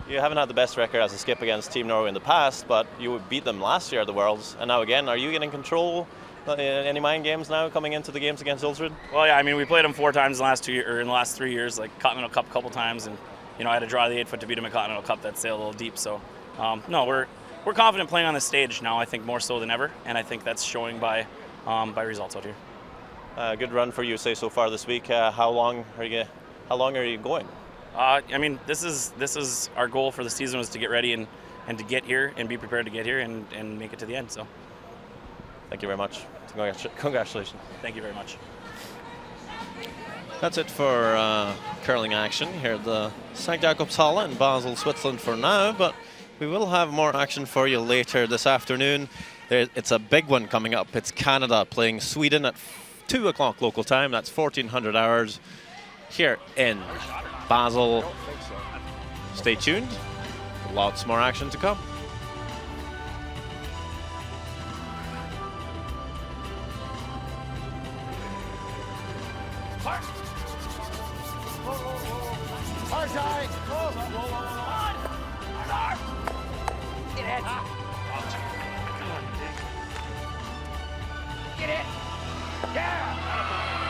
You haven't had the best record as a skip against Team Norway in the past, but you beat them last year at the Worlds. And now again, are you getting control? Any mind games now coming into the games against Ulsrud? Well, yeah, I mean, we played them 4 times in the last 2 years, or in the last 3 years, like Continental Cup a couple times, and you know, I had to draw the 8-foot to beat them in Continental Cup that sailed a little deep. So, no, we're confident playing on this stage now. I think more so than ever, and I think that's showing by results out here. Good run for USA so far this week. How long are you going? I mean, this is our goal for the season, was to get ready and to get here and be prepared to get here and make it to the end. So, thank you very much. Congratulations. Thank you very much. That's it for curling action here at the St. Jakobshalle in Basel, Switzerland for now, but we will have more action for you later this afternoon. It's a big one coming up. It's Canada playing Sweden at 2 o'clock local time. That's 1400 hours here in Basel. Stay tuned. Lots more action to come. Hard side. Get it. Get it. Yeah.